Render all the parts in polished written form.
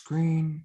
screen.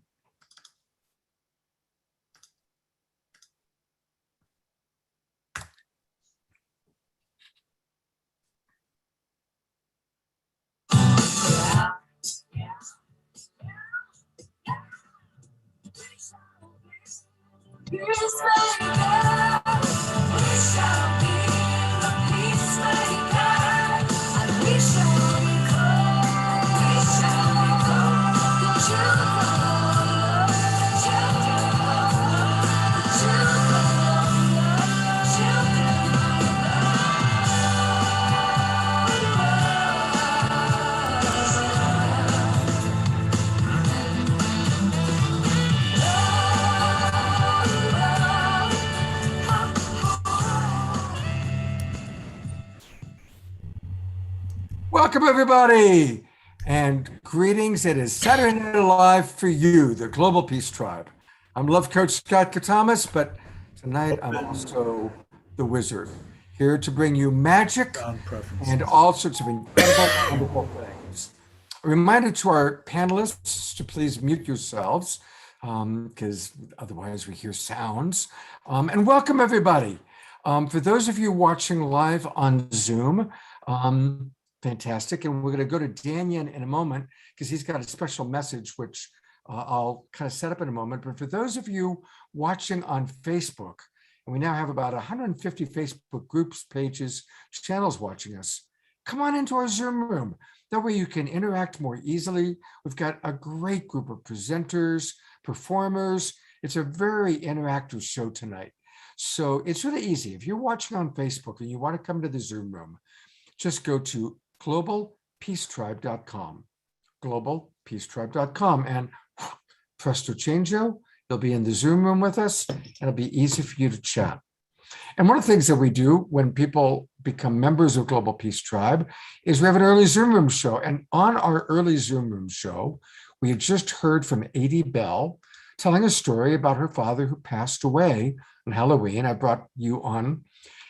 Welcome, everybody, and greetings. It is Saturday Night Live for you, the Global Peace Tribe. I'm Love Coach Scott Katamas, but tonight I'm also the wizard, here to bring you magic and all sorts of incredible, wonderful things. A reminder to our panelists to please mute yourselves, because otherwise we hear sounds. And welcome, everybody. For those of you watching live on Zoom, fantastic. And we're going to go to Daniel in a moment because he's got a special message, which I'll kind of set up in a moment. But for those of you watching on Facebook, and we now have about 150 Facebook groups, pages, channels watching us, come on into our Zoom room. That way you can interact more easily. We've got a great group of presenters, performers. It's a very interactive show tonight. So it's really easy. If you're watching on Facebook and you want to come to the Zoom room, just go to globalpeacetribe.com, globalpeacetribe.com, and presto changeo, you'll be in the Zoom room with us, and it'll be easy for you to chat. And one of the things that we do when people become members of Global Peace Tribe is we have an early Zoom room show. And on our early Zoom room show, we had just heard from Adie Bell telling a story about her father who passed away on Halloween. I brought you on.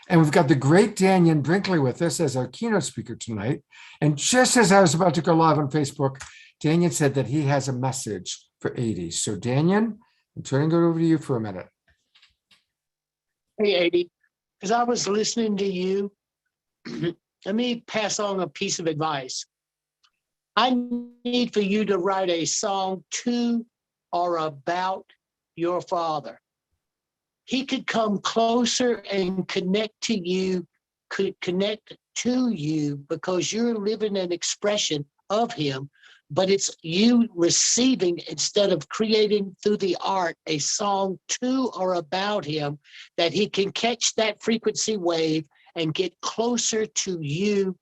And we've got the great Daniel Brinkley with us as our keynote speaker tonight. And just as I was about to go live on Facebook, Daniel said that he has a message for Adie. So Daniel, I'm turning it over to you for a minute. Hey, Adie, as I was listening to you, let me pass on a piece of advice. I need for you to write a song to or about your father. He could come closer and connect to you because you're living an expression of him, but it's you receiving instead of creating through the art a song to or about him, that he can catch that frequency wave and get closer to you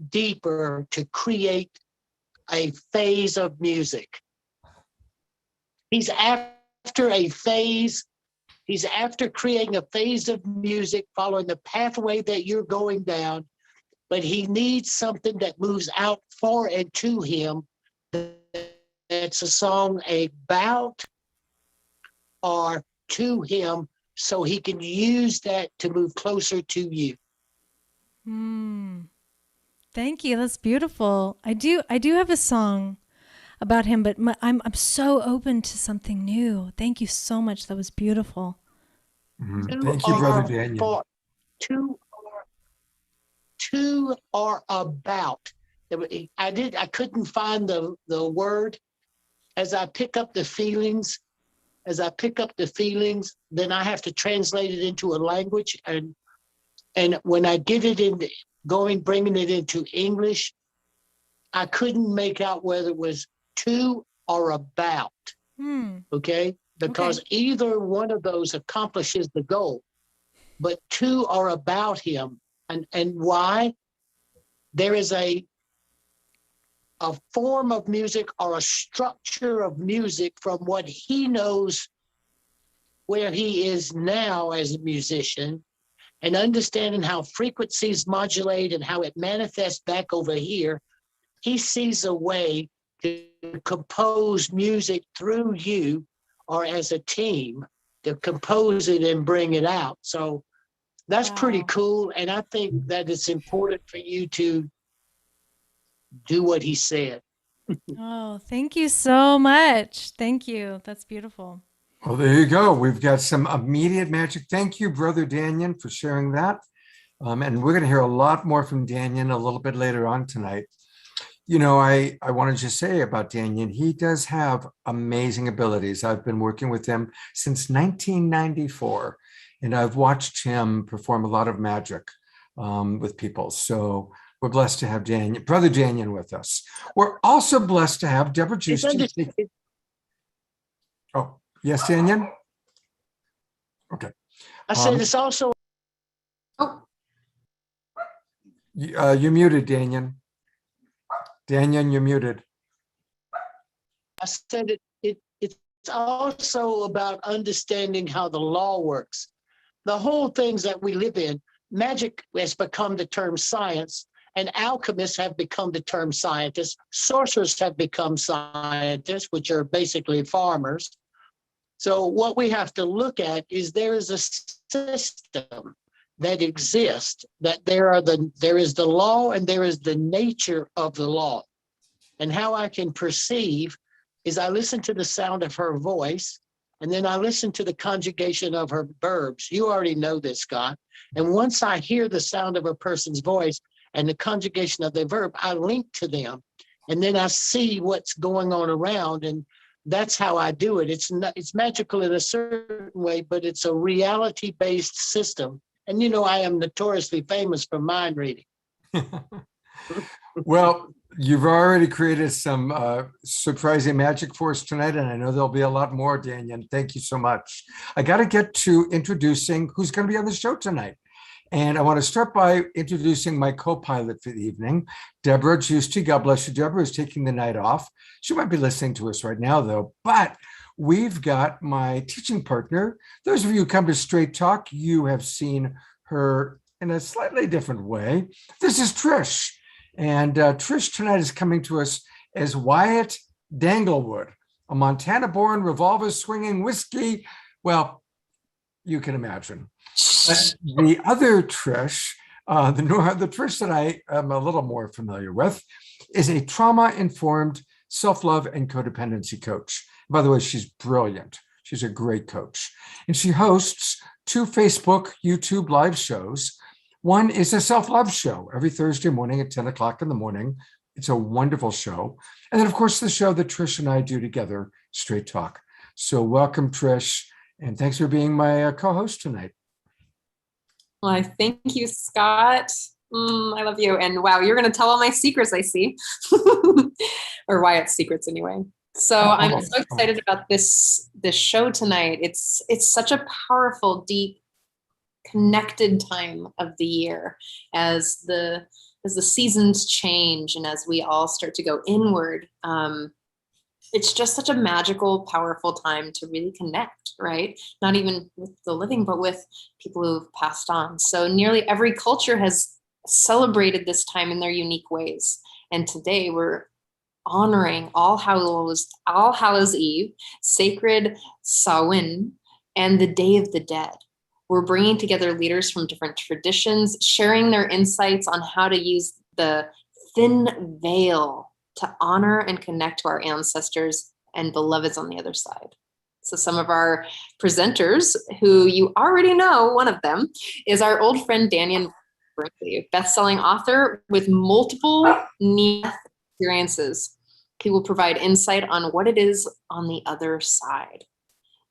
deeper to create a phase of music. He's after creating a phase of music, following the pathway that you're going down, but he needs something that moves out for and to him. That's a song about or to him, so he can use that to move closer to you. Thank you. That's beautiful. I do have a song about him, but I'm so open to something new. Thank you so much. That was beautiful. Thank you, Brother Daniel. To or about. I couldn't find the word. As I pick up the feelings, then I have to translate it into a language. And when I get it bringing it into English, I couldn't make out whether it was to or about. Okay? Because either one of those accomplishes the goal, but to or about him. And why? There is a form of music or a structure of music from what he knows where he is now as a musician, and understanding how frequencies modulate and how it manifests back over here. He sees a way to compose music through you or as a team to compose it and bring it out. So that's pretty cool. And I think that it's important for you to do what he said. Oh, thank you so much. Thank you. That's beautiful. Well, there you go. We've got some immediate magic. Thank you, Brother Daniel, for sharing that. And we're going to hear a lot more from Daniel a little bit later on tonight. You know, I wanted to say about Daniel, he does have amazing abilities. I've been working with him since 1994, and I've watched him perform a lot of magic with people. So we're blessed to have Daniel, Brother Daniel, with us. We're also blessed to have Deborah It's under, Juicy. Oh, yes, Daniel? Okay. I said it's also. Oh, You're muted, Daniel. Daniel, you're muted. I said it's also about understanding how the law works. The whole things that we live in, magic has become the term science, and alchemists have become the term scientists. Sorcerers have become scientists, which are basically farmers. So what we have to look at is there is a system that exists, that there is the law and there is the nature of the law. And how I can perceive is I listen to the sound of her voice, and then I listen to the conjugation of her verbs. You already know this, Scott. And once I hear the sound of a person's voice and the conjugation of their verb, I link to them. And then I see what's going on around, and that's how I do it. It's magical in a certain way, but it's a reality-based system. And you know, I am notoriously famous for mind reading. Well, you've already created some surprising magic for us tonight, and I know there'll be a lot more, Daniel. Thank you so much. I got to get to introducing who's going to be on the show tonight. And I want to start by introducing my co-pilot for the evening, Deborah Juicy. God bless you. Deborah is taking the night off. She might be listening to us right now, though. But we've got my teaching partner. Those of you who come to Straight Talk, you have seen her in a slightly different way. This is Trish. And Trish tonight is coming to us as Wyatt Danglewood, a Montana-born revolver-swinging whiskey. Well, you can imagine. The other Trish, the Trish that I am a little more familiar with, is a trauma-informed self-love and codependency coach. By the way, she's brilliant. She's a great coach. And she hosts 2 Facebook, YouTube live shows. One is a self-love show every Thursday morning at 10 o'clock in the morning. It's a wonderful show. And then, of course, the show that Trish and I do together, Straight Talk. So welcome, Trish, and thanks for being my co-host tonight. well, I thank you, Scott. I love you. And wow, you're going to tell all my secrets, I see. Or Wyatt's secrets anyway. So I'm so excited about this show tonight. It's such a powerful, deep, connected time of the year as the seasons change and as we all start to go inward. It's just such a magical, powerful time to really connect, right? Not even with the living, but with people who've passed on. So nearly every culture has celebrated this time in their unique ways. And today we're honoring All Hallows Eve, Sacred Samhain, and the Day of the Dead. We're bringing together leaders from different traditions, sharing their insights on how to use the thin veil to honor and connect to our ancestors and beloveds on the other side. So some of our presenters, who you already know, one of them is our old friend Daniel, best-selling author with multiple near experiences. He will provide insight on what it is on the other side.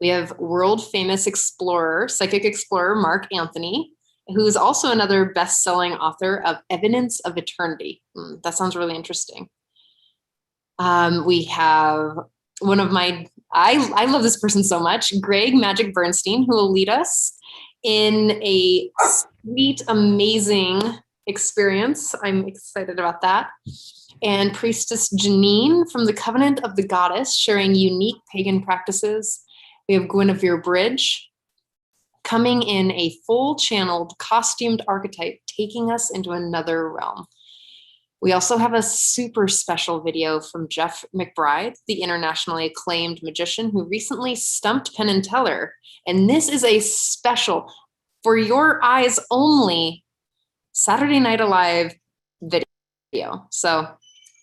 We have world-famous psychic explorer, Mark Anthony, who is also another best-selling author of Evidence of Eternity. That sounds really interesting. We have one of I love this person so much, Greg Magic Bernstein, who will lead us in a sweet, amazing experience. I'm excited about that. And Priestess Janine from the Covenant of the Goddess, sharing unique pagan practices. We have Guinevere Bridge coming in a full-channeled, costumed archetype, taking us into another realm. We also have a super special video from Jeff McBride, the internationally acclaimed magician who recently stumped Penn and Teller. And this is a special, for your eyes only, Saturday Night Alive video. So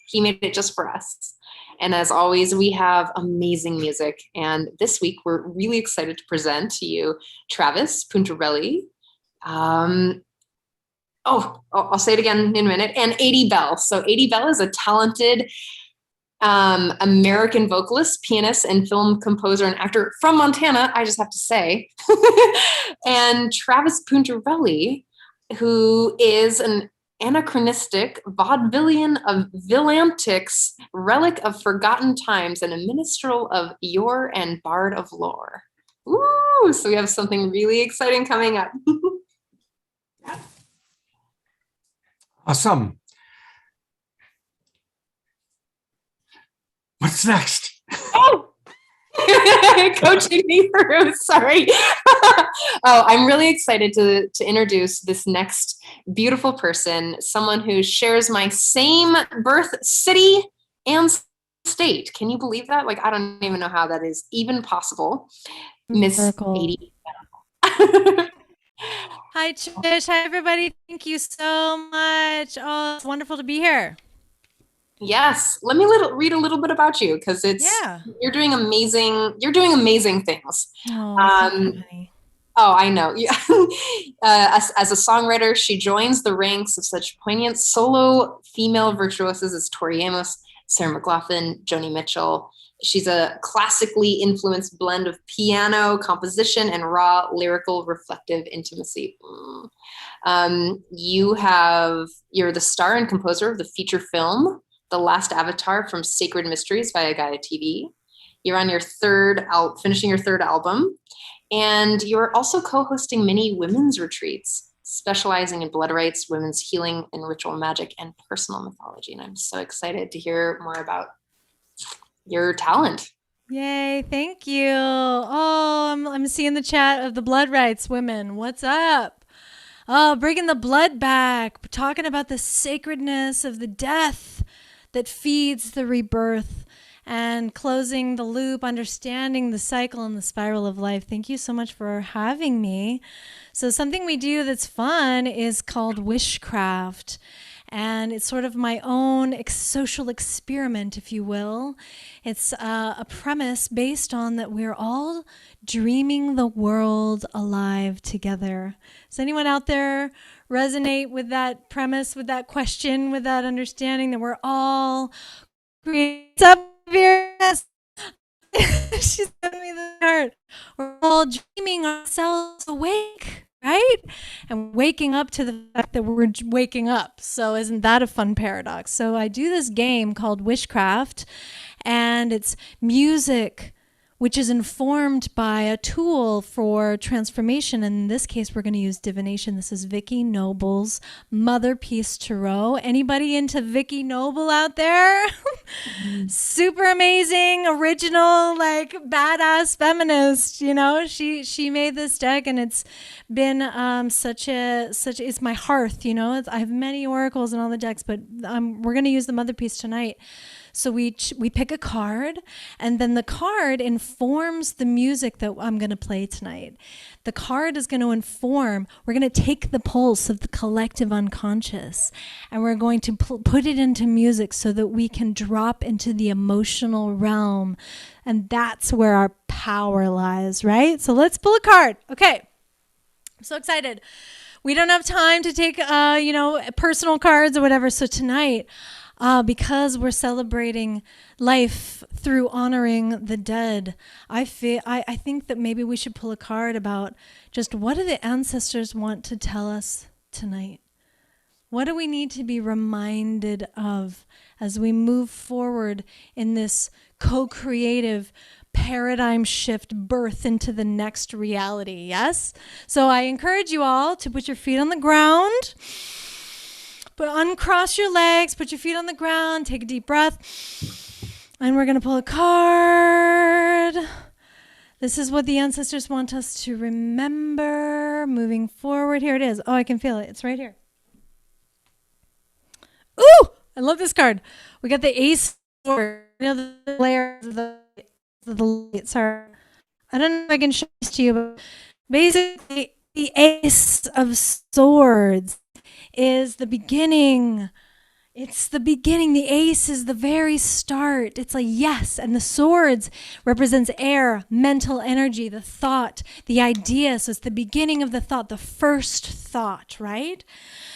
he made it just for us. And as always, we have amazing music. And this week, we're really excited to present to you Travis Puntarelli. I'll say it again in a minute. And Adie Bell. So Adie Bell is a talented American vocalist, pianist, and film composer and actor from Montana, I just have to say. And Travis Puntarelli, who is an anachronistic vaudevillian of villantics, relic of forgotten times, and a minstrel of yore and bard of lore. Ooh, so we have something really exciting coming up. Awesome. What's next? Oh, coaching me through. Sorry. I'm really excited to introduce this next beautiful person, someone who shares my same birth city and state. Can you believe that? Like, I don't even know how that is even possible. Miss Adie. Hi, Trish. Hi, everybody. Thank you so much. Oh, it's wonderful to be here. Yes. Let me read a little bit about you, because you're doing amazing things. I know. As a songwriter, she joins the ranks of such poignant solo female virtuosos as Tori Amos, Sarah McLachlan, Joni Mitchell. She's a classically influenced blend of piano composition and raw lyrical reflective intimacy. You're the star and composer of the feature film The Last Avatar from Sacred Mysteries via Gaia TV. You're on your finishing your third album, and you're also co-hosting many women's retreats, specializing in blood rites, women's healing, and ritual magic, and personal mythology. And I'm so excited to hear more about your talent. Yay, thank you. Oh, I'm seeing the chat of the blood rights women. What's up? Oh, bringing the blood back, talking about the sacredness of the death that feeds the rebirth, and closing the loop, understanding the cycle and the spiral of life. Thank you so much for having me. So something we do that's fun is called wishcraft. And it's sort of my own social experiment, if you will. It's a premise based on that we're all dreaming the world alive together. Does anyone out there resonate with that premise, with that question, with that understanding that we're all creating up here? She sent me the heart. We're all dreaming ourselves awake, right? And waking up to the fact that we're waking up. So isn't that a fun paradox? So I do this game called Wishcraft, and it's music which is informed by a tool for transformation. In this case, we're going to use divination. This is Vicki Noble's Mother Piece Tarot. Anybody into Vicki Noble out there? Super amazing, original, like badass feminist. You know, she made this deck, and it's been it's my hearth. You know, I have many oracles and all the decks, but we're going to use the Mother Piece tonight. So we pick a card, and then the card informs the music that I'm going to play tonight. The card is going to inform, we're going to take the pulse of the collective unconscious, and we're going to put it into music so that we can drop into the emotional realm. And that's where our power lies, right? So let's pull a card. Okay. I'm so excited. We don't have time to take, personal cards or whatever. So tonight, because we're celebrating life through honoring the dead, I think that maybe we should pull a card about just what do the ancestors want to tell us tonight? What do we need to be reminded of as we move forward in this co-creative paradigm shift birth into the next reality? Yes? So I encourage you all to put your feet on the ground. But uncross your legs, put your feet on the ground, take a deep breath, and we're going to pull a card. This is what the ancestors want us to remember moving forward. Here it is. Oh, I can feel it. It's right here. Ooh, I love this card. We got the Ace Sword. You know, the layers of the lights are. I don't know if I can show this to you, but basically the Ace of Swords is the beginning. It's the beginning. The ace is the very start. It's like yes. And the swords represents air, mental energy, the thought, the idea. So it's the beginning of the thought, the first thought, right?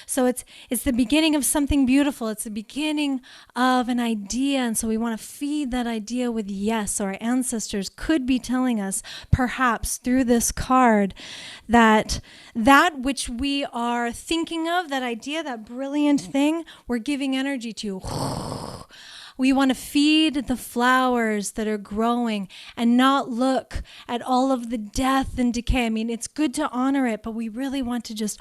So it's the beginning of something beautiful. It's the beginning of an idea. And so we want to feed that idea with yes. So our ancestors could be telling us, perhaps through this card, that which we are thinking of, that idea, that brilliant thing, we're giving energy to. We want to feed the flowers that are growing and not look at all of the death and decay. I mean, it's good to honor it, but we really want to just,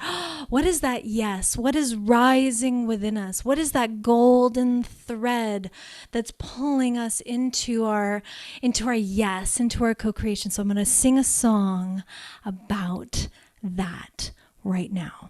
what is that yes? What is rising within us? What is that golden thread that's pulling us into our yes, into our co-creation? So I'm going to sing a song about that right now.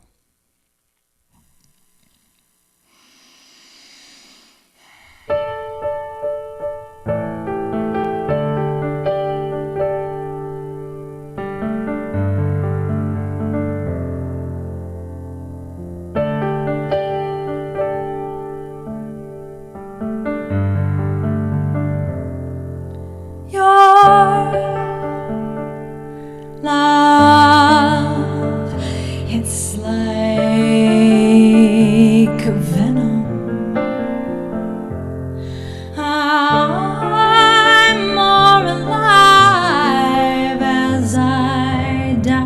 Love, it's like venom. I'm more alive as I die.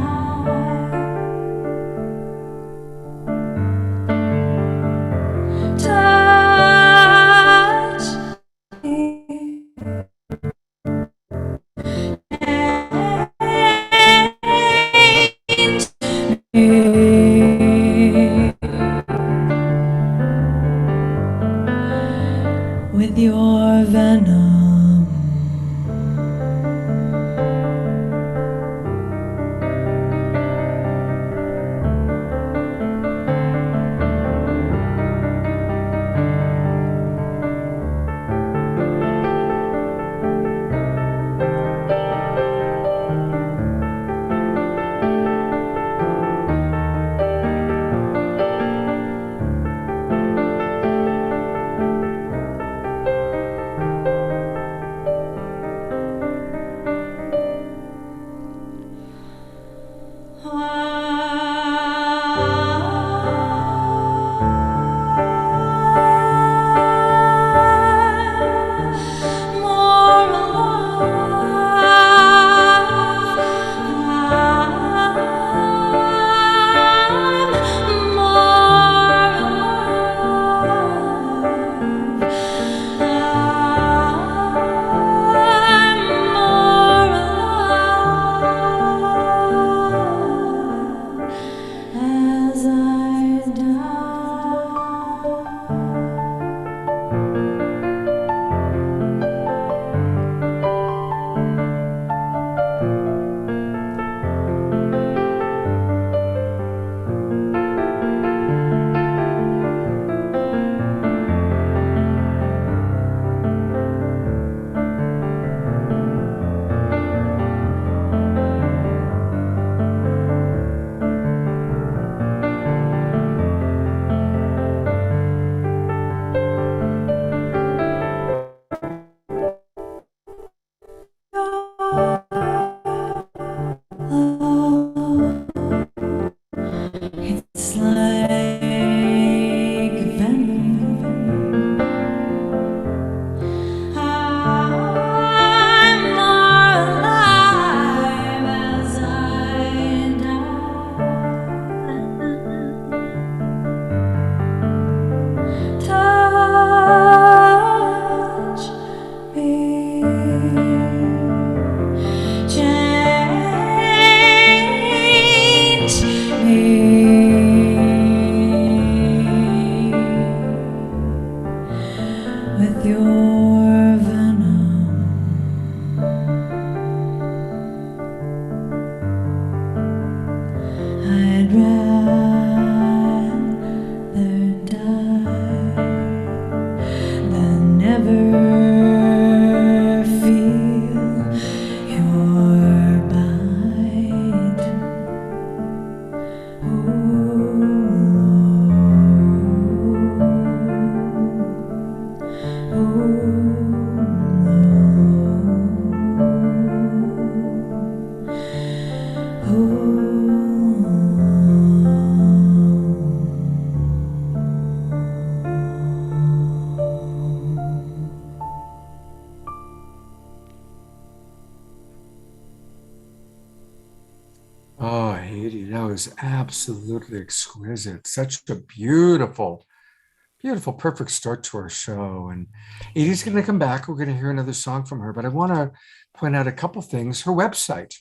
Touch me. With your venom. Never feel Oh, Haiti, that was absolutely exquisite. Such a beautiful, beautiful, perfect start to our show. And Edie's going to come back. We're going to hear another song from her, but I want to point out a couple things. Her website,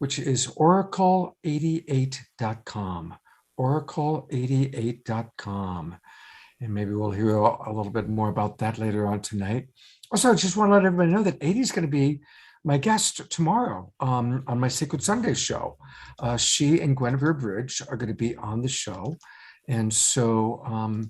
which is oracle88.com, oracle88.com. And maybe we'll hear a little bit more about that later on tonight. Also, I just want to let everybody know that Adie's going to be my guest tomorrow on my Sacred Sunday show. She and Guinevere Bridge are going to be on the show. And so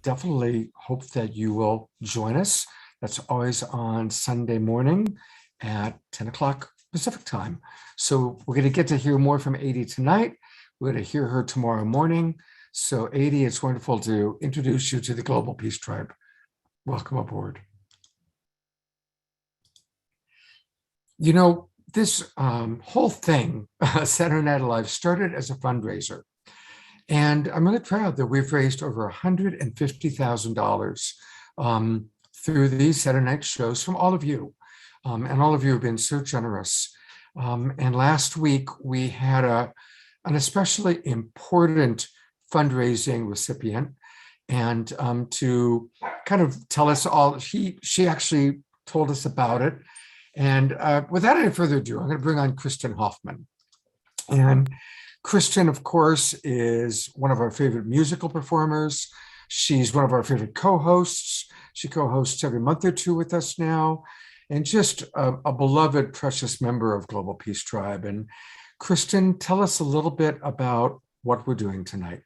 definitely hope that you will join us. That's always on Sunday morning at 10 o'clock Pacific time. So we're going to get to hear more from Adie tonight. We're going to hear her tomorrow morning. So Adie, it's wonderful to introduce you to the Global Peace Tribe. Welcome aboard. You know, this whole thing, Saturday Night Live, started as a fundraiser. And I'm really proud that we've raised over $150,000 through these Saturday night shows from all of you. And all of you have been so generous. And last week, we had an especially important fundraising recipient. And to kind of tell us all, she actually told us about it. And without any further ado, I'm going to bring on Kristen Hoffman. And Kristen, of course, is one of our favorite musical performers. She's one of our favorite co-hosts. She co-hosts every month or two with us now, and just a beloved, precious member of Global Peace Tribe. And Kristen, tell us a little bit about what we're doing tonight.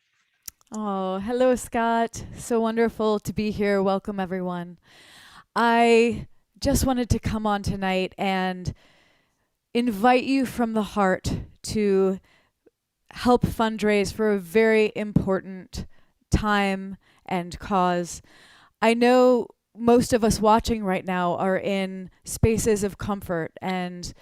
Oh, hello, Scott. So wonderful to be here. Welcome, everyone. I just wanted to come on tonight and invite you from the heart to help fundraise for a very important time and cause. I know most of us watching right now are in spaces of comfort, and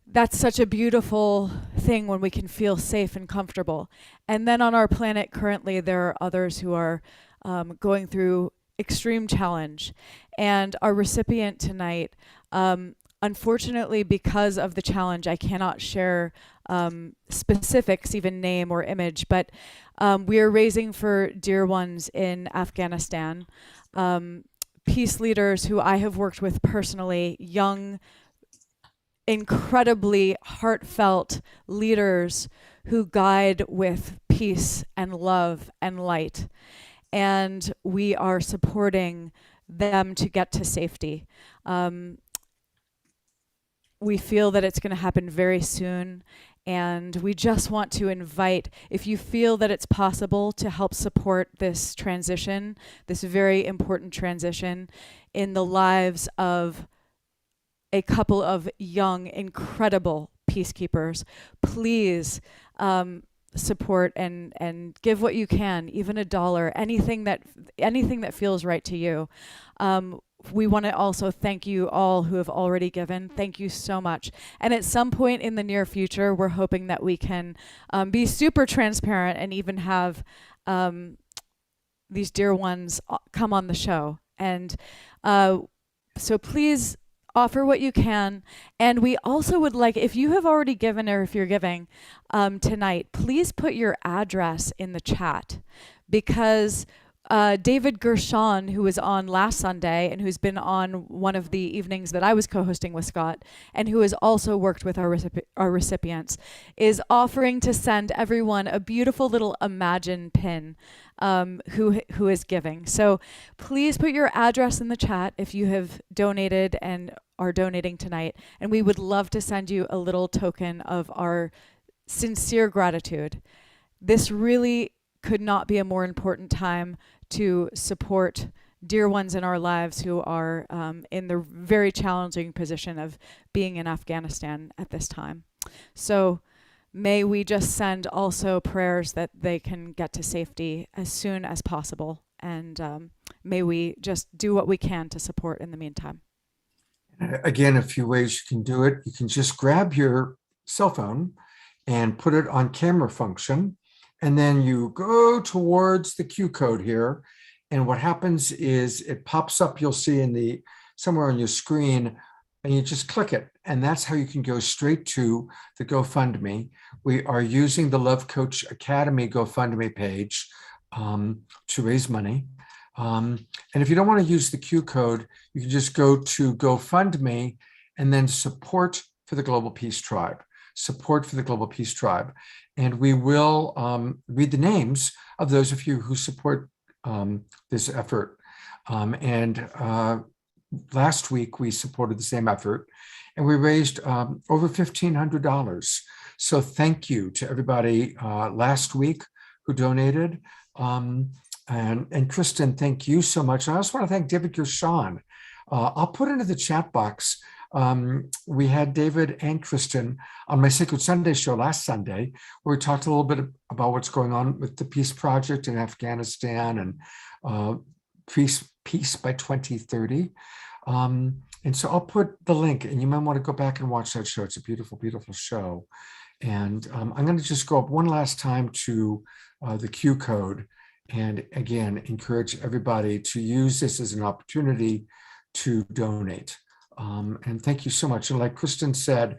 that's such a beautiful thing when we can feel safe and comfortable. And then on our planet currently, there are others who are going through extreme challenge. And our recipient tonight, unfortunately, because of the challenge, I cannot share specifics, even name or image, but we are raising for dear ones in Afghanistan, peace leaders who I have worked with personally, young, incredibly heartfelt leaders who guide with peace and love and light. And we are supporting them to get to safety. We feel that it's going to happen very soon. And we just want to invite, if you feel that it's possible to help support this transition, this very important transition in the lives of a couple of young, incredible peacekeepers, please support and give what you can, even $1, anything that feels right to you. We want to also thank you all who have already given. Thank you so much. And at some point in the near future, we're hoping that we can be super transparent and even have these dear ones come on the show. And so please offer what you can. And we also would like, if you have already given or if you're giving tonight, please put your address in the chat, because David Gershon, who was on last Sunday and who's been on one of the evenings that I was co-hosting with Scott, and who has also worked with our recipients, is offering to send everyone a beautiful little Imagine pin who is giving. So please put your address in the chat if you have donated and are donating tonight. And we would love to send you a little token of our sincere gratitude. This really could not be a more important time to support dear ones in our lives who are in the very challenging position of being in Afghanistan at this time. So may we just send also prayers that they can get to safety as soon as possible. And may we just do what we can to support in the meantime. Again, a few ways you can do it. You can just grab your cell phone and put it on camera function. And then you go towards the Q code here. And what happens is it pops up, you'll see somewhere on your screen, and you just click it. And that's how you can go straight to the GoFundMe. We are using the Love Coach Academy GoFundMe page to raise money. And if you don't want to use the Q code, you can just go to GoFundMe and then support for the Global Peace Tribe. Support for the Global Peace Tribe. And we will read the names of those of you who support this effort. Last week, we supported the same effort, and we raised over $1,500. So thank you to everybody last week who donated. And Kristen, thank you so much. I also want to thank David Gershon. I'll put into the chat box. We had David and Kristen on my Sacred Sunday show last Sunday, where we talked a little bit about what's going on with the Peace Project in Afghanistan and Peace by 2030. And so I'll put the link, and you might want to go back and watch that show. It's a beautiful, beautiful show. And I'm going to just go up one last time to the Q code, and again, encourage everybody to use this as an opportunity to donate. And thank you so much. And like Kristen said,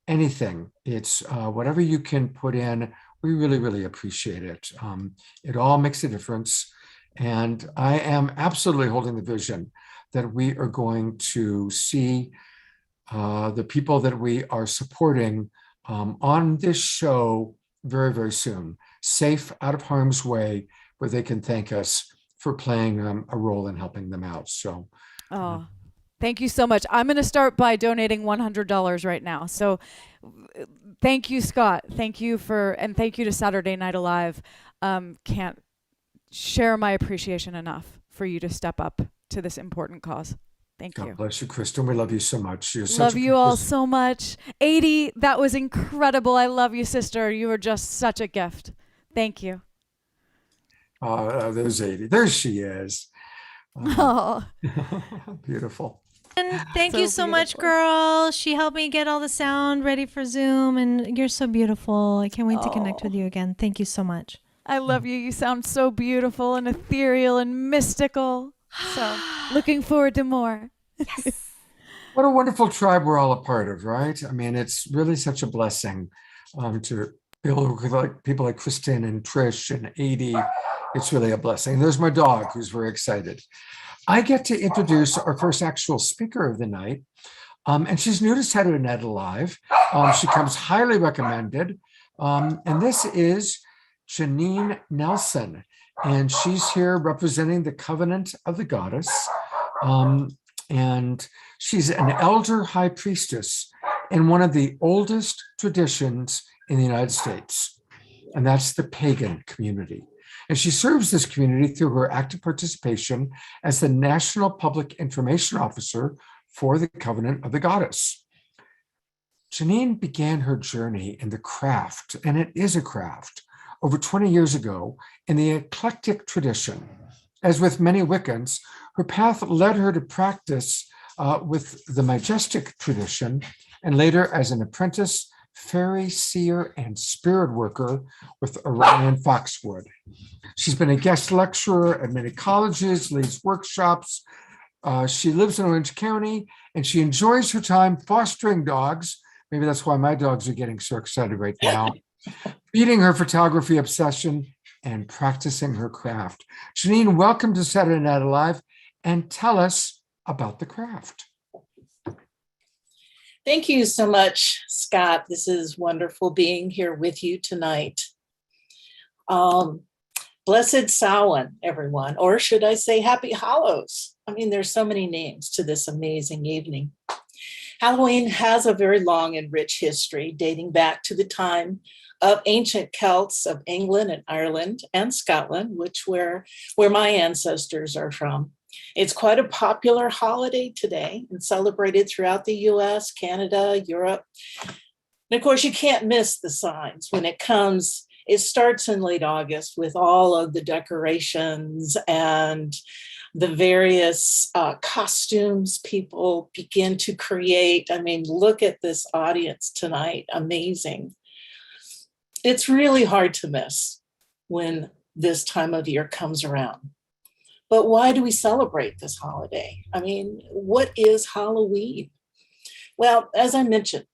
anything, it's whatever you can put in, we really, really appreciate it. It all makes a difference. And I am absolutely holding the vision that we are going to see the people that we are supporting on this show very, very soon, safe, out of harm's way, where they can thank us for playing a role in helping them out. So, thank you so much. I'm going to start by donating $100 right now. So thank you, Scott. Thank you thank you to Saturday Night Alive. Can't share my appreciation enough for you to step up to this important cause. Thank you. God bless you, Kristen. We love you so much. Love you all so much. 80, that was incredible. I love you, sister. You were just such a gift. Thank you. There's 80. There she is. Oh, beautiful. And thank you so much, girl. She helped me get all the sound ready for Zoom, and you're so beautiful. I can't wait to connect with you again. Thank you so much. I love you. You sound so beautiful and ethereal and mystical. So looking forward to more. Yes. What a wonderful tribe we're all a part of, right? I mean, it's really such a blessing to be able to work with like people like Kristen and Trish and Adie. It's really a blessing. There's my dog who's very excited. I get to introduce our first actual speaker of the night. And she's new to Saturday Night Alive. She comes highly recommended. And this is Janine Nelson. And she's here representing the Covenant of the Goddess. And she's an elder high priestess in one of the oldest traditions in the United States. And that's the pagan community. And she serves this community through her active participation as the National Public Information Officer for the Covenant of the Goddess. Janine began her journey in the craft, and it is a craft, over 20 years ago in the eclectic tradition. As with many Wiccans, her path led her to practice with the majestic tradition, and later as an apprentice, fairy, seer, and spirit worker with Orion Foxwood. She's been a guest lecturer at many colleges, leads workshops. She lives in Orange County, and she enjoys her time fostering dogs. Maybe that's why my dogs are getting so excited right now. Feeding her photography obsession and practicing her craft. Janine, welcome to Saturday Night Alive, and tell us about the craft. Thank you so much, Scott. This is wonderful being here with you tonight. Blessed Samhain, everyone, or should I say Happy Hallows? I mean, there's so many names to this amazing evening. Halloween has a very long and rich history dating back to the time of ancient Celts of England and Ireland and Scotland, where my ancestors are from. It's quite a popular holiday today and celebrated throughout the US, Canada, Europe. And of course, you can't miss the signs when it comes. It starts in late August with all of the decorations and the various costumes people begin to create. I mean, look at this audience tonight. Amazing. It's really hard to miss when this time of year comes around. But why do we celebrate this holiday? I mean, what is Halloween? Well, as I mentioned,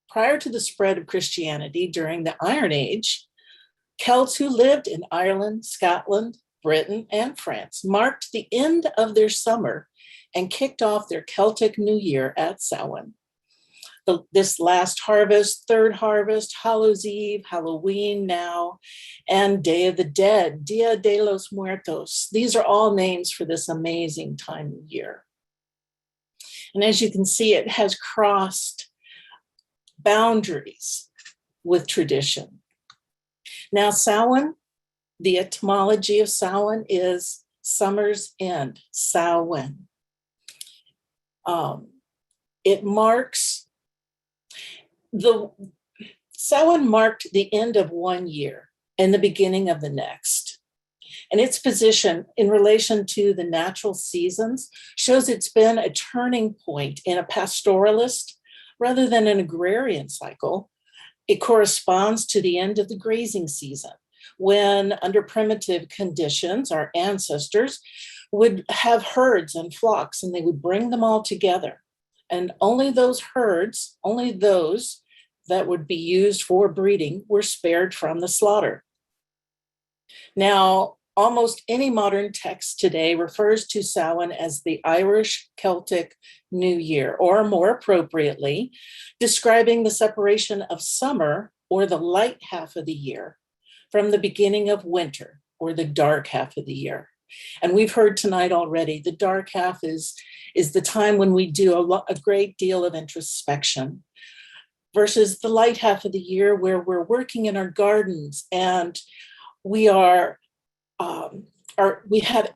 prior to the spread of Christianity during the Iron Age, Celts who lived in Ireland, Scotland, Britain, and France marked the end of their summer and kicked off their Celtic New Year at Samhain. This last harvest, third harvest, Hallows Eve, Halloween now, and Day of the Dead, Dia de los Muertos. These are all names for this amazing time of year. And as you can see, it has crossed boundaries with tradition. Now, Samhain, the etymology of Samhain is summer's end, Samhain. It marks Samhain marked the end of one year and the beginning of the next. And its position in relation to the natural seasons shows it's been a turning point in a pastoralist rather than an agrarian cycle. It corresponds to the end of the grazing season, when under primitive conditions, our ancestors would have herds and flocks, and they would bring them all together. And only those herds, only those that would be used for breeding, were spared from the slaughter. Now, almost any modern text today refers to Samhain as the Irish Celtic New Year, or more appropriately, describing the separation of summer, or the light half of the year, from the beginning of winter, or the dark half of the year. And we've heard tonight already, the dark half is the time when we do a great deal of introspection, versus the light half of the year where we're working in our gardens and we have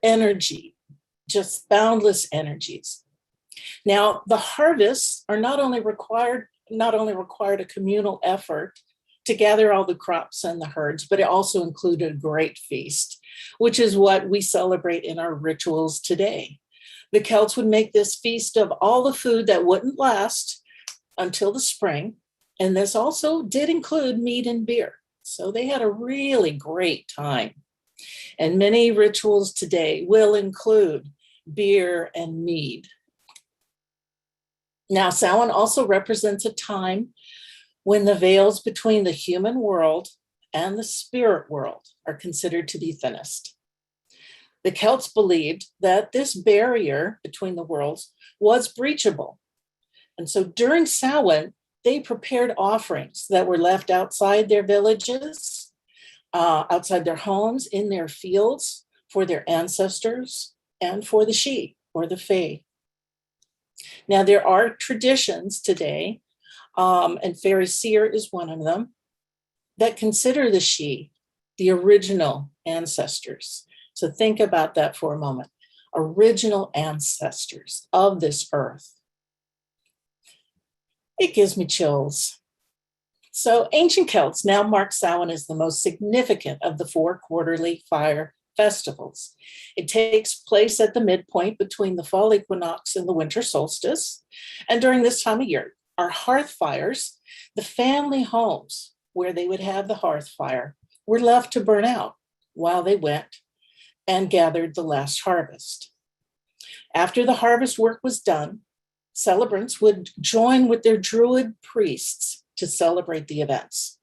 energy, just boundless energies. Now, the harvests are not only required a communal effort to gather all the crops and the herds, but it also included a great feast, which is what we celebrate in our rituals today. The Celts would make this feast of all the food that wouldn't last until the spring, and this also did include meat and beer. So they had a really great time. And many rituals today will include beer and mead. Now, Samhain also represents a time when the veils between the human world and the spirit world are considered to be thinnest. The Celts believed that this barrier between the worlds was breachable. And so during Samhain, they prepared offerings that were left outside their villages, outside their homes, in their fields, for their ancestors, and for the Sidhe, or the Fae. Now, there are traditions today, and Fairy Seer is one of them, that consider the Sidhe the original ancestors. So think about that for a moment. Original ancestors of this earth. It gives me chills. So ancient Celts now mark Samhain as the most significant of the 4 quarterly fire festivals. It takes place at the midpoint between the fall equinox and the winter solstice. And during this time of year, our hearth fires, the family homes where they would have the hearth fire, were left to burn out while they went and gathered the last harvest. After the harvest work was done, celebrants would join with their druid priests to celebrate the events.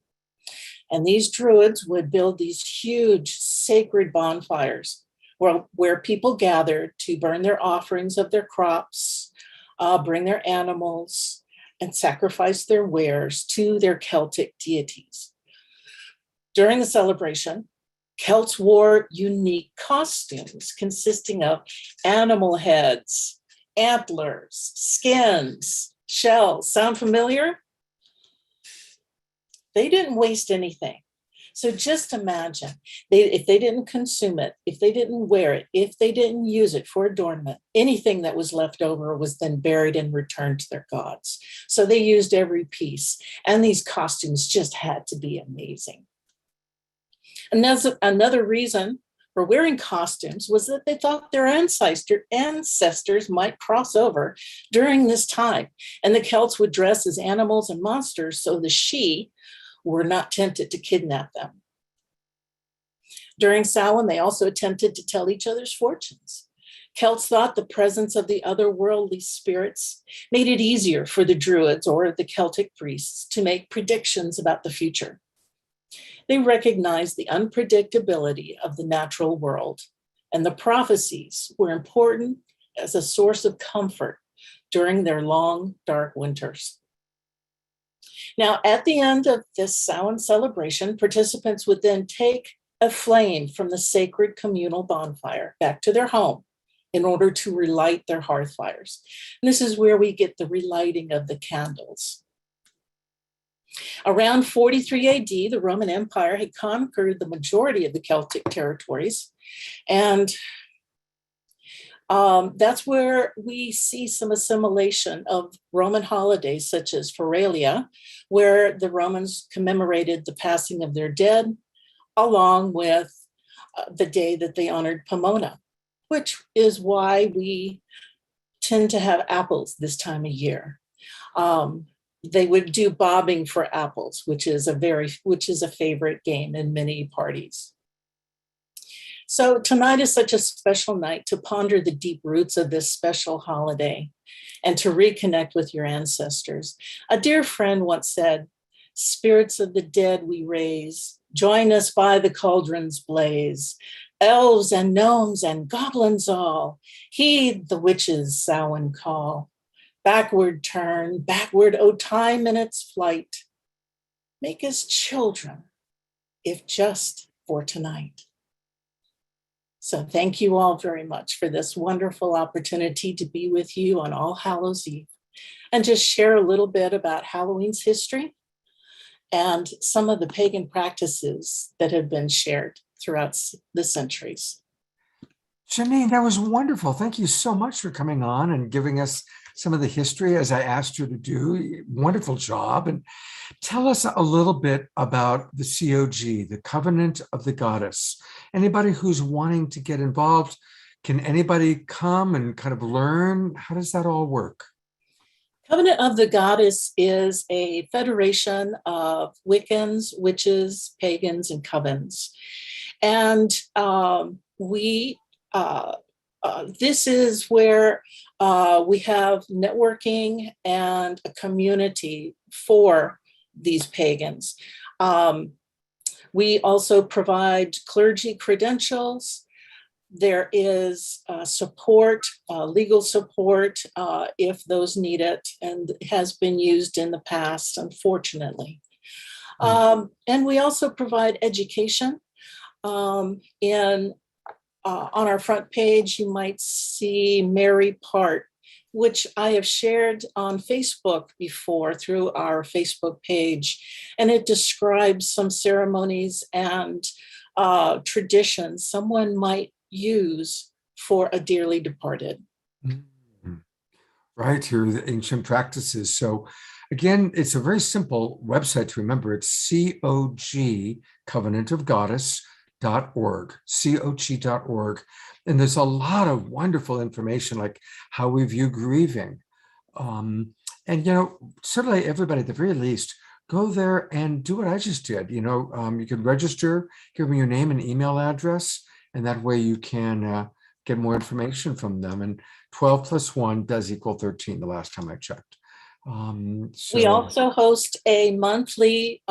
And these druids would build these huge sacred bonfires where people gathered to burn their offerings of their crops, bring their animals, and sacrifice their wares to their Celtic deities. During the celebration, Celts wore unique costumes consisting of animal heads, antlers, skins, shells. Sound familiar? They didn't waste anything. So just imagine, if they didn't consume it, if they didn't wear it, if they didn't use it for adornment, anything that was left over was then buried and returned to their gods. So they used every piece. And these costumes just had to be amazing. And another reason for wearing costumes was that they thought their ancestors might cross over during this time. And the Celts would dress as animals and monsters so the Sidhe were not tempted to kidnap them. During Samhain, they also attempted to tell each other's fortunes. Celts thought the presence of the otherworldly spirits made it easier for the Druids or the Celtic priests to make predictions about the future. They recognized the unpredictability of the natural world, and the prophecies were important as a source of comfort during their long, dark winters. Now, at the end of this Samhain celebration, participants would then take a flame from the sacred communal bonfire back to their home in order to relight their hearth fires. And this is where we get the relighting of the candles. Around 43 AD, the Roman Empire had conquered the majority of the Celtic territories. And that's where we see some assimilation of Roman holidays, such as Feralia, where the Romans commemorated the passing of their dead, along with the day that they honored Pomona, which is why we tend to have apples this time of year. They would do bobbing for apples, which is a favorite game in many parties. So tonight is such a special night to ponder the deep roots of this special holiday and to reconnect with your ancestors. A dear friend once said, "Spirits of the dead we raise, join us by the cauldron's blaze. Elves and gnomes and goblins all, heed the witches' Samhain call. Backward turn, backward, O time in its flight. Make us children, if just for tonight." So thank you all very much for this wonderful opportunity to be with you on All Hallows Eve and just share a little bit about Halloween's history and some of the pagan practices that have been shared throughout the centuries. Janine, that was wonderful. Thank you so much for coming on and giving us some of the history as I asked you to do. Wonderful job. And tell us a little bit about the COG, the Covenant of the Goddess. Anybody who's wanting to get involved, can anybody come and kind of learn? How does that all work? Covenant of the Goddess is a federation of Wiccans, witches, pagans, and covens. And this is where we have networking and a community for these pagans. We also provide clergy credentials. There is support, legal support, if those need it, and has been used in the past, unfortunately. And we also provide education. On our front page, you might see Mary Part, which I have shared on Facebook before through our Facebook page. And it describes some ceremonies and traditions someone might use for a dearly departed. Right, here are the ancient practices. So again, it's a very simple website to remember. It's COG, Covenant of Goddess, .org, COG.org. And there's a lot of wonderful information like how we view grieving. And, certainly everybody at the very least, go there and do what I just did. You can register, give me your name and email address, and that way you can get more information from them. And 12 plus 1 does equal 13 the last time I checked. We also host a monthly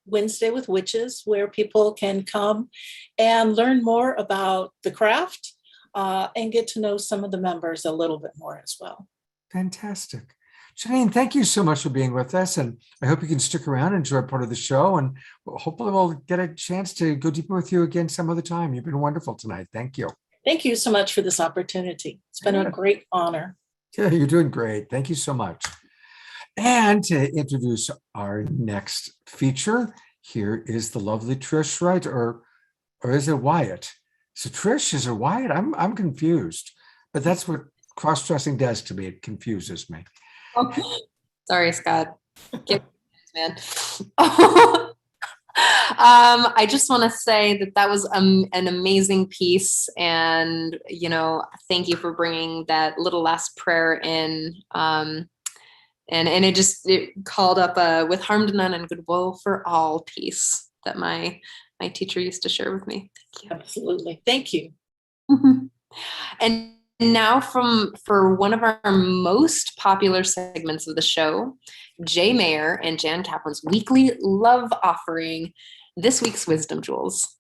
Wednesday with Witches where people can come and learn more about the craft and get to know some of the members a little bit more as well. Fantastic. Janine, thank you so much for being with us. And I hope you can stick around and enjoy part of the show. And hopefully we'll get a chance to go deeper with you again some other time. You've been wonderful tonight. Thank you. Thank you so much for this opportunity. It's been a great honor. Yeah, you're doing great. Thank you so much. And to introduce our next feature, here is the lovely Trish, right? Or is it Wyatt? So Trish, is it Wyatt? I'm confused, but that's what cross-dressing does to me. It confuses me. Oh, sorry, Scott. Man. I just want to say that was an amazing piece, and thank you for bringing that little last prayer in. And it called up with harm to none and goodwill for all piece that my teacher used to share with me. Thank you. Absolutely. Thank you. And now for one of our most popular segments of the show, Jay Mayer and Jan Kaplan's weekly love offering, this week's Wisdom Jewels.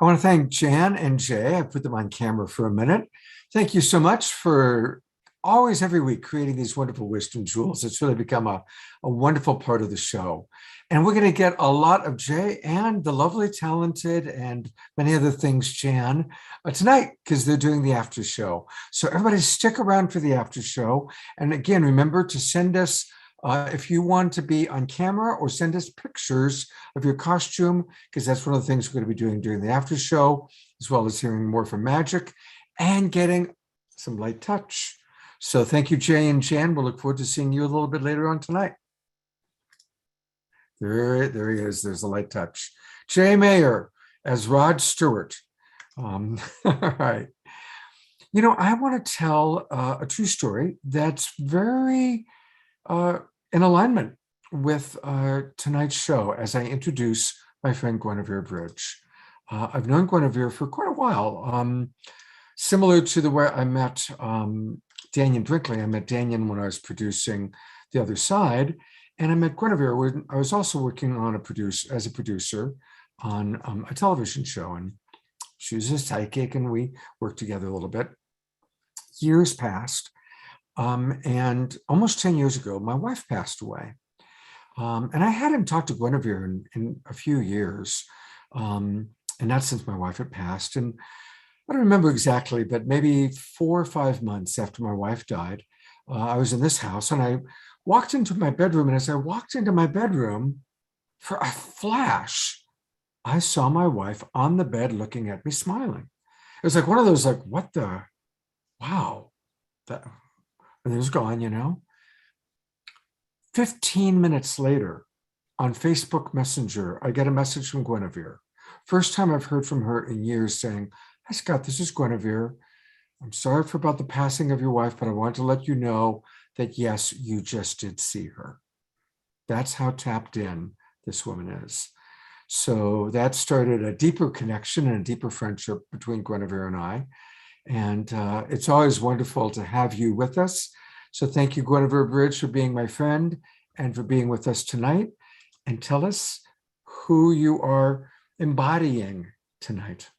I want to thank Jan and Jay. I put them on camera for a minute. Thank you so much for always every week creating these wonderful wisdom jewels. It's really become a wonderful part of the show. And we're going to get a lot of Jay and the lovely, talented, and many other things, Jan, tonight, because they're doing the after show. So everybody stick around for the after show. And again, remember to send us if you want to be on camera, or send us pictures of your costume, because that's one of the things we're going to be doing during the after show, as well as hearing more from Magic and getting some light touch. So thank you, Jay and Jan. We'll look forward to seeing you a little bit later on tonight. There he is. There's the light touch. Jay Mayer as Rod Stewart. All right. You know, I want to tell a true story that's very in alignment with tonight's show as I introduce my friend Guinevere Bridge. I've known Guinevere for quite a while. Similar to the way I met Daniel Brinkley. I met Daniel when I was producing The Other Side, and I met Guinevere when I was also working on as a producer on a television show, and she was a sidekick, and we worked together a little bit. Years passed, and almost 10 years ago, my wife passed away. And I hadn't talked to Guinevere in a few years, and not since my wife had passed. And I don't remember exactly, but maybe 4 or 5 months after my wife died, I was in this house, and I walked into my bedroom. And as I walked into my bedroom, for a flash, I saw my wife on the bed looking at me, smiling. It was like one of those, like, what the, wow, that, and it was gone, you know. 15 minutes later, on Facebook Messenger, I get a message from Guinevere. First time I've heard from her in years, saying, "Hi, Scott, this is Guinevere. I'm sorry about the passing of your wife, but I want to let you know that, yes, you just did see her." That's how tapped in this woman is. So that started a deeper connection and a deeper friendship between Guinevere and I. And it's always wonderful to have you with us. So thank you, Guinevere Bridge, for being my friend and for being with us tonight. And tell us who you are embodying tonight.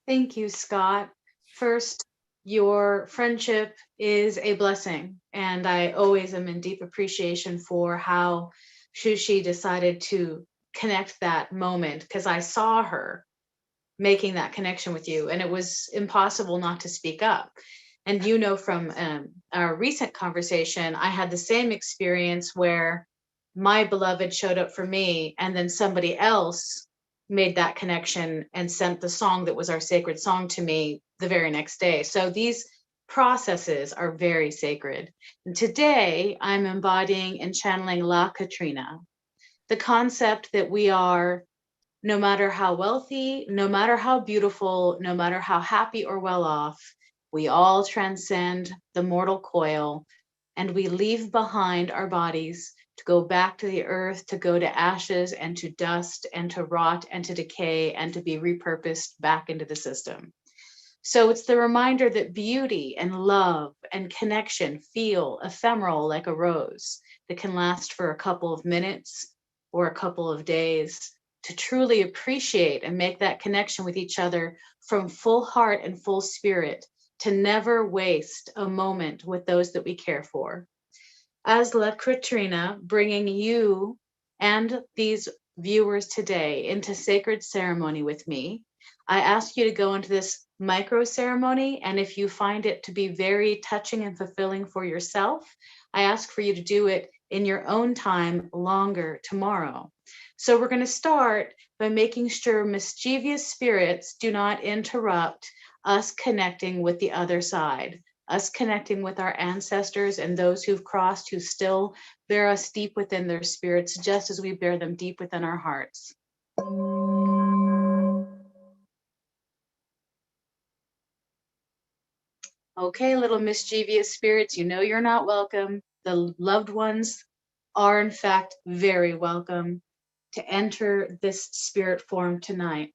Thank you, Scott. First, your friendship is a blessing, and I always am in deep appreciation for how Shushi decided to connect that moment, because I saw her making that connection with you, and it was impossible not to speak up. And you know, from our recent conversation, I had the same experience where my beloved showed up for me, and then somebody else made that connection and sent the song that was our sacred song to me the very next day. So these processes are very sacred. And today I'm embodying and channeling La Katrina, the concept that we are, no matter how wealthy, no matter how beautiful, no matter how happy or well off, we all transcend the mortal coil, and we leave behind our bodies to go back to the earth, to go to ashes and to dust and to rot and to decay and to be repurposed back into the system. So it's the reminder that beauty and love and connection feel ephemeral, like a rose that can last for a couple of minutes or a couple of days. To truly appreciate and make that connection with each other from full heart and full spirit, to never waste a moment with those that we care for. As La Katrina, bringing you and these viewers today into sacred ceremony with me, I ask you to go into this micro ceremony, and if you find it to be very touching and fulfilling for yourself, I ask for you to do it in your own time longer tomorrow. So we're going to start by making sure mischievous spirits do not interrupt us connecting with the other side. us connecting with our ancestors and those who've crossed, who still bear us deep within their spirits, just as we bear them deep within our hearts. Okay, little mischievous spirits, you know you're not welcome. The loved ones are, in fact, very welcome to enter this spirit form tonight.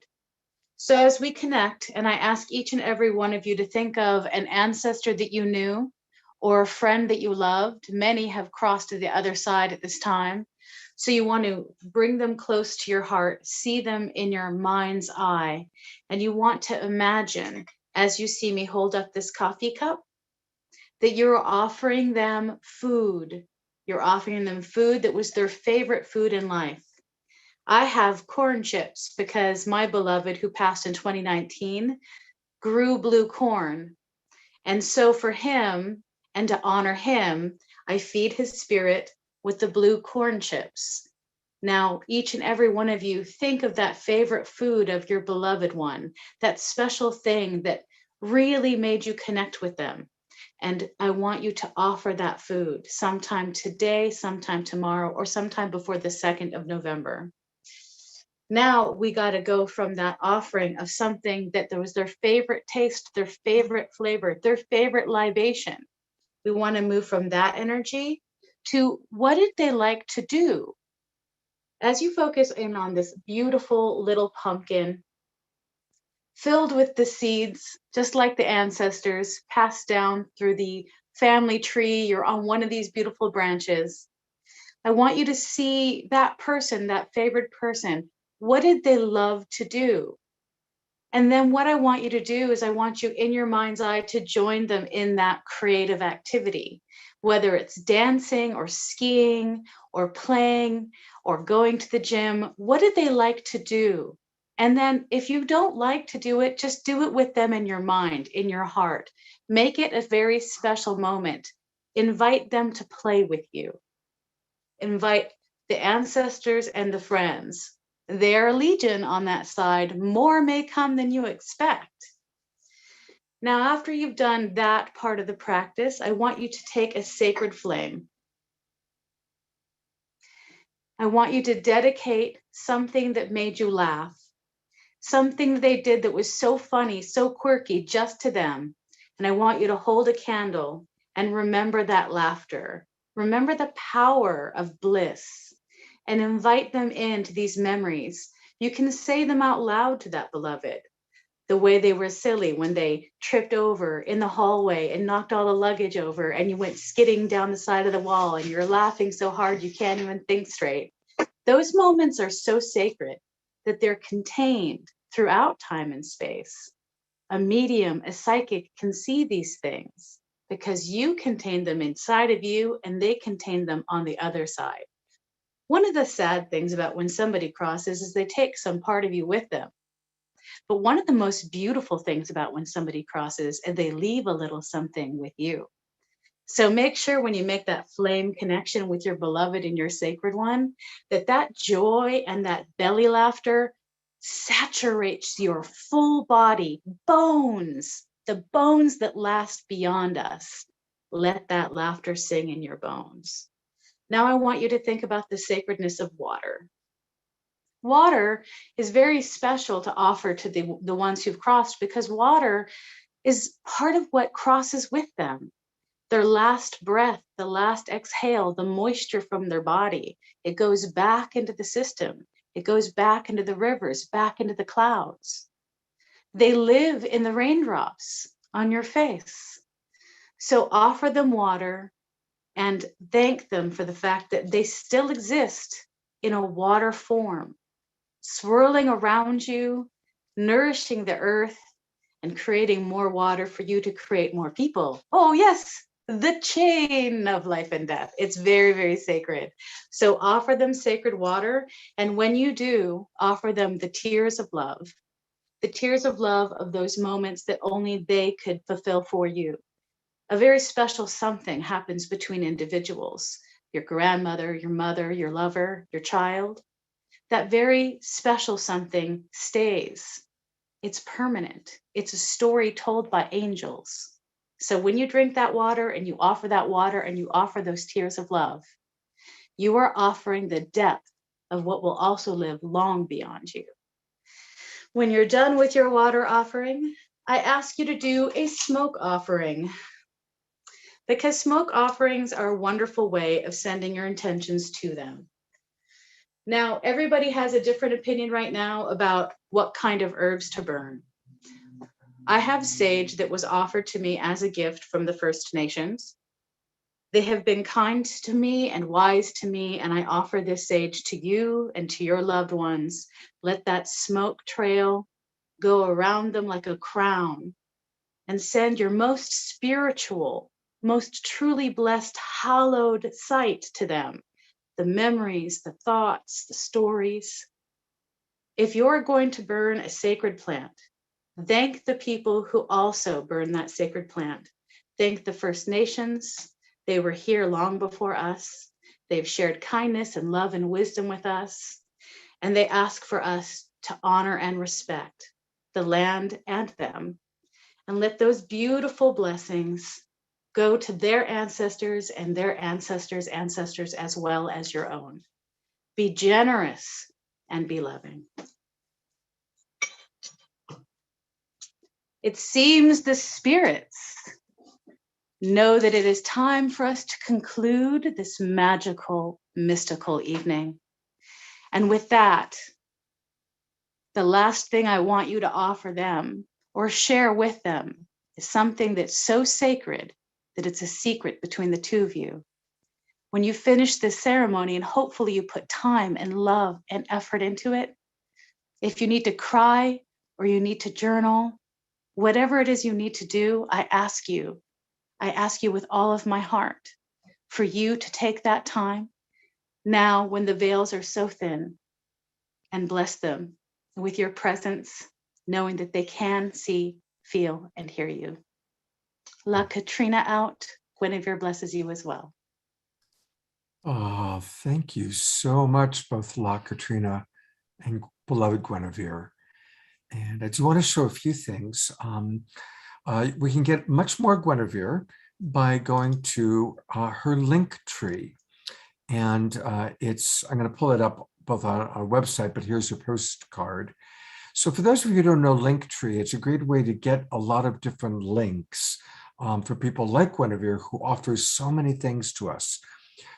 So as we connect, and I ask each and every one of you to think of an ancestor that you knew or a friend that you loved. Many have crossed to the other side at this time. So you want to bring them close to your heart, see them in your mind's eye, and you want to imagine, as you see me hold up this coffee cup, that you're offering them food. You're offering them food that was their favorite food in life. I have corn chips because my beloved, who passed in 2019, grew blue corn. And so for him, and to honor him, I feed his spirit with the blue corn chips. Now, each and every one of you, think of that favorite food of your beloved one, that special thing that really made you connect with them. And I want you to offer that food sometime today, sometime tomorrow, or sometime before the 2nd of November. Now we got to go from that offering of something that was their favorite taste, their favorite flavor, their favorite libation. We want to move from that energy to what did they like to do? As you focus in on this beautiful little pumpkin filled with the seeds, just like the ancestors, passed down through the family tree, you're on one of these beautiful branches. I want you to see that person, that favorite person. What did they love to do? And then what I want you to do is I want you in your mind's eye to join them in that creative activity, whether it's dancing or skiing or playing or going to the gym. What did they like to do? And then if you don't like to do it, just do it with them in your mind, in your heart. Make it a very special moment. Invite them to play with you. Invite the ancestors and the friends. They're legion on that side. More may come than you expect. Now, after you've done that part of the practice, I want you to take a sacred flame. I want you to dedicate something that made you laugh, something they did that was so funny, so quirky, just to them. And I want you to hold a candle and remember that laughter. Remember the power of bliss and invite them into these memories. You can say them out loud to that beloved. The way they were silly when they tripped over in the hallway and knocked all the luggage over and you went skidding down the side of the wall and you're laughing so hard you can't even think straight. Those moments are so sacred that they're contained throughout time and space. A medium, a psychic can see these things because you contain them inside of you and they contain them on the other side. One of the sad things about when somebody crosses is they take some part of you with them. But one of the most beautiful things about when somebody crosses is they leave a little something with you. So make sure when you make that flame connection with your beloved and your sacred one, that joy and that belly laughter saturates your full body, bones, the bones that last beyond us. Let that laughter sing in your bones. Now I want you to think about the sacredness of water. Water is very special to offer to the ones who've crossed because water is part of what crosses with them. Their last breath, the last exhale, the moisture from their body, it goes back into the system. It goes back into the rivers, back into the clouds. They live in the raindrops on your face. So offer them water and thank them for the fact that they still exist in a water form, swirling around you, nourishing the earth, and creating more water for you to create more people. Oh, yes, the chain of life and death. It's very, very sacred. So offer them sacred water. And when you do, offer them the tears of love of those moments that only they could fulfill for you. A very special something happens between individuals, your grandmother, your mother, your lover, your child. That very special something stays. It's permanent. It's a story told by angels. So when you drink that water and you offer that water and you offer those tears of love, you are offering the depth of what will also live long beyond you. When you're done with your water offering, I ask you to do a smoke offering, because smoke offerings are a wonderful way of sending your intentions to them. Now, everybody has a different opinion right now about what kind of herbs to burn. I have sage that was offered to me as a gift from the First Nations. They have been kind to me and wise to me, and I offer this sage to you and to your loved ones. Let that smoke trail go around them like a crown, and send your most spiritual, most truly blessed, hallowed sight to them, the memories, the thoughts, the stories. If you're going to burn a sacred plant, thank the people who also burn that sacred plant. Thank the First Nations. They were here long before us. They've shared kindness and love and wisdom with us. And they ask for us to honor and respect the land and them. And let those beautiful blessings go to their ancestors and their ancestors' ancestors, as well as your own. Be generous and be loving. It seems the spirits know that it is time for us to conclude this magical, mystical evening. And with that, the last thing I want you to offer them or share with them is something that's so sacred that it's a secret between the two of you. When you finish this ceremony, and hopefully you put time and love and effort into it, if you need to cry or you need to journal, whatever it is you need to do, I ask you with all of my heart for you to take that time now when the veils are so thin, and bless them with your presence, knowing that they can see, feel, and hear you. La Katrina out. Guinevere blesses you as well. Oh, thank you so much, both La Katrina and beloved Guinevere. And I do want to show a few things. We can get much more Guinevere by going to her link tree. And I'm going to pull it up both on our website, but here's her postcard. So for those of you who don't know Linktree, it's a great way to get a lot of different links for people like Guinevere, who offers so many things to us.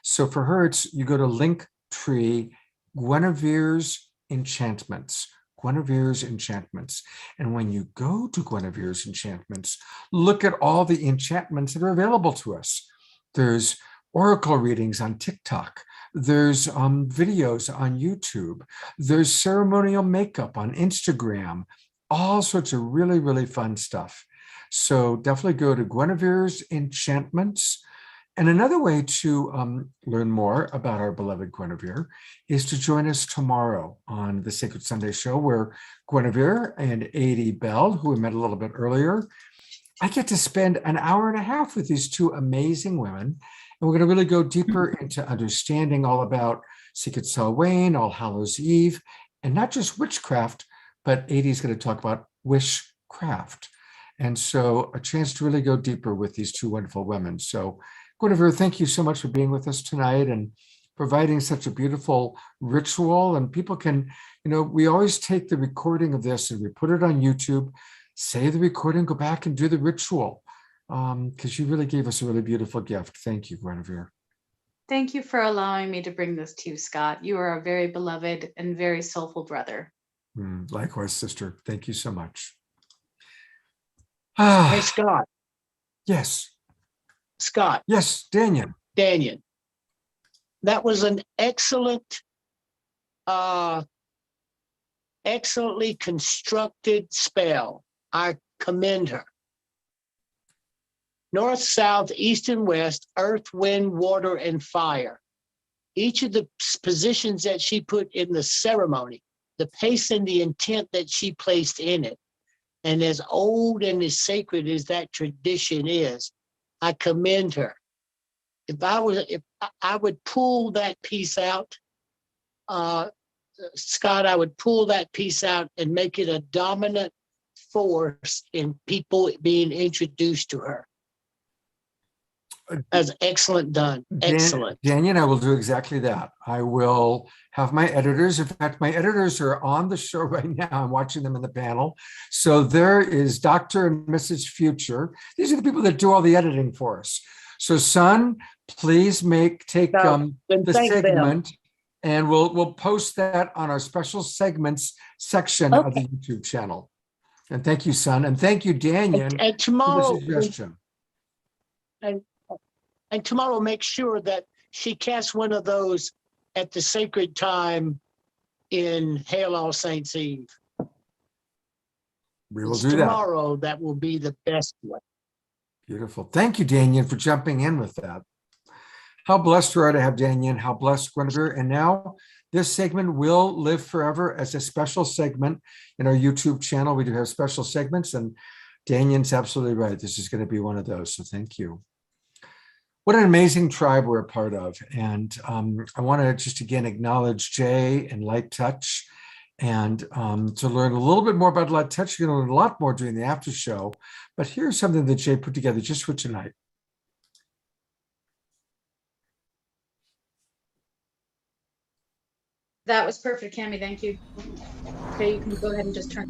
So for her, you go to Linktree, Guinevere's Enchantments. Guinevere's Enchantments. And when you go to Guinevere's Enchantments, look at all the enchantments that are available to us. There's oracle readings on TikTok. There's videos on YouTube. There's ceremonial makeup on Instagram. All sorts of really, really fun stuff. So definitely go to Guinevere's Enchantments. And another way to learn more about our beloved Guinevere is to join us tomorrow on the Sacred Sunday Show, where Guinevere and Adie Bell, who we met a little bit earlier, I get to spend an hour and a half with these two amazing women. And we're going to really go deeper into understanding all about Secret Samhain, All Hallows Eve, and not just witchcraft, but Adie's going to talk about wishcraft. And so a chance to really go deeper with these two wonderful women. So Guinevere, thank you so much for being with us tonight and providing such a beautiful ritual. And people can, we always take the recording of this and we put it on YouTube, save the recording, go back and do the ritual, because you really gave us a really beautiful gift. Thank you, Guinevere. Thank you for allowing me to bring this to you, Scott. You are a very beloved and very soulful brother. Likewise, sister. Thank you so much. Hey, Scott. Yes. Scott. Yes, Daniel. That was an excellently constructed spell. I commend her. North, south, east, and west, earth, wind, water, and fire. Each of the positions that she put in the ceremony, the pace and the intent that she placed in it, and as old and as sacred as that tradition is, I commend her. If I would pull that piece out, Scott, I would pull that piece out and make it a dominant force in people being introduced to her. That's excellent done. Excellent. Danny and I will do exactly that. I will have my editors. In fact, my editors are on the show right now. I'm watching them in the panel. So there is Dr. and Mrs. Future. These are the people that do all the editing for us. So son, please take then the thank them. segment and we'll post that on our special segments section of the YouTube channel. And thank you, son. And thank you, Daniel, And for tomorrow, the suggestion. and tomorrow, make sure that she casts one of those at the sacred time in Hail All Saints Eve. We will It's do that. tomorrow. That will be the best one. Beautiful. Thank you, Daniel, for jumping in with that. How blessed we are to have Daniel. How blessed, Guinevere. And now this segment will live forever as a special segment in our YouTube channel. We do have special segments, and Daniel's absolutely right. This is going to be one of those. So thank you. What an amazing tribe we're a part of. And I want to just again acknowledge Jay and Light Touch. And to learn a little bit more about Light Touch, you're going to learn a lot more during the after show. But here's something that Jay put together just for tonight. That was perfect, Cami. Thank you. Okay, you can go ahead and just turn.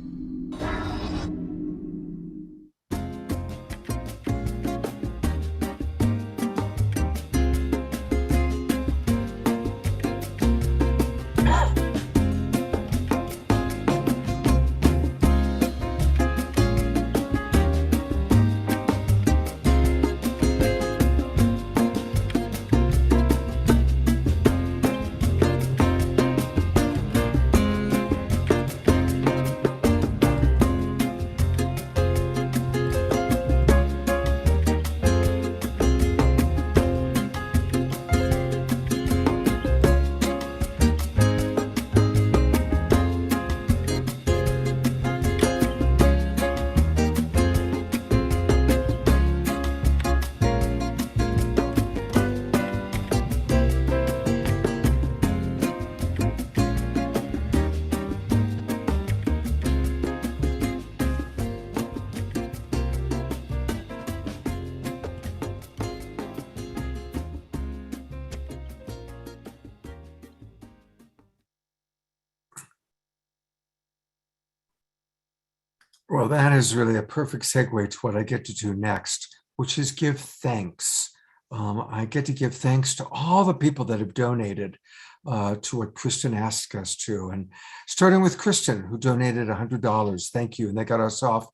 Well, that is really a perfect segue to what I get to do next, which is give thanks. I get to give thanks to all the people that have donated to what Kristen asked us to. And starting with Kristen, who donated $100. Thank you. And that got us off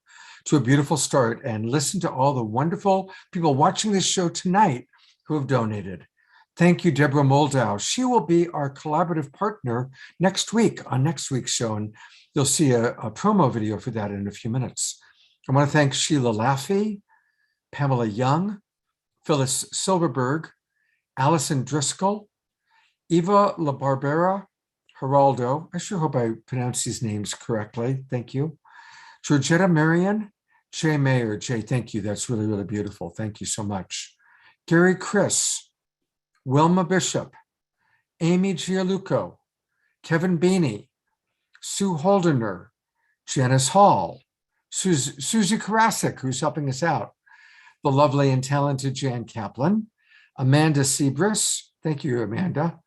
to a beautiful start. And listen to all the wonderful people watching this show tonight who have donated. Thank you, Deborah Moldow. She will be our collaborative partner next week on next week's show. And you'll see a promo video for that in a few minutes. I want to thank Sheila Laffey, Pamela Young, Phyllis Silverberg, Allison Driscoll, Eva LaBarbera, Geraldo. I sure hope I pronounced these names correctly. Thank you. Georgetta Marion, Jay Mayer. Jay, thank you. That's really, really beautiful. Thank you so much. Gary Chris, Wilma Bishop, Amy Gianluco, Kevin Beanie, Sue Holdener, Janice Hall, Susie Karasik, who's helping us out, the lovely and talented Jan Kaplan, Amanda Sebris, thank you, Amanda,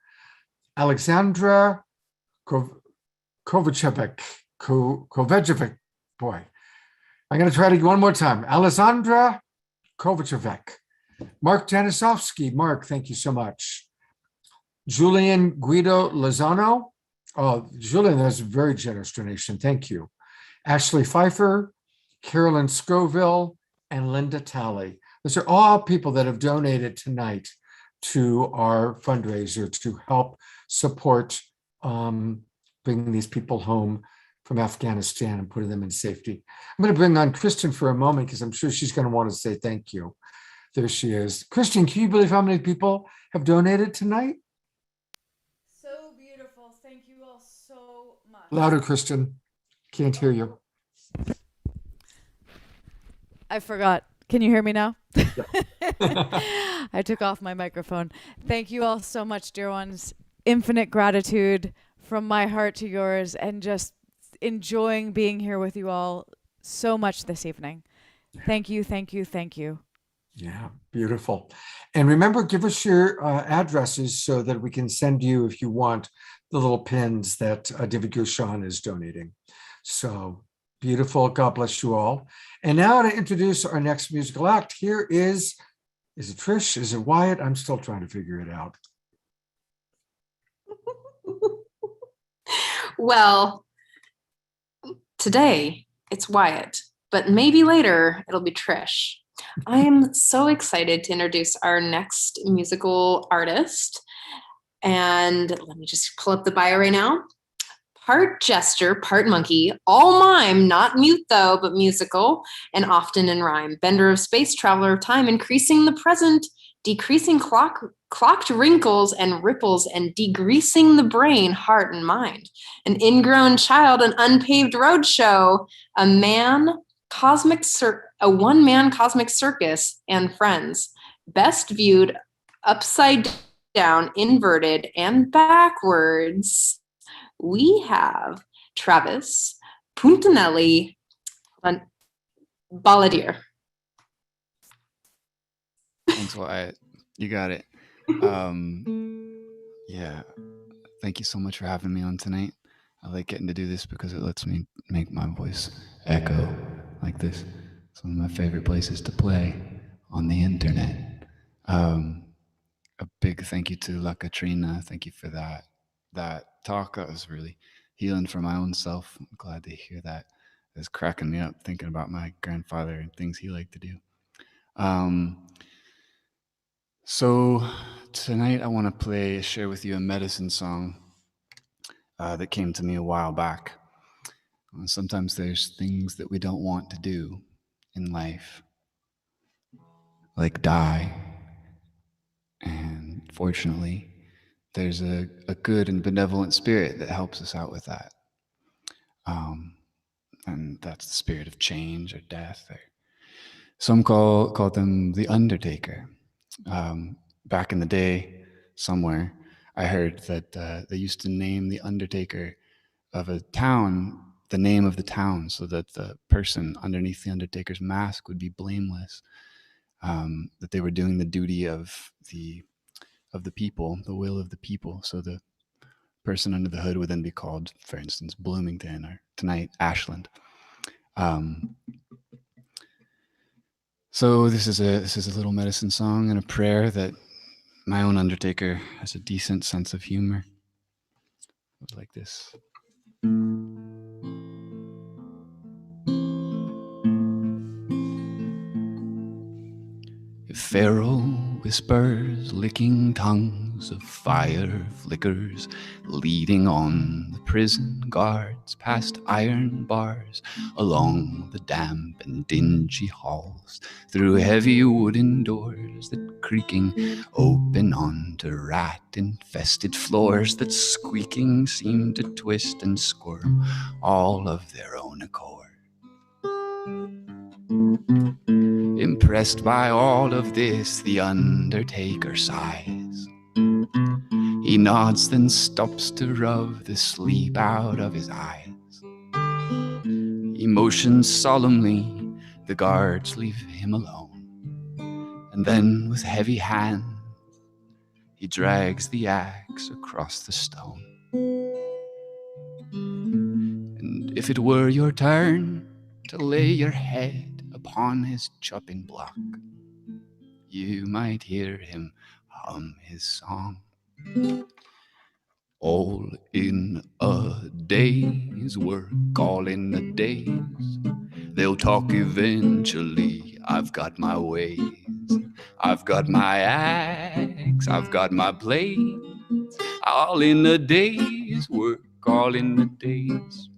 Alexandra Kovacevic, boy, I'm going to try to one more time, Alessandra Kovacevic, Mark Janisovsky, Mark, thank you so much, Julian Guido Lozano, oh, Julian, that's a very generous donation. Thank you. Ashley Pfeiffer, Carolyn Scoville, and Linda Talley. Those are all people that have donated tonight to our fundraiser to help support bringing these people home from Afghanistan and putting them in safety. I'm going to bring on Kristen for a moment because I'm sure she's going to want to say thank you. There she is. Kristen, can you believe how many people have donated tonight? So much. Louder, Kristen. Can't hear you. I forgot. Can you hear me now? Yeah. I took off my microphone. Thank you all so much, dear ones. Infinite gratitude from my heart to yours, and just enjoying being here with you all so much this evening. Thank you, thank you, thank you. Yeah, beautiful. And remember, give us your addresses so that we can send you, if you want, the little pins that David Gershon is donating. So beautiful. God bless you all. And now to introduce our next musical act, here is it Trish? Is it Wyatt? I'm still trying to figure it out. Well, today it's Wyatt, but maybe later it'll be Trish. I am so excited to introduce our next musical artist. And let me just pull up the bio right now. Part jester, part monkey, all mime, not mute though, but musical, and often in rhyme. Bender of space, traveler of time, increasing the present, decreasing clocked wrinkles and ripples, and degreasing the brain, heart, and mind. An ingrown child, an unpaved road show, a one-man cosmic circus, and friends. Best viewed upside down, inverted, and backwards. We have Travis Puntanelli Balladeer. Thanks, Wyatt. You got it. Yeah. Thank you so much for having me on tonight. I like getting to do this because it lets me make my voice echo like this. It's one of my favorite places to play on the internet. A big thank you to La Katrina. Thank you for that talk. That was really healing for my own self. I'm glad to hear that. It's cracking me up thinking about my grandfather and things he liked to do. So tonight I want to share with you a medicine song that came to me a while back. Sometimes there's things that we don't want to do in life, like die. And fortunately, there's a good and benevolent spirit that helps us out with that. And that's the spirit of change or death. Or some call them the Undertaker. Back in the day, somewhere, I heard that they used to name the Undertaker of a town the name of the town so that the person underneath the Undertaker's mask would be blameless. That they were doing the duty of the people, the will of the people. So the person under the hood would then be called, for instance, Bloomington, or tonight, Ashland. So this is a little medicine song and a prayer that my own Undertaker has a decent sense of humor. It was like this. If Pharaoh whispers, licking tongues of fire flickers, leading on the prison guards past iron bars, along the damp and dingy halls, through heavy wooden doors that creaking open onto rat-infested floors that squeaking seem to twist and squirm all of their own accord. Impressed by all of this, the Undertaker sighs. He nods, then stops to rub the sleep out of his eyes. He motions solemnly, the guards leave him alone. And then with heavy hands, he drags the axe across the stone. And if it were your turn to lay your head upon his chopping block, you might hear him hum his song. All in a day's work, all in a day's. They'll talk eventually. I've got my ways. I've got my axe. I've got my blade. All in a day's work, all in a day's.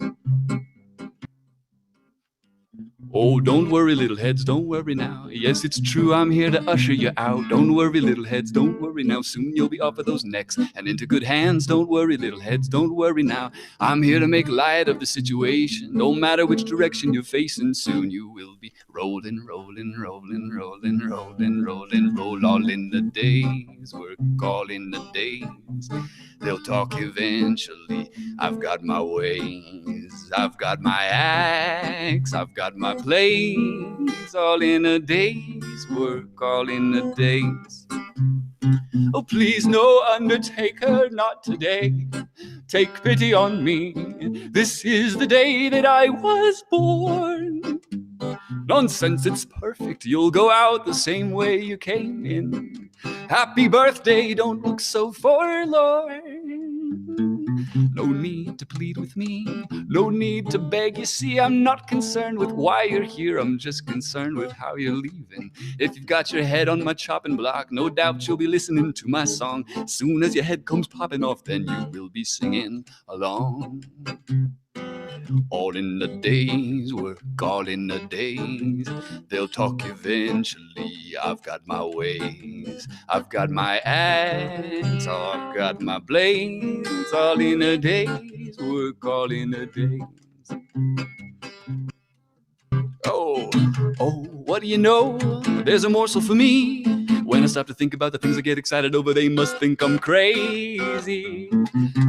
Oh, don't worry, little heads, don't worry now. Yes, it's true, I'm here to usher you out. Don't worry, little heads, don't worry now. Soon you'll be off of those necks and into good hands. Don't worry, little heads, don't worry now. I'm here to make light of the situation. No matter which direction you're facing, soon you will be rolling, rolling, rolling, rolling, rolling, rolling, roll all in the days. Work all in the days. They'll talk eventually. I've got my ways. I've got my axe. I've got my plays. All in a day's days, work all in the days. Oh, please, no undertaker, not today. Take pity on me. This is the day that I was born. Nonsense, it's perfect. You'll go out the same way you came in. Happy birthday, don't look so forlorn. No need to plead with me, no need to beg. You see, I'm not concerned with why you're here, I'm just concerned with how you're leaving. If you've got your head on my chopping block, no doubt you'll be listening to my song. Soon as your head comes popping off, then you will be singing along. All in the days, work all in the days. They'll talk eventually. I've got my ways, I've got my axe, I've got my blades. All in the days, work all in the days. Oh, what do you know? There's a morsel for me. When I stop to think about the things I get excited over, they must think I'm crazy.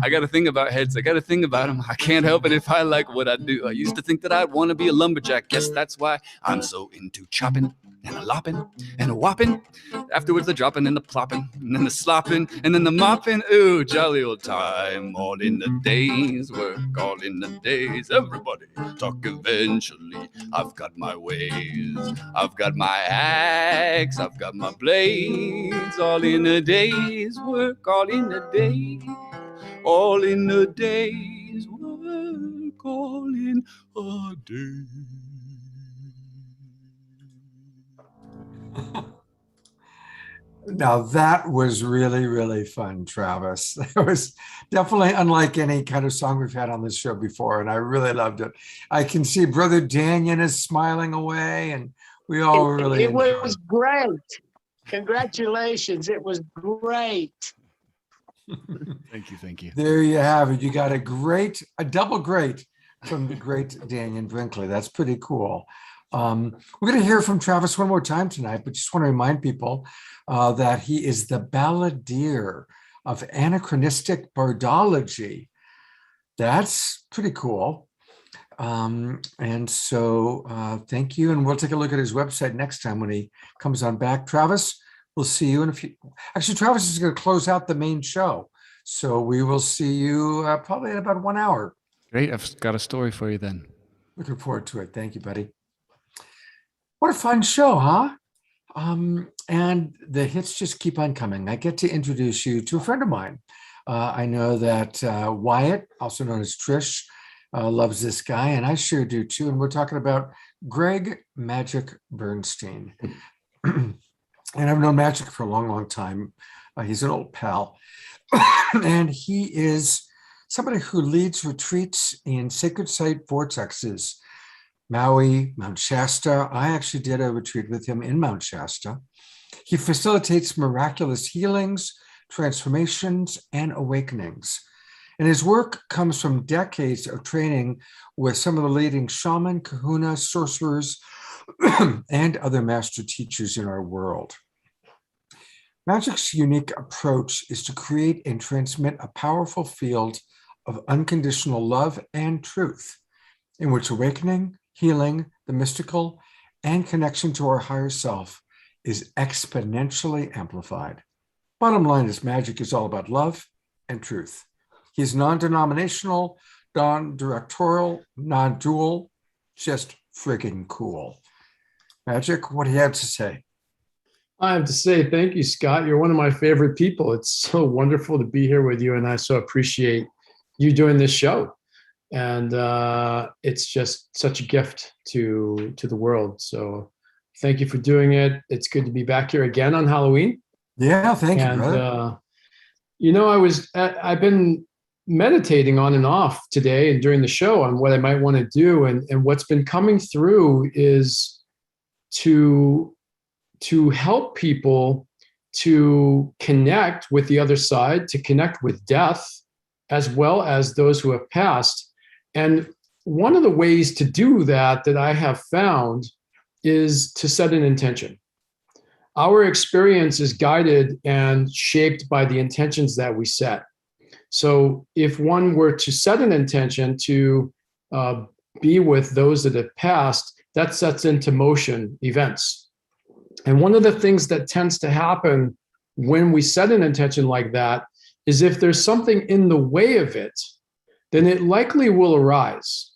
I got a thing about heads, I got a thing about them. I can't help it if I like what I do. I used to think that I'd want to be a lumberjack. Guess that's why I'm so into chopping and a lopping and a whopping. Afterwards the dropping and the plopping and then the slopping and then the mopping. Ooh, jolly old time. All in the days, work all in the days. Everybody talk eventually. I've got my ways, I've got my axe, I've got my blades. All in the days, work all in the days. All in the days, work all in a day. Now that was really, really fun, Travis. It was definitely unlike any kind of song we've had on this show before, and I really loved it. I can see Brother Daniel is smiling away, and we all really It enjoyed was great. Congratulations. It was great. Thank you. There you have it. You got a double great from the great Daniel Brinkley. That's pretty cool. We're going to hear from Travis one more time tonight, but just want to remind people that he is the balladeer of anachronistic bardology. That's pretty cool. And so thank you. And we'll take a look at his website next time when he comes on back. Travis, we'll see you in a few. Actually, Travis is going to close out the main show. So we will see you probably in about 1 hour. Great. I've got a story for you then. Looking forward to it. Thank you, buddy. What a fun show, huh? And the hits just keep on coming. I get to introduce you to a friend of mine. I know that Wyatt, also known as Trish, loves this guy, and I sure do too. And we're talking about Greg Magic Bernstein. And I've known Magic for a long, long time. He's an old pal. And he is somebody who leads retreats in sacred site vortexes, Maui, Mount Shasta. I actually did a retreat with him in Mount Shasta. He facilitates miraculous healings, transformations, and awakenings. And his work comes from decades of training with some of the leading shaman, kahuna, sorcerers, and other master teachers in our world. Magic's unique approach is to create and transmit a powerful field of unconditional love and truth, in which awakening, healing, the mystical, and connection to our higher self is exponentially amplified. Bottom line is Magic is all about love and truth. He's non-denominational, non-directorial, non-dual, just friggin' cool. Magic, what do you have to say? I have to say thank you, Scott. You're one of my favorite people. It's so wonderful to be here with you, and I so appreciate you doing this show. And it's just such a gift to the world. So thank you for doing it. It's good to be back here again on Halloween. Yeah, thank you, brother. I've been meditating on and off today and during the show on what I might want to do. And what's been coming through is to help people to connect with the other side, to connect with death, as well as those who have passed. And one of the ways to do that I have found is to set an intention. Our experience is guided and shaped by the intentions that we set. So if one were to set an intention to be with those that have passed, that sets into motion events. And one of the things that tends to happen when we set an intention like that is if there's something in the way of it, then it likely will arise.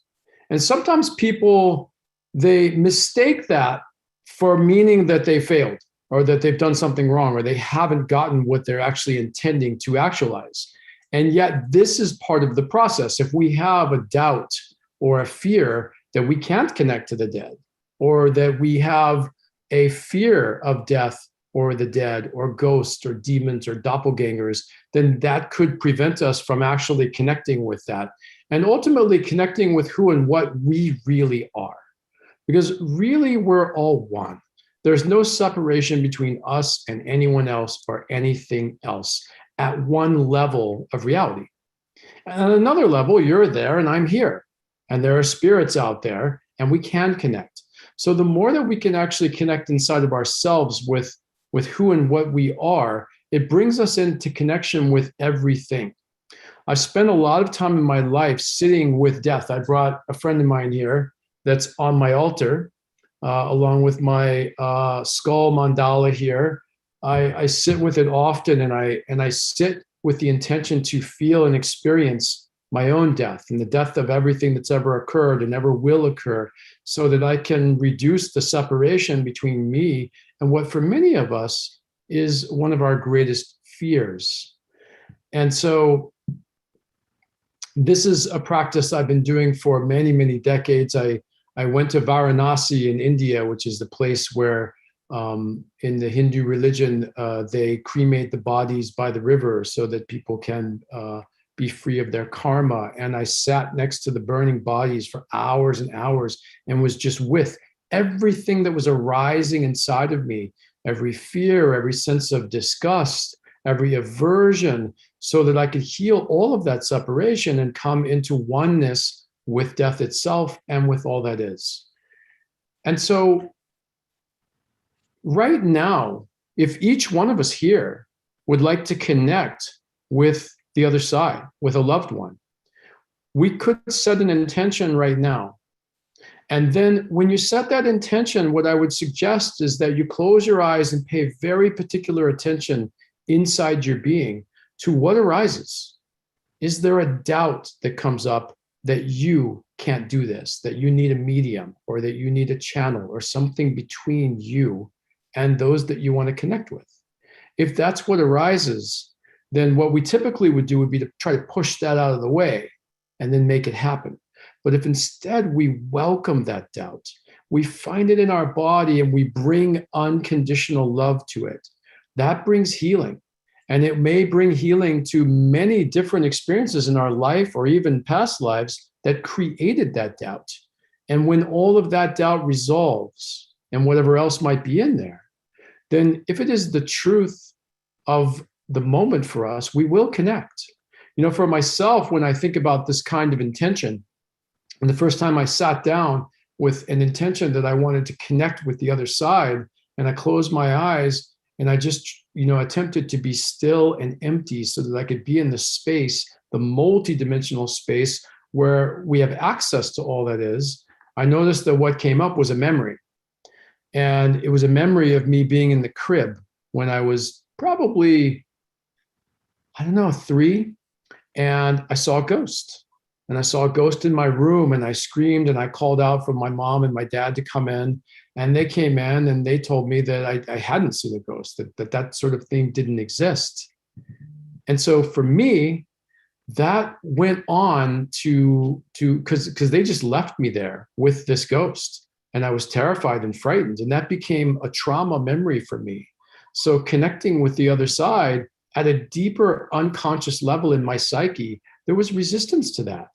And sometimes people, they mistake that for meaning that they failed or that they've done something wrong or they haven't gotten what they're actually intending to actualize. And yet this is part of the process. If we have a doubt or a fear that we can't connect to the dead, or that we have a fear of death or the dead or ghosts or demons or doppelgangers, then that could prevent us from actually connecting with that and ultimately connecting with who and what we really are. Because really we're all one. There's no separation between us and anyone else or anything else at one level of reality. And at another level, you're there and I'm here. And there are spirits out there and we can connect. So the more that we can actually connect inside of ourselves with who and what we are, it brings us into connection with everything. I've spent a lot of time in my life sitting with death. I brought a friend of mine here that's on my altar, along with my skull mandala here. I sit with it often, and I sit with the intention to feel and experience my own death and the death of everything that's ever occurred and ever will occur, so that I can reduce the separation between me and what for many of us is one of our greatest fears. And so this is a practice I've been doing for many, many decades. I went to Varanasi in India, which is the place where in the Hindu religion, they cremate the bodies by the river so that people can be free of their karma. And I sat next to the burning bodies for hours and hours and was just with everything that was arising inside of me, every fear, every sense of disgust, every aversion, so that I could heal all of that separation and come into oneness with death itself and with all that is. And so right now, if each one of us here would like to connect with the other side, with a loved one, we could set an intention right now. And then when you set that intention, what I would suggest is that you close your eyes and pay very particular attention inside your being to what arises. Is there a doubt that comes up that you can't do this, that you need a medium, or that you need a channel or something between you and those that you want to connect with? If that's what arises, then what we typically would do would be to try to push that out of the way and then make it happen. But if instead we welcome that doubt, we find it in our body and we bring unconditional love to it, that brings healing. And it may bring healing to many different experiences in our life or even past lives that created that doubt. And when all of that doubt resolves and whatever else might be in there, then if it is the truth of the moment for us, we will connect. You know, for myself, when I think about this kind of intention, and the first time I sat down with an intention that I wanted to connect with the other side, and I closed my eyes and I just, attempted to be still and empty so that I could be in the space, the multidimensional space where we have access to all that is, I noticed that what came up was a memory. And it was a memory of me being in the crib when I was probably, 3, and I saw a ghost. And I saw a ghost in my room, and I screamed and I called out for my mom and my dad to come in. And they came in and they told me that I hadn't seen a ghost, that sort of thing didn't exist. And so for me, that went on to because they just left me there with this ghost. And I was terrified and frightened. And that became a trauma memory for me. So connecting with the other side at a deeper unconscious level in my psyche, there was resistance to that.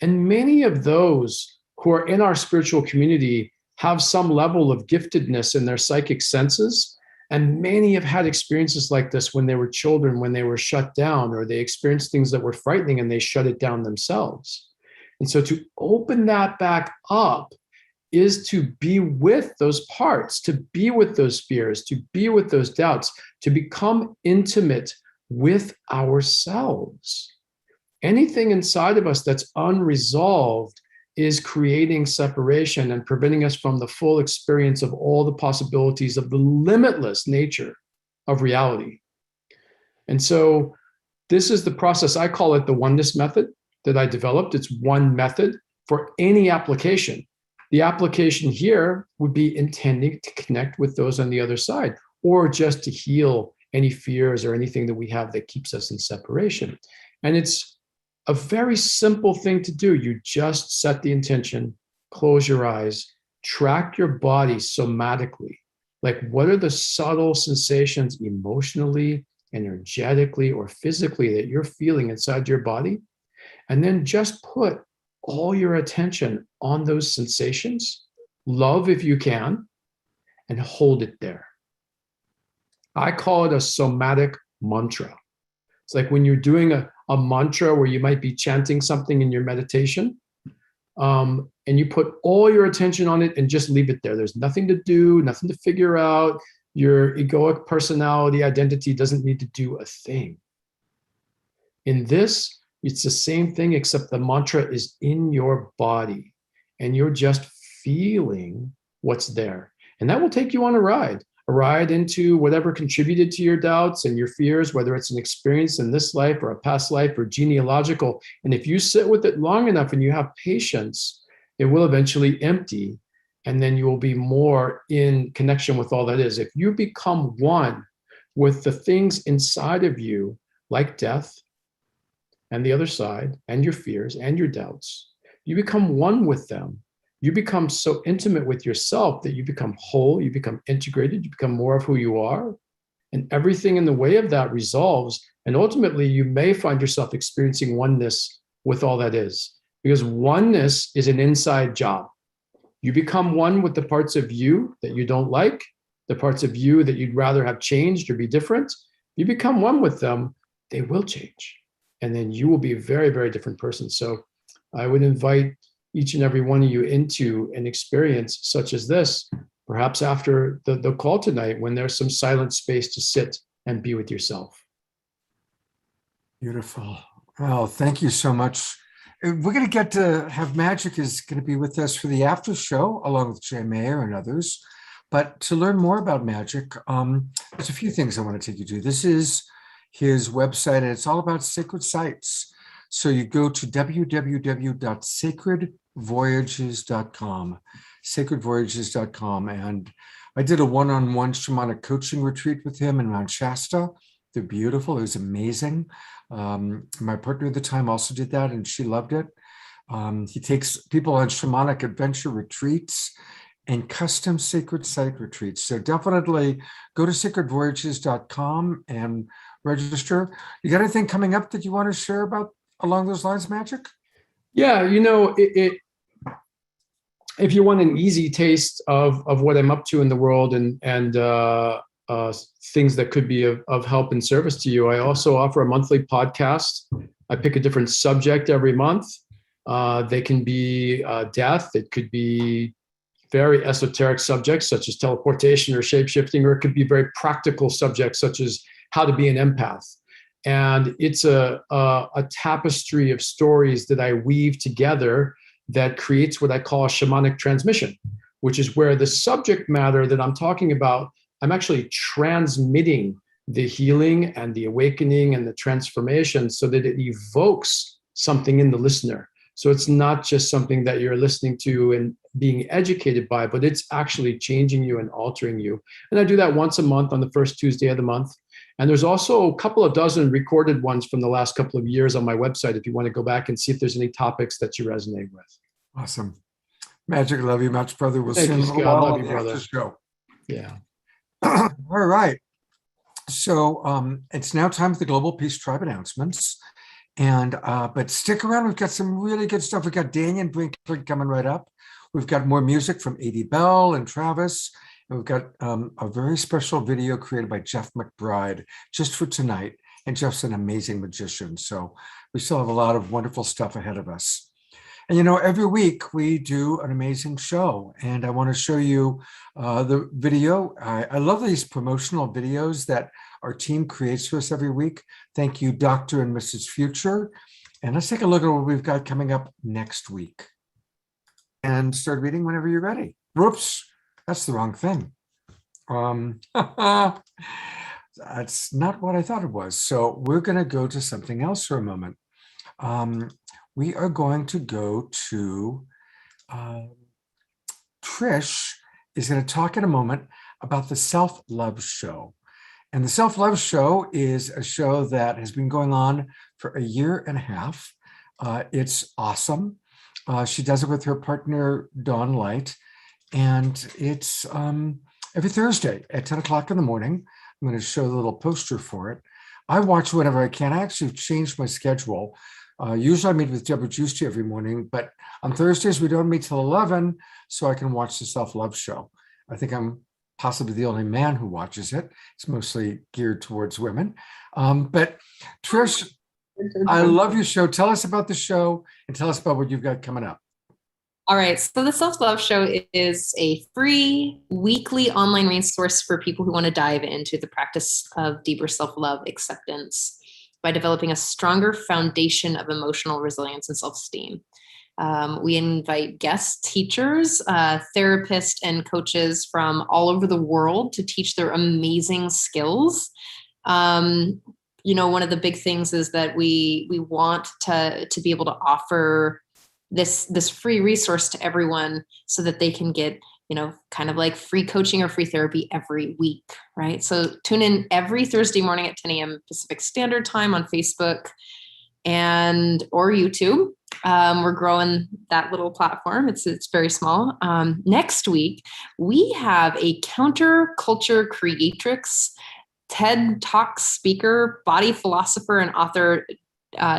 And many of those who are in our spiritual community have some level of giftedness in their psychic senses. And many have had experiences like this when they were children, when they were shut down, or they experienced things that were frightening and they shut it down themselves. And so to open that back up is to be with those parts, to be with those fears, to be with those doubts, to become intimate with ourselves. Anything inside of us that's unresolved is creating separation and preventing us from the full experience of all the possibilities of the limitless nature of reality. And so this is the process. I call it the oneness method that I developed. It's one method for any application. The application here would be intending to connect with those on the other side, or just to heal any fears or anything that we have that keeps us in separation. And it's a very simple thing to do. You just set the intention, close your eyes, track your body somatically. Like, what are the subtle sensations emotionally, energetically, or physically that you're feeling inside your body? And then just put all your attention on those sensations, love if you can, and hold it there. I call it a somatic mantra. It's like when you're doing a mantra where you might be chanting something in your meditation, and you put all your attention on it and just leave it there. There's nothing to do, nothing to figure out. Your egoic personality identity doesn't need to do a thing. In this, it's the same thing, except the mantra is in your body and you're just feeling what's there. And that will take you on a ride into whatever contributed to your doubts and your fears, whether it's an experience in this life or a past life or genealogical. And if you sit with it long enough and you have patience, it will eventually empty. And then you will be more in connection with all that is. If you become one with the things inside of you, like death and the other side, and your fears and your doubts, you become one with them. You become so intimate with yourself that you become whole, you become integrated, you become more of who you are, and everything in the way of that resolves. And ultimately, you may find yourself experiencing oneness with all that is, because oneness is an inside job. You become one with the parts of you that you don't like, the parts of you that you'd rather have changed or be different. You become one with them, they will change. And then you will be a very, very different person. So I would invite each and every one of you into an experience such as this, perhaps after the call tonight, when there's some silent space to sit and be with yourself. Beautiful. Well, thank you so much. We're going to get to have Magic is going to be with us for the after show, along with Jay Mayer and others. But to learn more about Magic, there's a few things I want to take you to. This is his website, and it's all about sacred sites. So you go to www.sacredvoyages.com, sacredvoyages.com. And I did a one-on-one shamanic coaching retreat with him in Mount Shasta. They're beautiful. It was amazing. My partner at the time also did that, and she loved it. He takes people on shamanic adventure retreats and custom sacred site retreats. So definitely go to sacredvoyages.com and register. You got anything coming up that you want to share about along those lines, Magic? Yeah, if you want an easy taste of what I'm up to in the world and things that could be of help and service to you, I also offer a monthly podcast. I pick a different subject every month. They can be death. It could be very esoteric subjects such as teleportation or shapeshifting, or it could be very practical subjects such as how to be an empath. And it's a tapestry of stories that I weave together that creates what I call a shamanic transmission, which is where the subject matter that I'm talking about, I'm actually transmitting the healing and the awakening and the transformation so that it evokes something in the listener. So it's not just something that you're listening to and being educated by, but it's actually changing you and altering you. And I do that once a month on the first Tuesday of the month. And there's also a couple of dozen recorded ones from the last couple of years on my website if you want to go back and see if there's any topics that you resonate with. Awesome. Magic, love you much, brother. We'll Thank see you you, in a little Scott. while Love on you, the brother. after show. Yeah. All right. So it's now time for the Global Peace Tribe announcements. And but stick around. We've got some really good stuff. We've got Daniel Brinkley coming right up. We've got more music from A.D. Bell and Travis. And we've got a very special video created by Jeff McBride just for tonight. And Jeff's an amazing magician. So we still have a lot of wonderful stuff ahead of us. And, every week we do an amazing show. And I want to show you the video. I love these promotional videos that our team creates for us every week. Thank you, Dr. and Mrs. Future. And let's take a look at what we've got coming up next week. and start reading whenever you're ready. Whoops, that's the wrong thing. That's not what I thought it was. So we're going to go to something else for a moment. We are going to go to Trish is going to talk in a moment about the Self-Love Show. And the Self-Love Show is a show that has been going on for a year and a half. It's awesome. She does it with her partner, Dawn Light. And it's every Thursday at 10 o'clock in the morning. I'm going to show the little poster for it. I watch whenever I can. I actually changed my schedule. Usually I meet with Deborah Giusti every morning, but on Thursdays we don't meet till 11, so I can watch the Self-Love Show. I think I'm possibly the only man who watches it. It's mostly geared towards women. But Trish, I love your show. Tell us about the show and tell us about what you've got coming up. All right. So the Self-Love Show is a free weekly online resource for people who want to dive into the practice of deeper self-love acceptance by developing a stronger foundation of emotional resilience and self-esteem. We invite guest teachers, therapists, and coaches from all over the world to teach their amazing skills. One of the big things is that we want to be able to offer this free resource to everyone so that they can get, kind of like free coaching or free therapy every week, right? So tune in every Thursday morning at 10 a.m. Pacific Standard Time on Facebook or YouTube. We're growing that little platform. It's very small. Next week, we have a counterculture creatrix, TED Talk speaker, body philosopher, and author,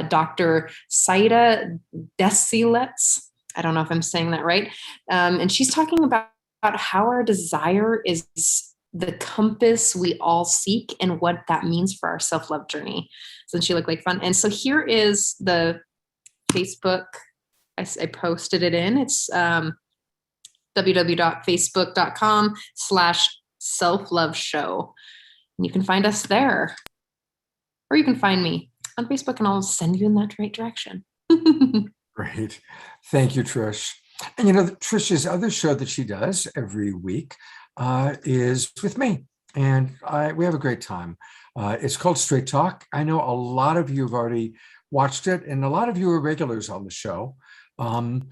Dr. Saida Desilets. I don't know if I'm saying that right. And she's talking about how our desire is the compass we all seek and what that means for our self-love journey. So she looked like fun. And so here is the Facebook. I posted it in. It's www.facebook.com/selfloveshow. And you can find us there. Or you can find me on Facebook and I'll send you in that right direction. Great. Thank you, Trish. And Trish's other show that she does every week is with me. And we have a great time. It's called Straight Talk. I know a lot of you have already watched it, and a lot of you are regulars on the show. Tell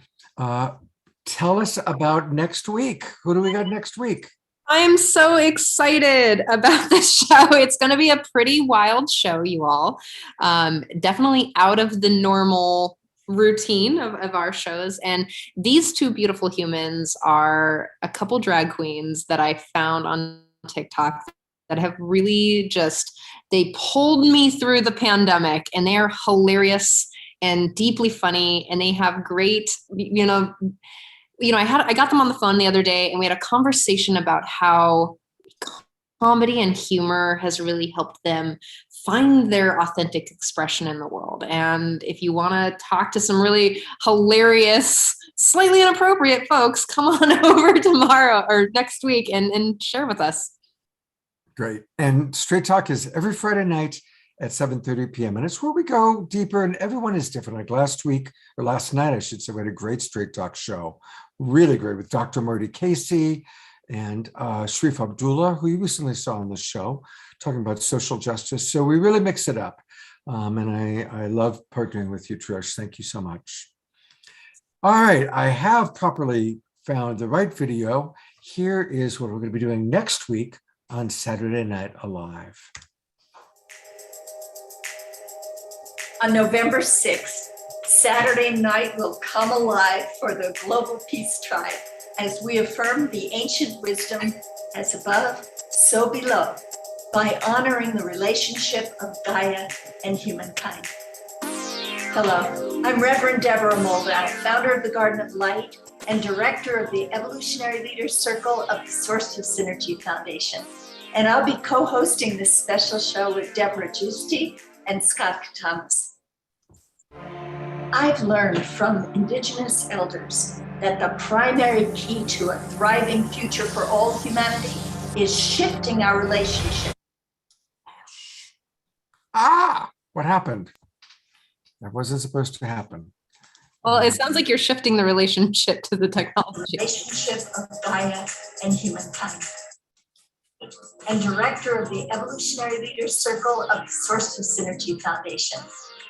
us about next week. Who do we got next week? I'm so excited about this show. It's going to be a pretty wild show, you all. Definitely out of the normal routine of our shows. And these two beautiful humans are a couple drag queens that I found on TikTok that have really they pulled me through the pandemic, and they are hilarious and deeply funny. And they have great, I got them on the phone the other day and we had a conversation about how comedy and humor has really helped them find their authentic expression in the world. And if you want to talk to some really hilarious, slightly inappropriate folks, come on over tomorrow or next week and share with us. Great. And Straight Talk is every Friday night at 7:30 p.m. And it's where we go deeper, and everyone is different. Like last night, I should say, we had a great Straight Talk show. Really great with Dr. Marty Casey and Sharif Abdullah, who you recently saw on the show, talking about social justice. So we really mix it up. And I love partnering with you, Trish. Thank you so much. All right. I have properly found the right video. Here is what we're going to be doing next week on Saturday Night Alive. On November 6th, Saturday night will come alive for the Global Peace Tribe as we affirm the ancient wisdom as above, so below, by honoring the relationship of Gaia and humankind. Hello, I'm Reverend Deborah Moulton, founder of the Garden of Light and director of the Evolutionary Leaders Circle of the Source of Synergy Foundation. And I'll be co-hosting this special show with Deborah Giusti and Scott Thomas. I've learned from Indigenous elders that the primary key to a thriving future for all humanity is shifting our relationship. What happened? That wasn't supposed to happen. Well, it sounds like you're shifting the relationship to the technology. Relationship of Gaia and humankind. And director of the Evolutionary Leaders Circle of the Source to Synergy Foundation.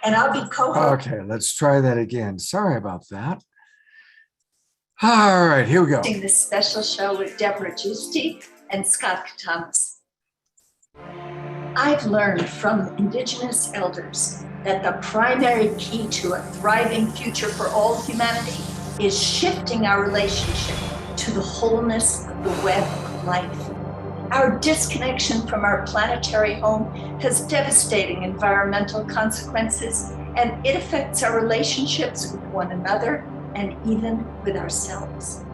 And I'll be co-hosting Okay, let's try that again. Sorry about that. All right, here we go. this special show with Deborah Giusti and Scott Thomas. I've learned from Indigenous elders that the primary key to a thriving future for all humanity is shifting our relationship to the wholeness of the web of life. Our disconnection from our planetary home has devastating environmental consequences, and it affects our relationships with one another and even with ourselves.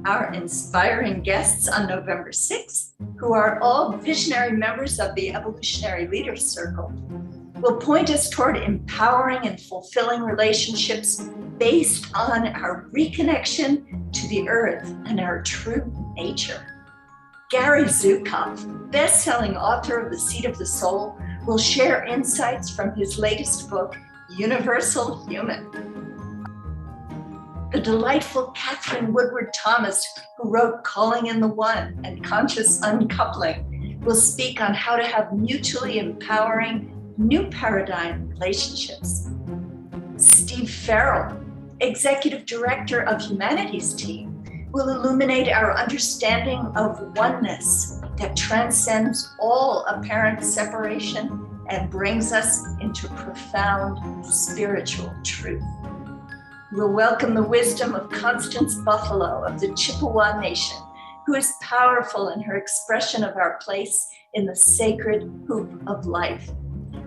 Our inspiring guests on November 6th, who are all visionary members of the Evolutionary Leaders Circle, will point us toward empowering and fulfilling relationships based on our reconnection to the earth and our true nature. Gary Zukav, best-selling author of The Seat of the Soul, will share insights from his latest book, Universal Human. The delightful Catherine Woodward Thomas, who wrote Calling in the One and Conscious Uncoupling, will speak on how to have mutually empowering new paradigm relationships. Steve Farrell, Executive Director of Humanities Team, will illuminate our understanding of oneness that transcends all apparent separation and brings us into profound spiritual truth. We'll welcome the wisdom of Constance Buffalo of the Chippewa Nation, who is powerful in her expression of our place in the sacred hoop of life.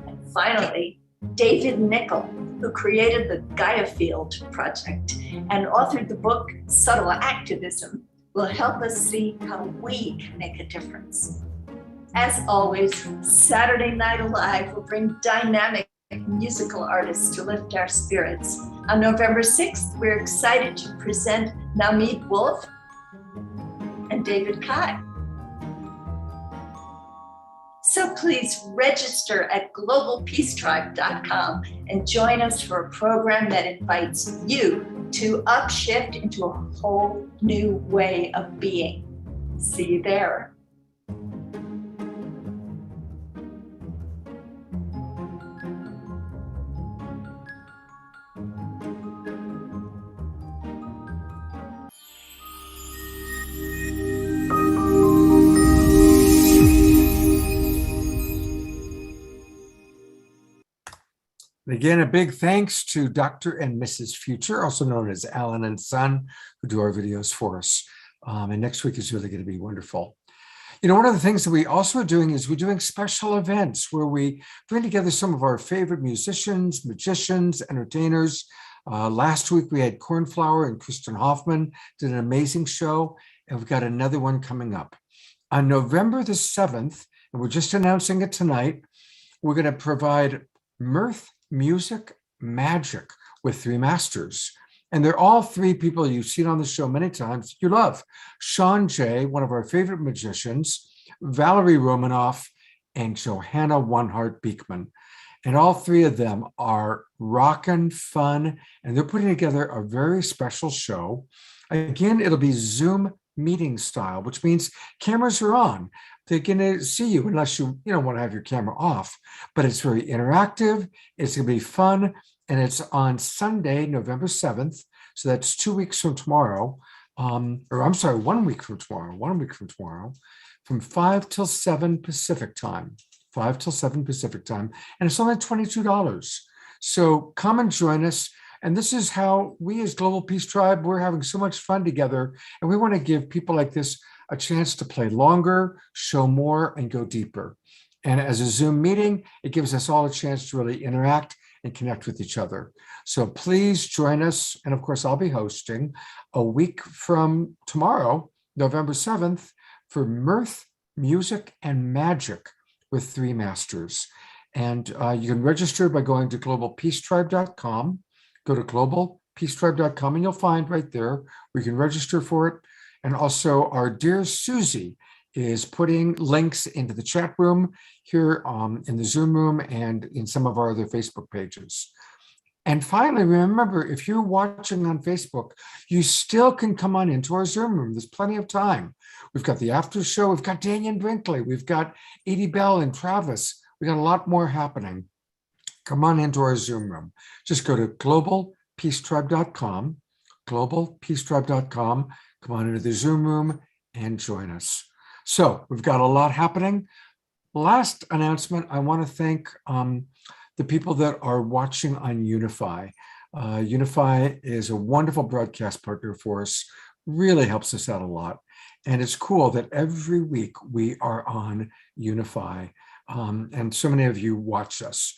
And finally, David Nickel, who created the Gaia Field Project and authored the book Subtle Activism, will help us see how we can make a difference. As always, Saturday Night Alive will bring dynamic musical artists to lift our spirits. On November 6th, we're excited to present Namid Wolf and David Kai. So please register at globalpeacetribe.com and join us for a program that invites you to upshift into a whole new way of being. See you there. Again, a big thanks to Dr. and Mrs. Future, also known as Alan and Son, who do our videos for us. And next week is really going to be wonderful. You know, one of the things that we also are doing is we're doing special events where we bring together some of our favorite musicians, magicians, entertainers. Last week we had Cornflower and Kristen Hoffman did an amazing show, and we've got another one coming up. On November the 7th, and we're just announcing it tonight, we're going to provide mirth, music, magic with three masters. And they're all three people you've seen on the show many times. You love Sean Jay, one of our favorite magicians, Valerie Romanoff, and Johanna One Heart Beekman. And all three of them are rockin' fun, and they're putting together a very special show. Again, it'll be Zoom meeting style, which means cameras are on. They're going to see you unless you want to have your camera off. But it's very interactive. It's going to be fun. And it's on Sunday, November 7th. So that's 2 weeks from tomorrow. 1 week from tomorrow, from 5 till 7 Pacific time. 5 till 7 Pacific time. And it's only $22. So come and join us. And this is how we as Global Peace Tribe, we're having so much fun together. And we want to give people like this a chance to play longer, show more, and go deeper. And as a Zoom meeting, it gives us all a chance to really interact and connect with each other. So please join us. And of course, I'll be hosting a week from tomorrow, November 7th, for mirth, music, and magic with three masters. And you can register by going to globalpeacetribe.com. Go to globalpeacetribe.com and you'll find right there where you can register for it. And also our dear Susie is putting links into the chat room here in the Zoom room and in some of our other Facebook pages. And finally, remember, if you're watching on Facebook, you still can come on into our Zoom room. There's plenty of time. We've got the after show. We've got Daniel Brinkley. We've got Edie Bell and Travis. We got a lot more happening. Come on into our Zoom room. Just go to globalpeacetribe.com, globalpeacetribe.com. Come on into the Zoom room and join us. So we've got a lot happening. Last announcement, I want to thank the people that are watching on Unify. Unify is a wonderful broadcast partner for us, really helps us out a lot. And it's cool that every week we are on Unify, and so many of you watch us.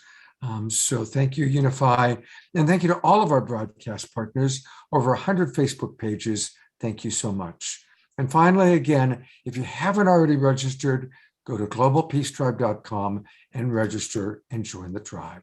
So thank you, Unify, and thank you to all of our broadcast partners, over 100 Facebook pages. Thank you so much. And finally, again, if you haven't already registered, go to globalpeacetribe.com and register and join the tribe.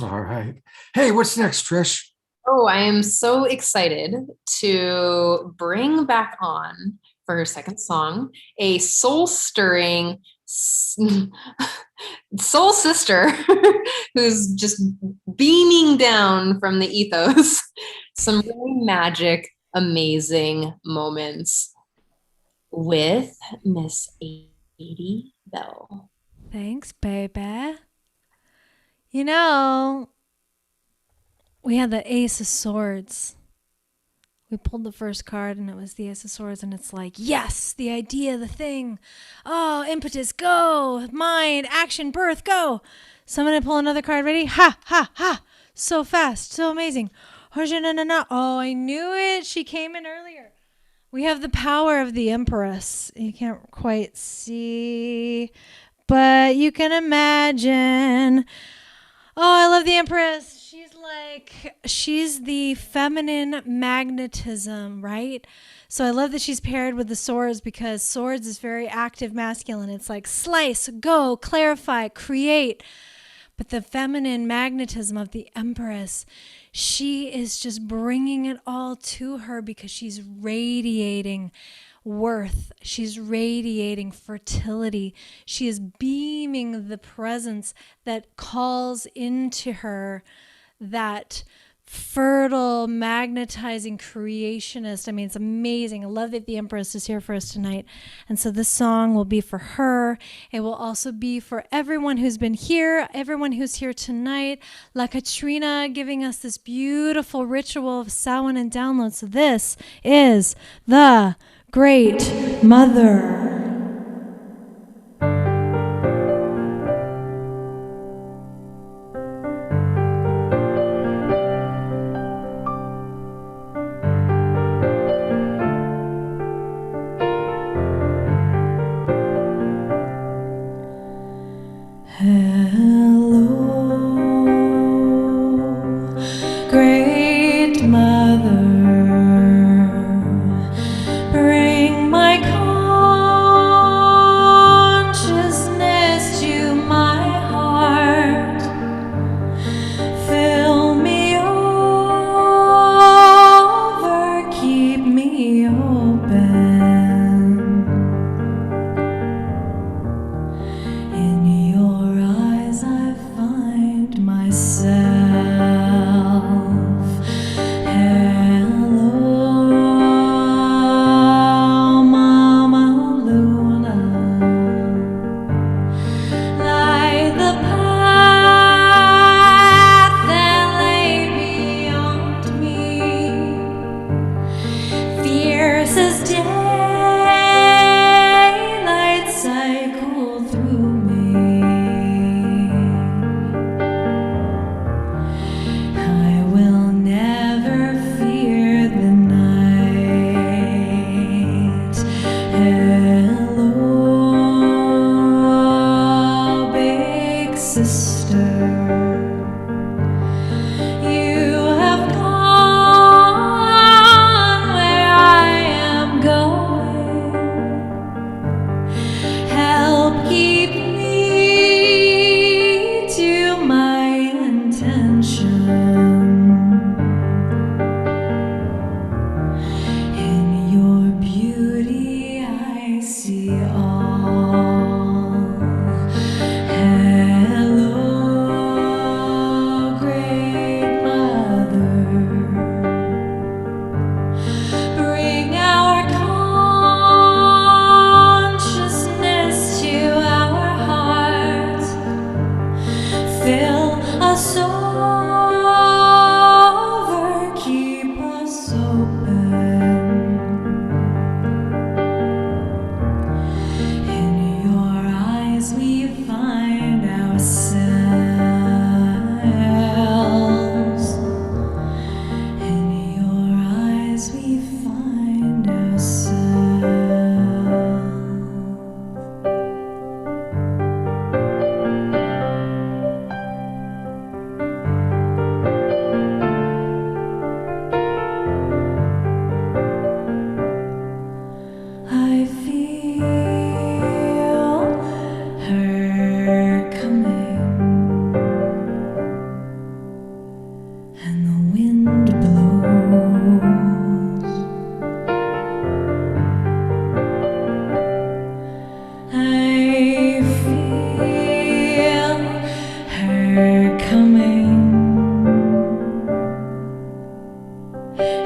All right. Hey, what's next, Trish? Oh, I am so excited to bring back on for her second song a soul-stirring soul sister who's just beaming down from the ethos. Some really magic, amazing moments with Miss Edie Bell. Thanks, baby. You know, we had the Ace of Swords. We pulled the first card and it was the Ace of Swords, and it's like, yes, the idea, the thing. Oh, impetus, go. Mind, action, birth, go. So I'm going to pull another card. Ready? Ha, ha, ha. So fast, so amazing. Oh, I knew it. She came in earlier. We have the power of the Empress. You can't quite see, but you can imagine. Oh, I love the Empress. She's the feminine magnetism, right? So I love that she's paired with the swords, because swords is very active masculine. It's like slice, go, clarify, create. But the feminine magnetism of the Empress, she is just bringing it all to her because she's radiating worth. She's radiating fertility. She is beaming the presence that calls into her that fertile, magnetizing creationist. I mean, it's amazing. I love that the Empress is here for us tonight. And so this song will be for her. It will also be for everyone who's been here, everyone who's here tonight. La Katrina giving us this beautiful ritual of Samhain and download. So this is the Great Mother. Great Mother, bring my calm.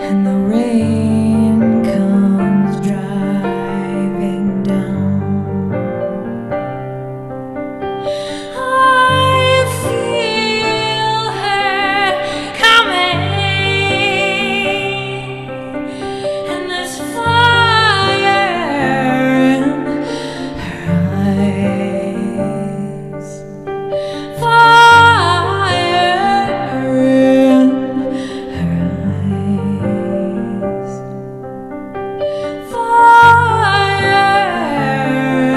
and the rain comes driving down. I feel her coming, and there's fire in her eyes. Fire in her eyes. Fire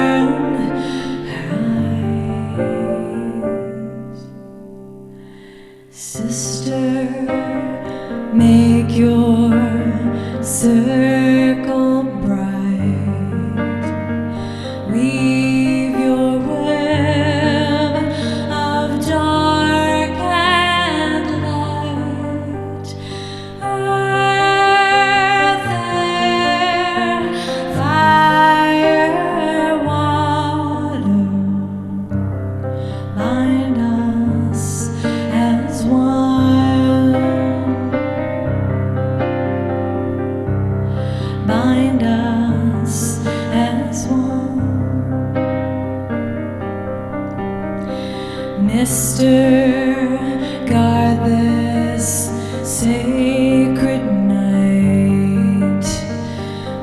in her eyes. Sister, make your circle bright. Weave your web of dark and light. Earth, air, fire, water, bind us as one. Bind us as one. Mister, guard this sacred night.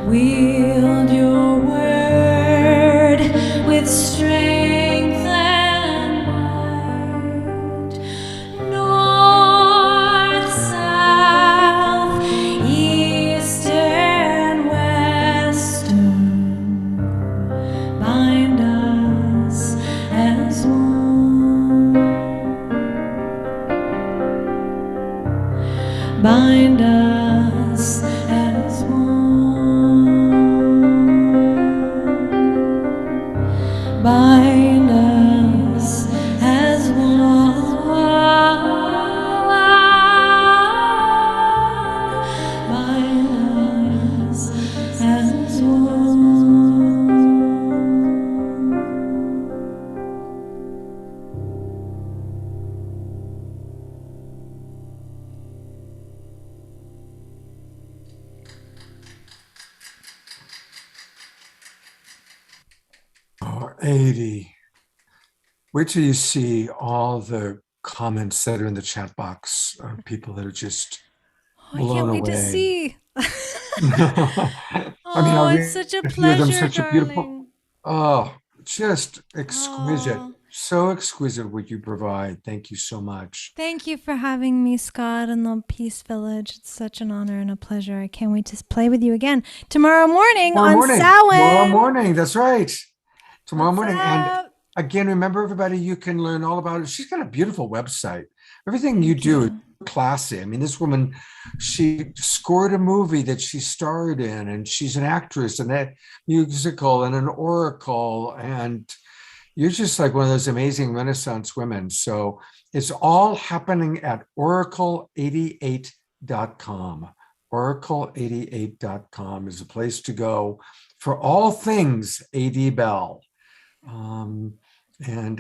Wield your word with strength and might. North, south, east and western, bind us as one. Bind us as one. Bind us as one. Bind us as one. Oh, 80. Wait till you see all the comments that are in the chat box of people that are just Oh, I blown can't wait to away. see. I Oh, mean, it's such a hear them, pleasure, such a beautiful, darling. oh, just exquisite, Oh. so exquisite what you provide. Thank you so much. Thank you for having me, Scott, in the Peace Village. It's such an honor and a pleasure. I can't wait to play with you again tomorrow morning on Samhain. Tomorrow morning, that's right. Tomorrow What's morning. And up? again, remember everybody, you can learn all about it. She's got a beautiful website. Everything you Thank do is you. classy. I mean, this woman, she scored a movie that she starred in, and she's an actress and a musical and an oracle. And you're just like one of those amazing Renaissance women. So it's all happening at oracle88.com. Oracle88.com is a place to go for all things AD Bell. And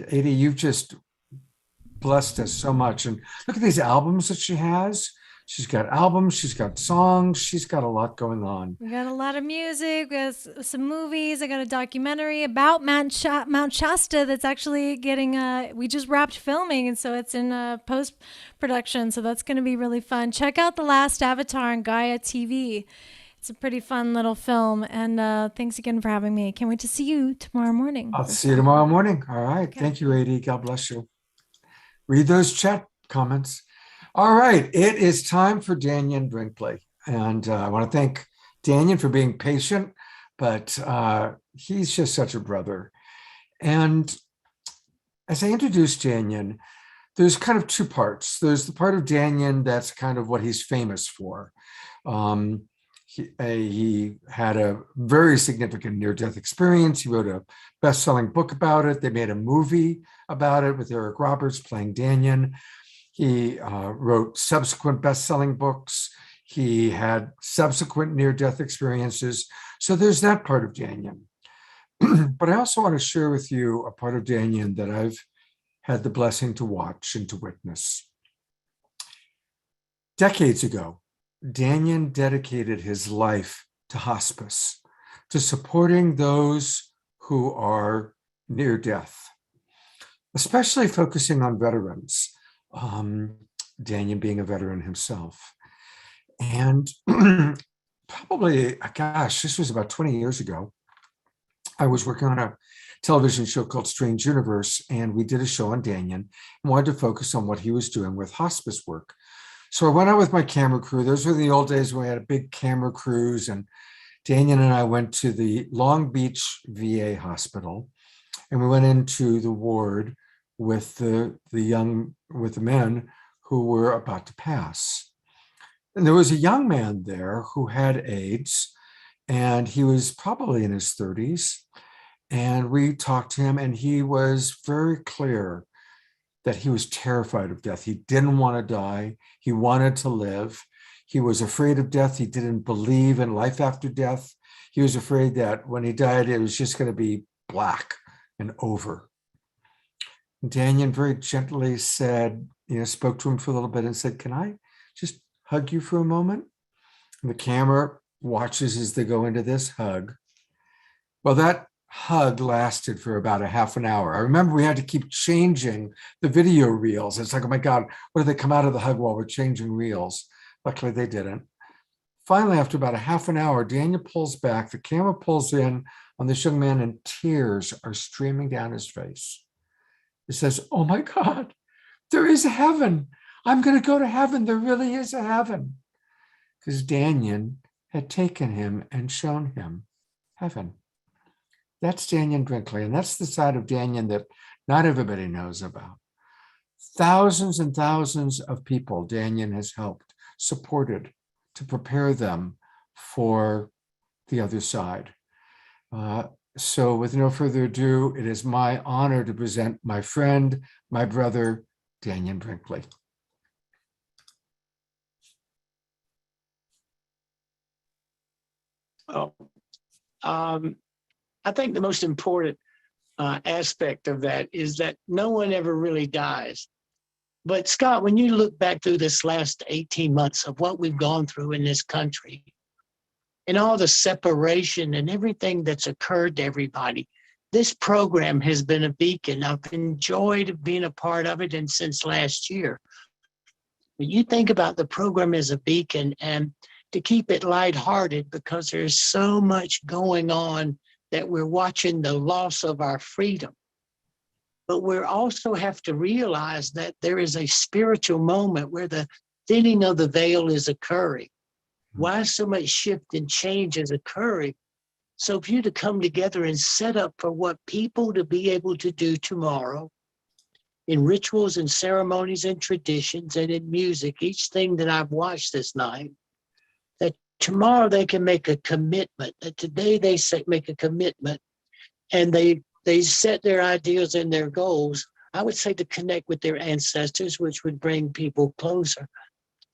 AD, you've just blessed us so much. And look at these albums that she has. She's got albums, she's got songs, she's got a lot going on. We got a lot of music, we got some movies. I got a documentary about Mount Shasta that's actually getting, we just wrapped filming, and so it's in post-production, so that's going to be really fun. Check out The Last Avatar on Gaia TV. It's a pretty fun little film, and thanks again for having me. Can't wait to see you tomorrow morning. I'll see you tomorrow morning. All right. Okay. Thank you, AD. God bless you. Read those chat comments. All right. It is time for Danyan Brinkley. And I want to thank Danyan for being patient, but he's just such a brother. And as I introduced Danyan, there's kind of two parts. There's the part of Danyan that's kind of what he's famous for. He had a very significant near-death experience. He wrote a best-selling book about it. They made a movie about it with Eric Roberts playing Danyan. He wrote subsequent best-selling books. He had subsequent near-death experiences. So there's that part of Danyan. But I also want to share with you a part of Danyan that I've had the blessing to watch and to witness. Decades ago, Daniel dedicated his life to hospice, to supporting those who are near death, especially focusing on veterans, Daniel being a veteran himself. And probably, gosh, this was about 20 years ago. I was working on a television show called Strange Universe, and we did a show on Daniel and wanted to focus on what he was doing with hospice work. So I went out with my camera crew. Those were the old days when we had a big camera crews, and Daniel and I went to the Long Beach VA hospital, and we went into the ward with the men who were about to pass. And there was a young man there who had AIDS, and he was probably in his 30s. And we talked to him, and he was very clear that he was terrified of death. He didn't want to die. He wanted to live. He was afraid of death. He didn't believe in life after death. He was afraid that when he died, it was just going to be black and over. Daniel very gently said, spoke to him for a little bit and said, "Can I just hug you for a moment?" And the camera watches as they go into this hug. Well, that hug lasted for about a half an hour. I remember we had to keep changing the video reels. It's like, oh my God, what if they come out of the hug while we're changing reels? Luckily, they didn't. Finally, after about a half an hour, Daniel pulls back, the camera pulls in on this young man, and tears are streaming down his face. He says, "Oh my God, there is a heaven. I'm going to go to heaven. There really is a heaven." Because Daniel had taken him and shown him heaven. That's Daniel Brinkley, and that's the side of Daniel that not everybody knows about. Thousands and thousands of people Daniel has helped, supported to prepare them for the other side. So with no further ado, it is my honor to present my friend, my brother, Daniel Brinkley. I think the most important aspect of that is that no one ever really dies. But Scott, when you look back through this last 18 months of what we've gone through in this country and all the separation and everything that's occurred to everybody, this program has been a beacon. I've enjoyed being a part of it, and since last year. When you think about the program as a beacon, and to keep it lighthearted, because there's so much going on that we're watching the loss of our freedom. But we also have to realize that there is a spiritual moment where the thinning of the veil is occurring. Why so much shift and change is occurring? So for you to come together and set up for what people to be able to do tomorrow in rituals and ceremonies and traditions and in music, each thing that I've watched this night, that tomorrow they can make a commitment, that today they make a commitment, and they set their ideals and their goals, I would say, to connect with their ancestors, which would bring people closer.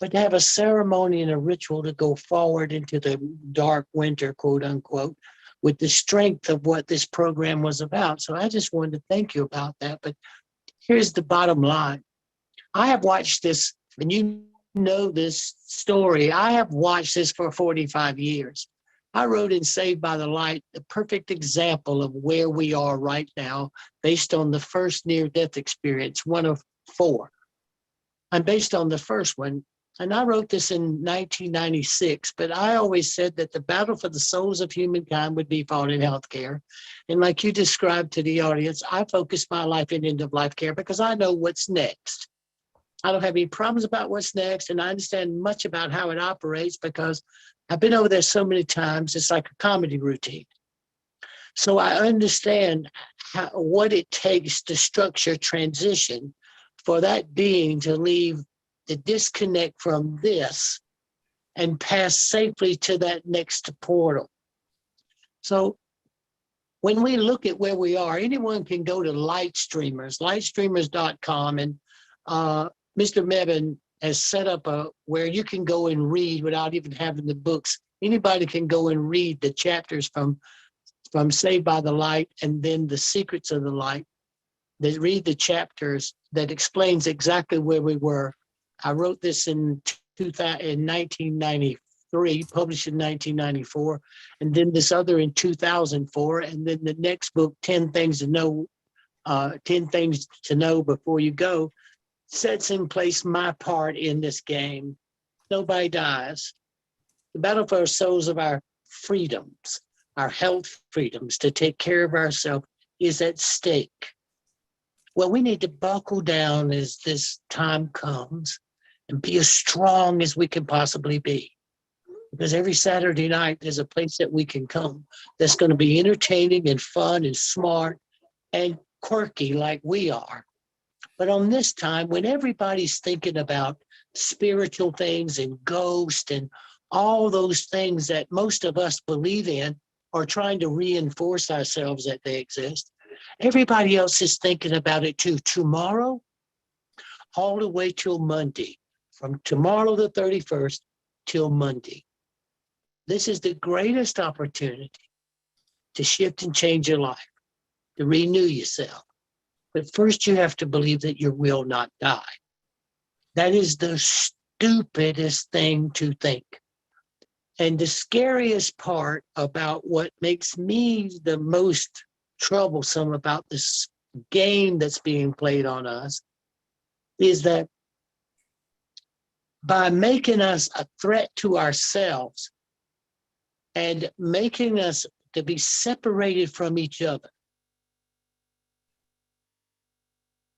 But to have a ceremony and a ritual to go forward into the dark winter, quote unquote, with the strength of what this program was about. So I just wanted to thank you about that. But here's the bottom line. I have watched this, and you know this story. I have watched this for 45 years. I wrote in Saved by the Light the perfect example of where we are right now based on the first near-death experience, one of 4. I'm based on the first one, and I wrote this in 1996, but I always said that the battle for the souls of humankind would be fought in healthcare. And like you described to the audience, I focus my life in end-of-life care because I know what's next. I don't have any problems about what's next, and I understand much about how it operates because I've been over there so many times. It's like a comedy routine. So I understand what it takes to structure transition for that being to leave the disconnect from this and pass safely to that next portal. So when we look at where we are, anyone can go to lightstreamers.com, and Mr. Mebane has set up where you can go and read without even having the books. Anybody can go and read the chapters from Saved by the Light and then The Secrets of the Light. They read the chapters that explains exactly where we were. I wrote this in in 1993, published in 1994, and then this other in 2004, and then the next book, 10 Things to Know, 10 Things to Know Before You Go, sets in place my part in this game. Nobody dies. The battle for our souls of our freedoms, our health freedoms to take care of ourselves is at stake. Well, we need to buckle down as this time comes and be as strong as we can possibly be. Because every Saturday night, there's a place that we can come that's going to be entertaining and fun and smart and quirky like we are. But on this time, when everybody's thinking about spiritual things and ghosts and all those things that most of us believe in or trying to reinforce ourselves that they exist, everybody else is thinking about it too. Tomorrow, all the way till Monday, from tomorrow the 31st till Monday. This is the greatest opportunity to shift and change your life, to renew yourself. But first you have to believe that you will not die. That is the stupidest thing to think. And the scariest part about what makes me the most troublesome about this game that's being played on us is that by making us a threat to ourselves and making us to be separated from each other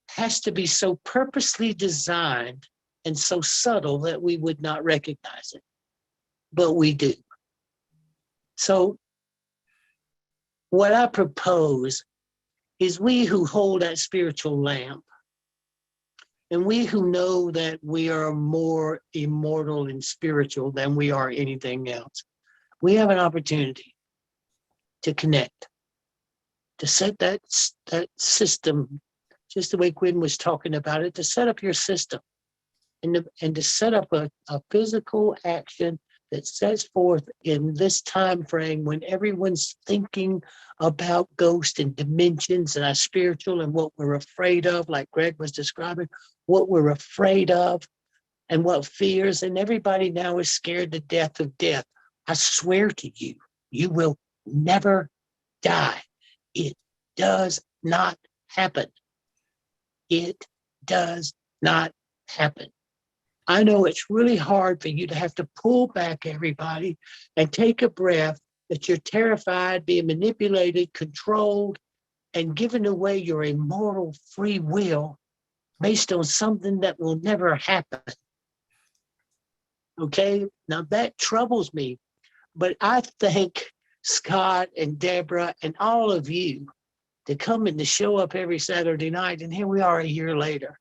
has to be so purposely designed and so subtle that we would not recognize it. But we do. So what I propose is we who hold that spiritual lamp and we who know that we are more immortal and spiritual than we are anything else, we have an opportunity to connect, to set that system, just the way Quinn was talking about it, to set up your system and to set up a physical action that sets forth in this time frame when everyone's thinking about ghosts and dimensions and our spiritual and what we're afraid of, like Greg was describing, what we're afraid of and what fears, and everybody now is scared to death of death. I swear to you, you will never die. It does not happen. It does not happen. I know it's really hard for you to have to pull back everybody and take a breath, that you're terrified, being manipulated, controlled, and giving away your immortal free will based on something that will never happen. Okay? Now that troubles me, but I thank Scott and Deborah and all of you to come and to show up every Saturday night, and here we are a year later.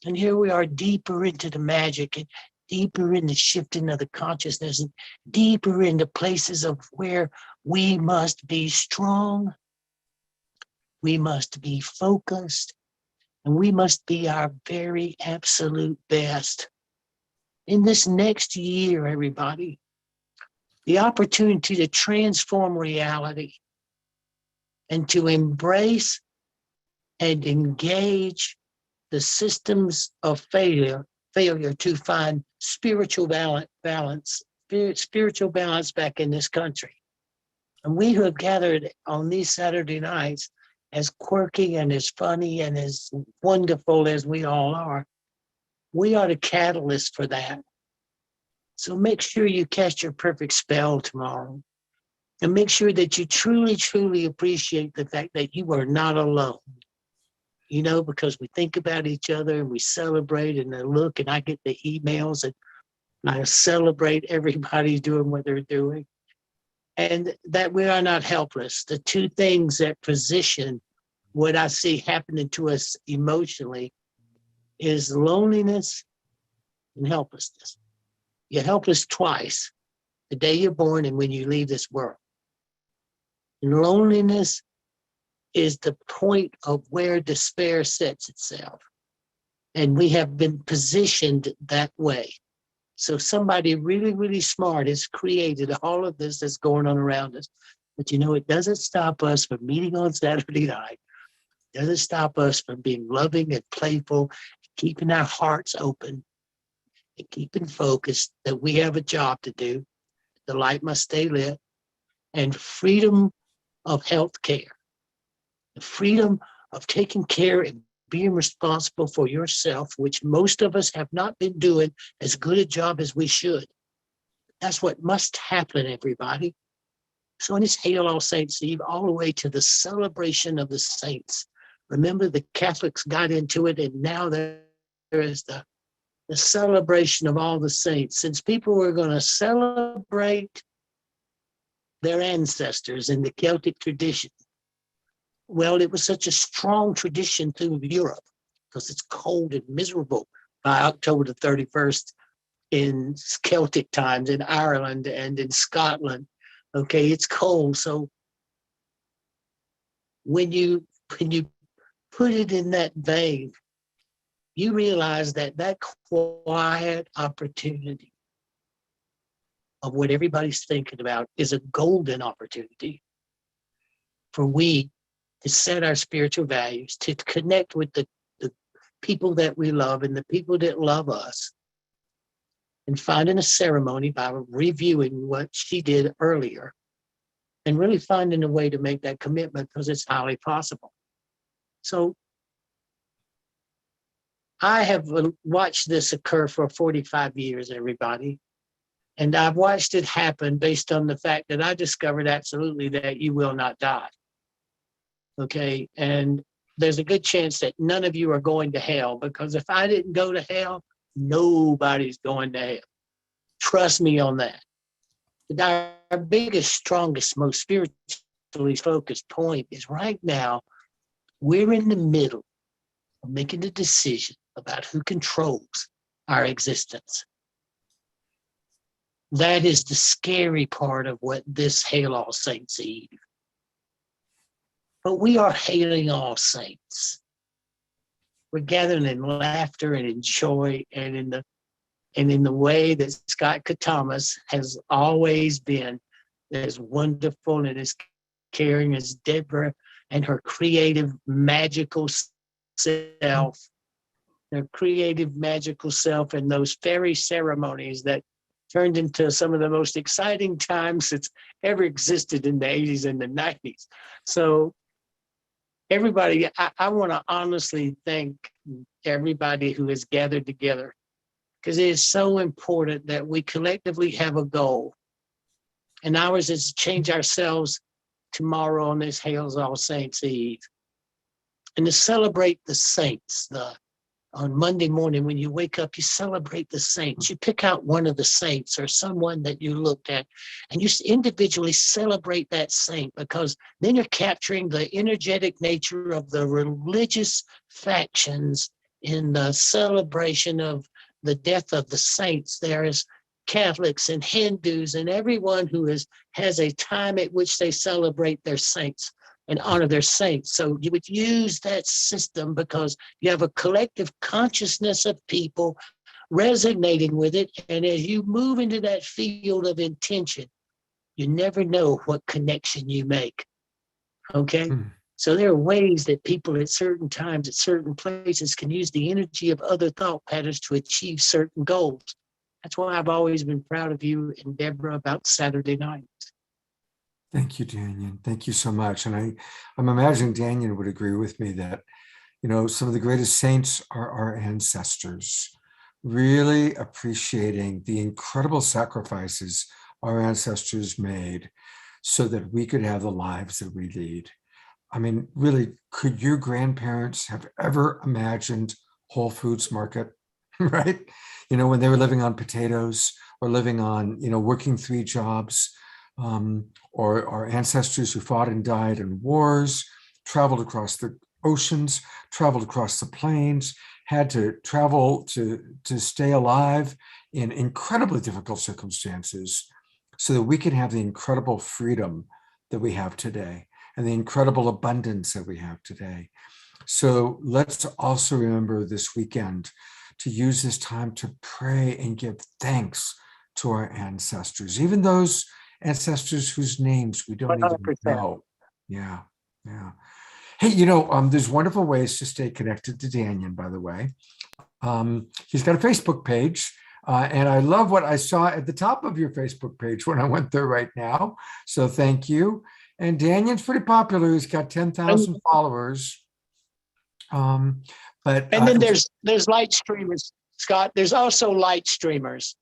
And here we are deeper into the magic and deeper in the shifting of the consciousness and deeper into places of where we must be strong, we must be focused, and we must be our very absolute best. In this next year, everybody, the opportunity to transform reality and to embrace and engage the systems of failure to find spiritual balance back in this country. And we who have gathered on these Saturday nights, as quirky and as funny and as wonderful as we all are, we are the catalyst for that. So make sure you cast your perfect spell tomorrow. And make sure that you truly, truly appreciate the fact that you are not alone. You know, because we think about each other and we celebrate and I look and I get the emails and I celebrate everybody doing what they're doing. And that we are not helpless. The two things that position what I see happening to us emotionally is loneliness and helplessness. You're helpless twice, the day you're born and when you leave this world. And loneliness is the point of where despair sets itself. And we have been positioned that way. So somebody really, really smart has created all of this that's going on around us. But you know, it doesn't stop us from meeting on Saturday night. It doesn't stop us from being loving and playful, keeping our hearts open. and keeping focused that we have a job to do. The light must stay lit, and freedom of health care, the freedom of taking care and being responsible for yourself, which most of us have not been doing as good a job as we should. That's what must happen, everybody. So in this Hail All Saints Eve, all the way to the celebration of the saints. Remember, the Catholics got into it, and now there is the celebration of all the saints. Since people were going to celebrate their ancestors in the Celtic tradition, well, it was such a strong tradition through Europe because it's cold and miserable by October the 31st in Celtic times, in Ireland and in Scotland. Okay, it's cold. So when you put it in that vein, you realize that quiet opportunity of what everybody's thinking about is a golden opportunity for we to set our spiritual values, to connect with the people that we love and the people that love us, and finding a ceremony by reviewing what she did earlier and really finding a way to make that commitment because it's highly possible. So I have watched this occur for 45 years, everybody. And I've watched it happen based on the fact that I discovered absolutely that you will not die. Okay. And there's a good chance that none of you are going to hell, because if I didn't go to hell, nobody's going to hell. Trust me on that. But our biggest, strongest, most spiritually focused point is right now, we're in the middle of making a decision about who controls our existence. That is the scary part of what this Hail All Saints Eve. But we are hailing all saints. We're gathering in laughter and in joy and in the way that Scott Katamas has always been, as wonderful and as caring as Deborah and her creative, magical self, their creative, magical self, and those fairy ceremonies that turned into some of the most exciting times that's ever existed in the 80s and the 90s. So everybody, I want to honestly thank everybody who has gathered together, because it is so important that we collectively have a goal. And ours is to change ourselves tomorrow on this Hail All Saints Eve. And to celebrate the saints. On Monday morning, when you wake up, you celebrate the saints. You pick out one of the saints or someone that you looked at, and you individually celebrate that saint, because then you're capturing the energetic nature of the religious factions in the celebration of the death of the saints. There is Catholics and Hindus and everyone who has a time at which they celebrate their saints and honor their saints. So you would use that system because you have a collective consciousness of people resonating with it. And as you move into that field of intention, you never know what connection you make. Okay? So there are ways that people at certain times, at certain places, can use the energy of other thought patterns to achieve certain goals. That's why I've always been proud of you and Deborah about Saturday night. Thank you, Daniel. Thank you so much. And I'm imagining Daniel would agree with me that, some of the greatest saints are our ancestors, really appreciating the incredible sacrifices our ancestors made so that we could have the lives that we lead. I mean, really, could your grandparents have ever imagined Whole Foods Market, right? When they were living on potatoes or living on, working 3 jobs, or our ancestors who fought and died in wars, traveled across the oceans, traveled across the plains, had to travel to stay alive in incredibly difficult circumstances so that we can have the incredible freedom that we have today and the incredible abundance that we have today. So let's also remember this weekend to use this time to pray and give thanks to our ancestors, even those ancestors whose names we don't 100%. even know. Yeah. Hey, there's wonderful ways to stay connected to Daniel, by the way. He's got a Facebook page. And I love what I saw at the top of your Facebook page when I went there right now. So thank you. And Daniel's pretty popular. He's got 10,000 followers. But And then there's light streamers, Scott. There's also light streamers.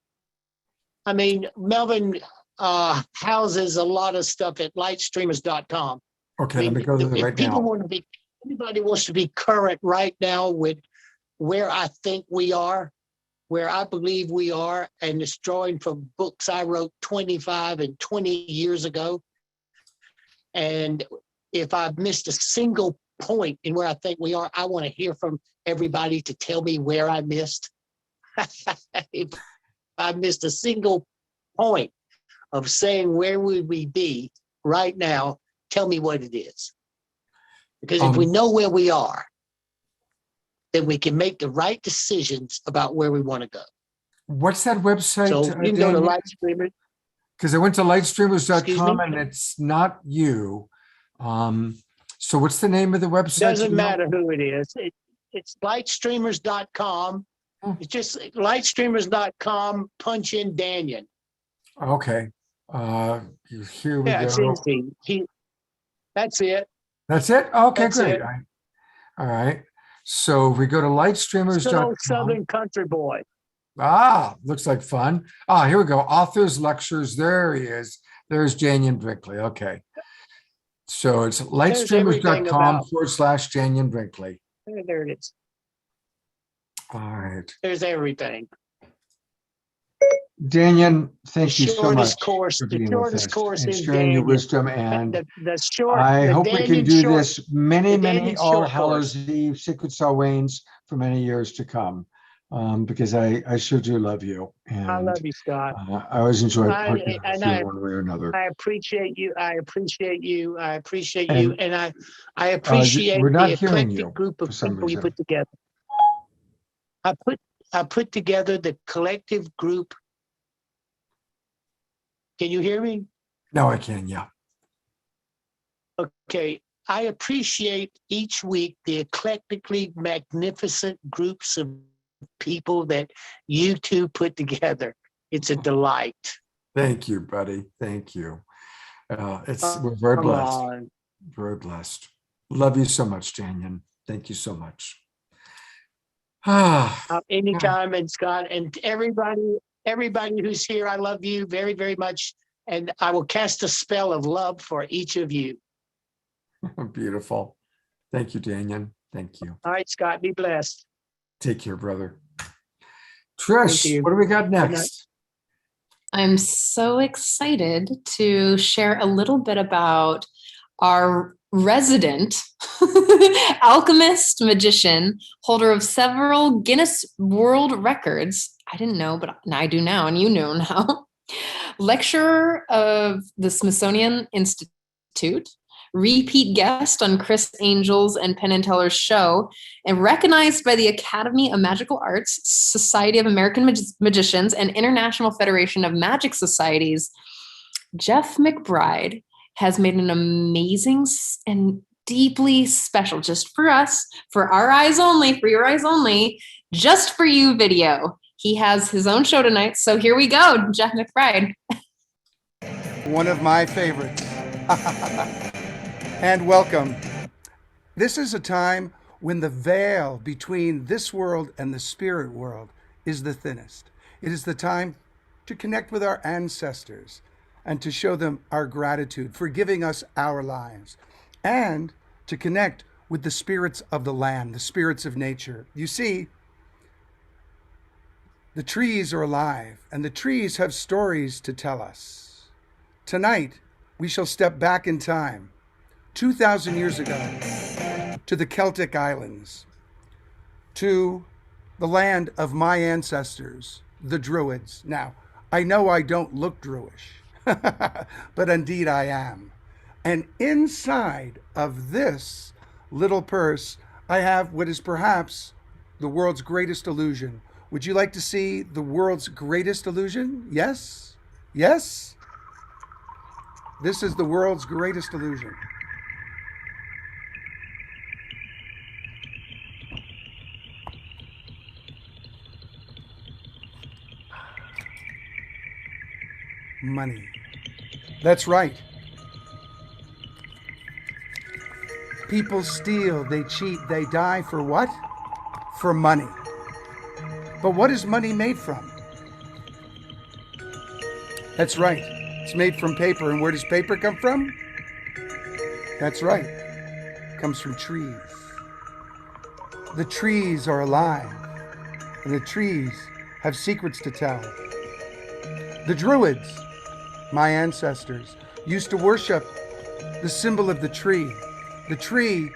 I mean, Melvin houses a lot of stuff at lightstreamers.com. okay, I mean, let me go there if right people now. want to be, anybody wants to be current right now with where I think we are, where I believe we are, and it's drawing from books I wrote 25 and 20 years ago. And if I've missed a single point in where I think we are, I want to hear from everybody to tell me where I missed. If I missed a single point of saying where would we be right now, tell me what it is. Because if we know where we are, then we can make the right decisions about where we want to go. What's that website? So you can go to Lightstreamer. Because I went to Excuse lightstreamers.com me? and it's not you. So what's the name of the website? Doesn't matter who it is. It's lightstreamers.com. It's just lightstreamers.com, punch in Daniel. Okay. Here we Yeah, it's go. easy. That's it. That's it? Okay, That's great. it. All right. So we go to Good old lightstreamers.com. Southern country boy. Looks like fun. Here we go. Authors, lectures. There he is. There's Janyan Brinkley. Okay. So it's everything lightstreamers.com about- /Janyan Brinkley. There it is. All right. There's everything. Danyan, thank you so much Shortest course. for The being with shortest us course and is sharing your Daniel. wisdom. And The hope we can Daniel do short- this many, the many Daniel All short Hallows course. Eve Secret Samhains for many years to come, because I sure do love you. And I love you, Scott. I always enjoy I- partnering with and you I- one way or another. I appreciate you. I appreciate you. I appreciate And, you. And I appreciate we're not the hearing eclectic you group for of some people you reason. put together. I put together the collective group. Can you hear me? No, I can. Yeah. Okay. I appreciate each week the eclectically magnificent groups of people that you two put together. It's a delight. Thank you, buddy. Thank you. We're very Come blessed. on. Very blessed. Love you so much, Janyan. Thank you so much. Anytime, and Scott, and everybody who's here, I love you very, very much. And I will cast a spell of love for each of you. Beautiful. Thank you, Danyan. Thank you. All right, Scott, be blessed. Take care, brother. Thank Trish, you. what do we got Good night. next? I'm so excited to share a little bit about our resident alchemist magician, holder of several Guinness World Records. I didn't know, but I do now, and you know now. Lecturer of the Smithsonian Institute, repeat guest on Chris Angel's and Penn and Teller's show, and recognized by the Academy of Magical Arts, Society of American Magicians, and International Federation of Magic Societies, Jeff McBride has made an amazing and deeply special, just for us, for our eyes only, for your eyes only, just for you video. He has his own show tonight, so here we go, Jeff McBride. One of my favorites. And welcome. This is a time when the veil between this world and the spirit world is the thinnest. It is the time to connect with our ancestors and to show them our gratitude for giving us our lives, and to connect with the spirits of the land, the spirits of nature. You see, the trees are alive, and the trees have stories to tell us. Tonight, we shall step back in time, 2,000 years ago, to the Celtic Islands, to the land of my ancestors, the Druids. Now, I know I don't look Druish, but indeed I am. And inside of this little purse, I have what is perhaps the world's greatest illusion. Would you like to see the world's greatest illusion? Yes? Yes? This is the world's greatest illusion. money. That's right. People steal, they cheat, they die for what? For money. But what is money made from? That's right. It's made from paper. And where does paper come from? That's right. It comes from trees. The trees are alive, and the trees have secrets to tell. The Druids, my ancestors, used to worship the symbol of the tree. The tree,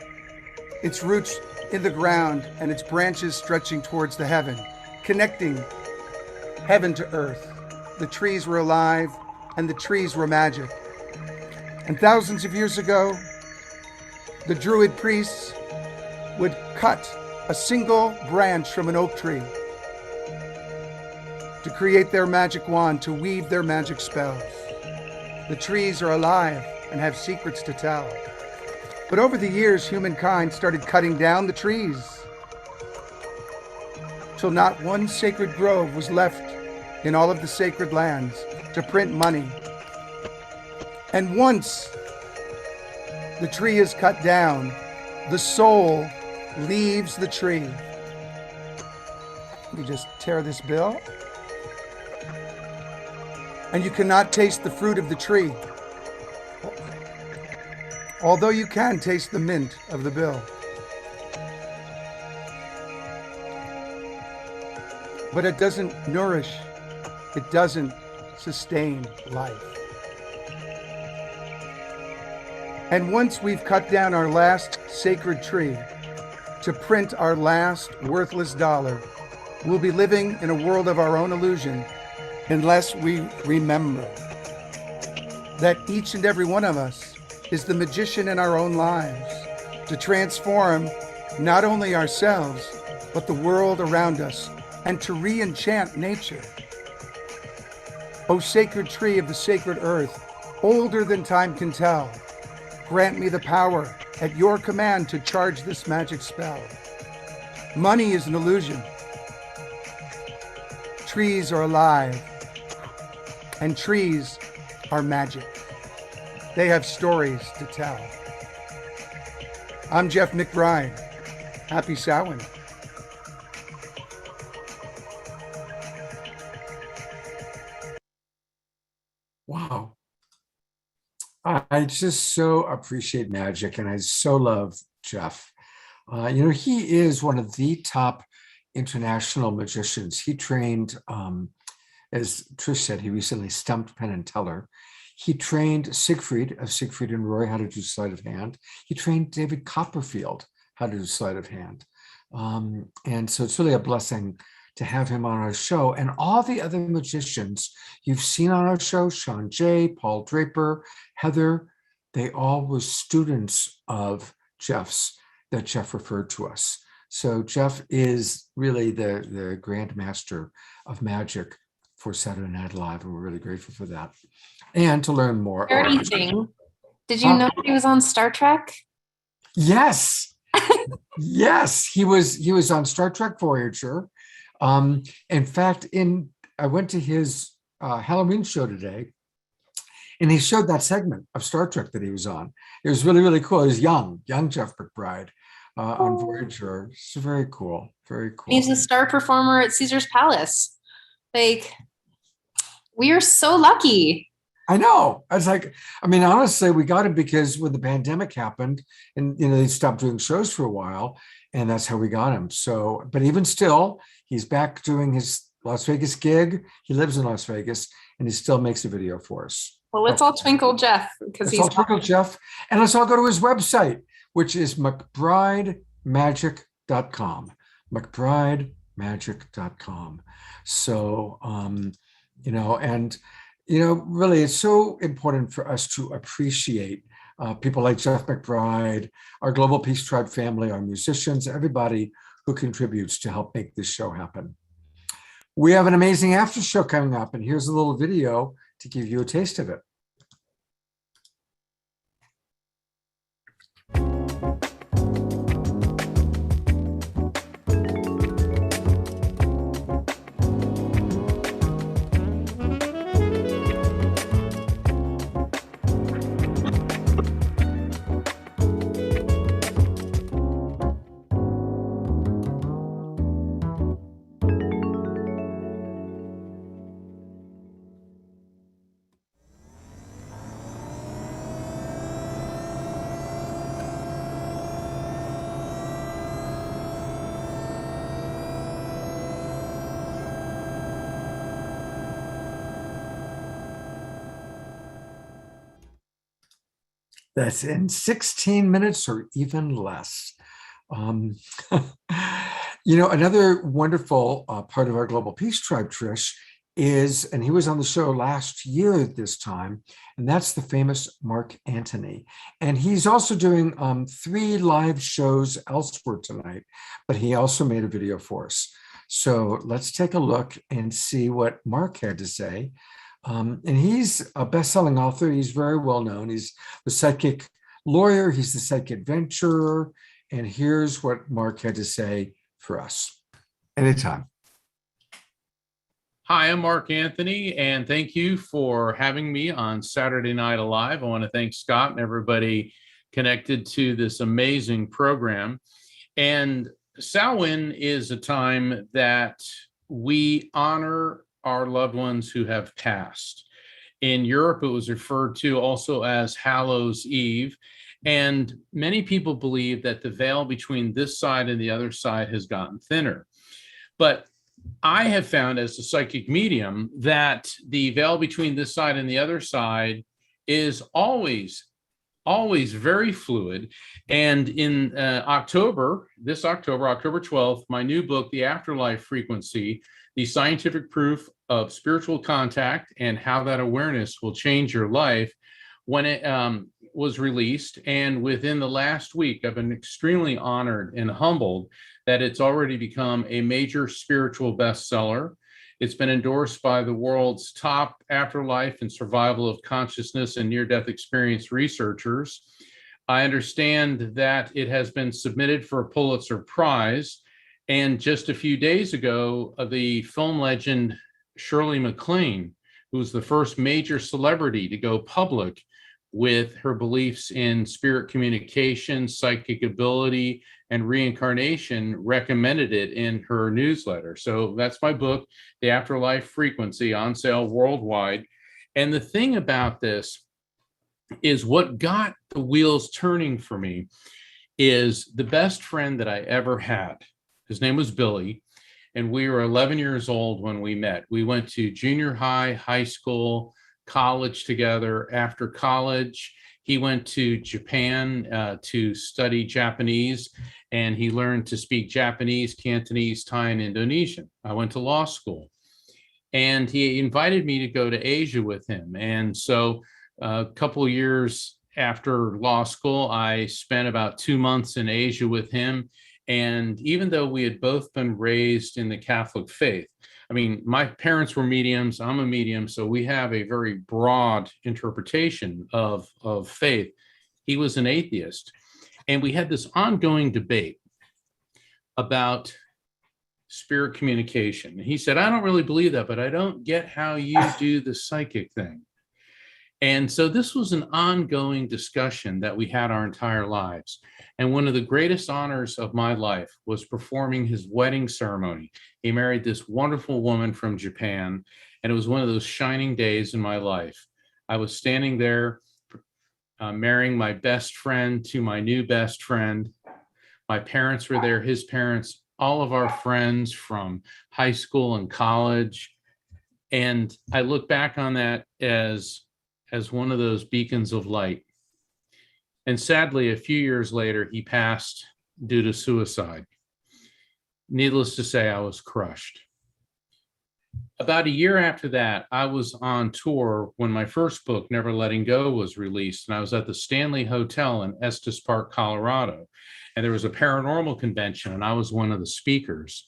its roots in the ground and its branches stretching towards the heaven, connecting heaven to earth. The trees were alive, and the trees were magic. And thousands of years ago, the Druid priests would cut a single branch from an oak tree to create their magic wand, to weave their magic spells. The trees are alive and have secrets to tell. But over the years, humankind started cutting down the trees till not one sacred grove was left in all of the sacred lands to print money. And once the tree is cut down, the soul leaves the tree. Let me just tear this bill. And you cannot taste the fruit of the tree, although you can taste the mint of the bill. But it doesn't nourish, it doesn't sustain life. And once we've cut down our last sacred tree to print our last worthless dollar, we'll be living in a world of our own illusion unless we remember that each and every one of us is the magician in our own lives to transform not only ourselves, but the world around us, and to re-enchant nature. O sacred tree of the sacred earth, older than time can tell, grant me the power at your command to charge this magic spell. Money is an illusion. Trees are alive, and trees are magic. They have stories to tell. I'm Jeff McBride. Happy Samhain. Wow. I just so appreciate magic, and I so love Jeff. He is one of the top international magicians. He trained, as Trish said, he recently stumped Penn and Teller. He trained Siegfried of Siegfried and Roy how to do sleight of hand. He trained David Copperfield how to do sleight of hand. And so it's really a blessing to have him on our show. And all the other magicians you've seen on our show, Sean Jay, Paul Draper, Heather, they all were students of Jeff's that Jeff referred to us. So Jeff is really the grand master of magic for Saturday Night Live, and we're really grateful for that. And to learn more. Dirty thing. Did you know he was on Star Trek? Yes. Yes, he was on Star Trek Voyager. In fact, I went to his Halloween show today, and he showed that segment of Star Trek that he was on. It was really, really cool. He was young Jeff McBride on Voyager. It's very cool, very cool. He's a star performer at Caesar's Palace. Like, we are so lucky. I know. I was like, honestly, we got him because when the pandemic happened and, they stopped doing shows for a while, and that's how we got him. So, but even still, he's back doing his Las Vegas gig. He lives in Las Vegas, and he still makes a video for us. Well, let's all twinkle Jeff, because he's all twinkle Jeff. And let's all go to his website, which is mcbridemagic.com. mcbridemagic.com. So, really, it's so important for us to appreciate people like Jeff McBride, our Global Peace Tribe family, our musicians, everybody who contributes to help make this show happen. We have an amazing after show coming up, and here's a little video to give you a taste of it. That's in 16 minutes or even less. Um, another wonderful part of our Global Peace Tribe, Trish, is, and he was on the show last year at this time, and that's the famous Mark Antony. And he's also doing 3 live shows elsewhere tonight, but he also made a video for us. So let's take a look and see what Mark had to say. And he's a best-selling author. He's very well known. He's the psychic lawyer. He's the psychic adventurer. And here's what Mark had to say for us. Anytime. Hi, I'm Mark Anthony, and thank you for having me on Saturday Night Alive. I want to thank Scott and everybody connected to this amazing program. And Samhain is a time that we honor our loved ones who have passed. In Europe, it was referred to also as Hallows Eve. And many people believe that the veil between this side and the other side has gotten thinner. But I have found as a psychic medium that the veil between this side and the other side is always very fluid. And in October 12th, my new book, The Afterlife Frequency, The Scientific Proof of Spiritual Contact and How That Awareness Will Change Your Life, when it was released. And within the last week, I've been extremely honored and humbled that it's already become a major spiritual bestseller. It's been endorsed by the world's top afterlife and survival of consciousness and near-death experience researchers. I understand that it has been submitted for a Pulitzer Prize. And just a few days ago, the film legend Shirley MacLaine, who was the first major celebrity to go public with her beliefs in spirit communication, psychic ability, and reincarnation, recommended it in her newsletter. So that's my book, The Afterlife Frequency, on sale worldwide. And the thing about this is what got the wheels turning for me is the best friend that I ever had. His name was Billy, and we were 11 years old when we met. We went to junior high, high school, college together. After college, he went to Japan to study Japanese, and he learned to speak Japanese, Cantonese, Thai, and Indonesian. I went to law school, and he invited me to go to Asia with him. And so a couple of years after law school, I spent about 2 months in Asia with him. And even though we had both been raised in the Catholic faith, I mean, my parents were mediums, I'm a medium, so we have a very broad interpretation of faith. He was an atheist. And we had this ongoing debate about spirit communication. And he said, I don't really believe that, but I don't get how you do the psychic thing. And so this was an ongoing discussion that we had our entire lives. And one of the greatest honors of my life was performing his wedding ceremony. He married this wonderful woman from Japan, and it was one of those shining days in my life. I was standing there marrying my best friend to my new best friend. My parents were there, his parents, all of our friends from high school and college. And I look back on that as one of those beacons of light. And sadly, a few years later, he passed due to suicide. Needless to say, I was crushed. About a year after that, I was on tour when my first book, Never Letting Go, was released. And I was at the Stanley Hotel in Estes Park, Colorado. And there was a paranormal convention, and I was one of the speakers.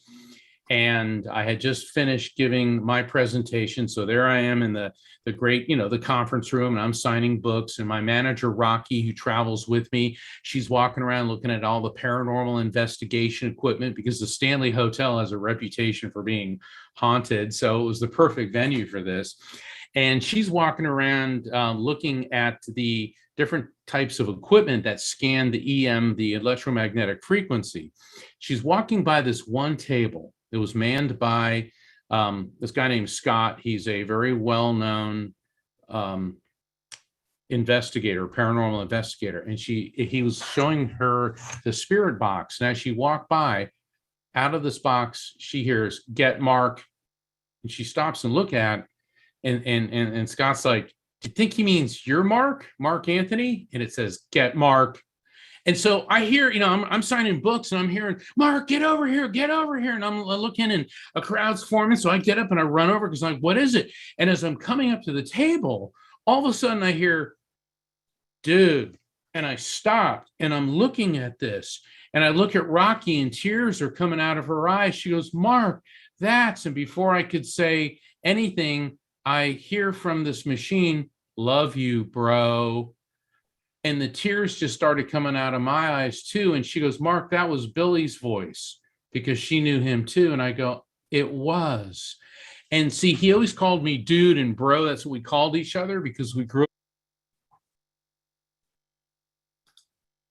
And I had just finished giving my presentation. So there I am in the great, the conference room, and I'm signing books. And my manager, Rocky, who travels with me, she's walking around looking at all the paranormal investigation equipment, because the Stanley Hotel has a reputation for being haunted. So it was the perfect venue for this. And she's walking around looking at the different types of equipment that scan the EM, the electromagnetic frequency. She's walking by this one table. It was manned by this guy named Scott. He's a very well-known investigator, paranormal investigator. And he was showing her the spirit box. And as she walked by, out of this box, she hears, "Get Mark." And she stops and look at, and Scott's like, do you think he means you're Mark Anthony? And it says, get Mark. And so I hear, I'm signing books and I'm hearing, Mark, get over here. And I'm looking and a crowd's forming. So I get up and I run over because I'm like, what is it? And as I'm coming up to the table, all of a sudden I hear, dude. And I stopped and I'm looking at this and I look at Rocky and tears are coming out of her eyes. She goes, Mark, and before I could say anything, I hear from this machine, love you, bro. And the tears just started coming out of my eyes too. And she goes, Mark, that was Billy's voice, because she knew him too. And I go, it was. And see, he always called me dude and bro. That's what we called each other because we grew up.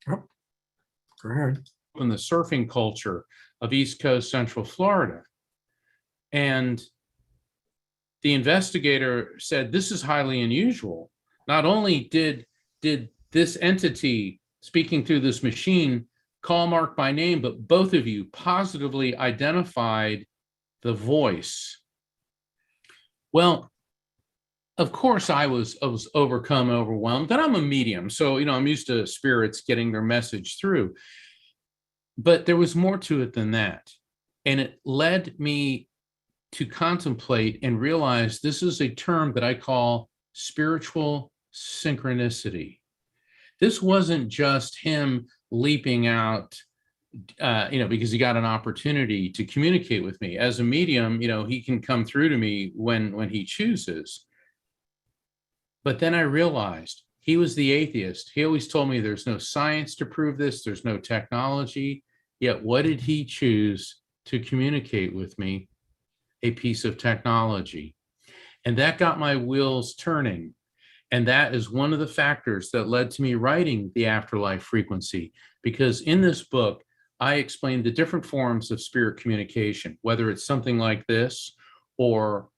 Oh, go ahead. In the surfing culture of East Coast, Central Florida. And the investigator said, this is highly unusual. Not only did this entity speaking through this machine call Mark by name, but both of you positively identified the voice. Well, of course, I was overwhelmed, and I'm a medium. So, I'm used to spirits getting their message through. But there was more to it than that. And it led me to contemplate and realize this is a term that I call spiritual synchronicity. This wasn't just him leaping out, because he got an opportunity to communicate with me. As a medium, he can come through to me when he chooses. But then I realized he was the atheist. He always told me there's no science to prove this. There's no technology. Yet what did he choose to communicate with me? A piece of technology. And that got my wheels turning. And that is one of the factors that led to me writing The Afterlife Frequency, because in this book, I explained the different forms of spirit communication, whether it's something like this or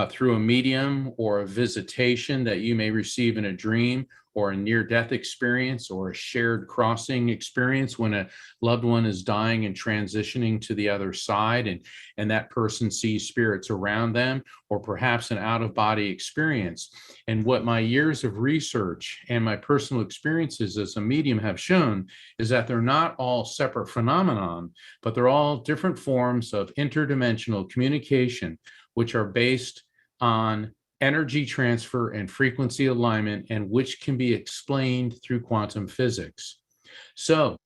through a medium or a visitation that you may receive in a dream, or a near-death experience, or a shared crossing experience when a loved one is dying and transitioning to the other side, and that person sees spirits around them, or perhaps an out-of-body experience. And what my years of research and my personal experiences as a medium have shown is that they're not all separate phenomenon, but they're all different forms of interdimensional communication, which are based on energy transfer and frequency alignment, and which can be explained through quantum physics. So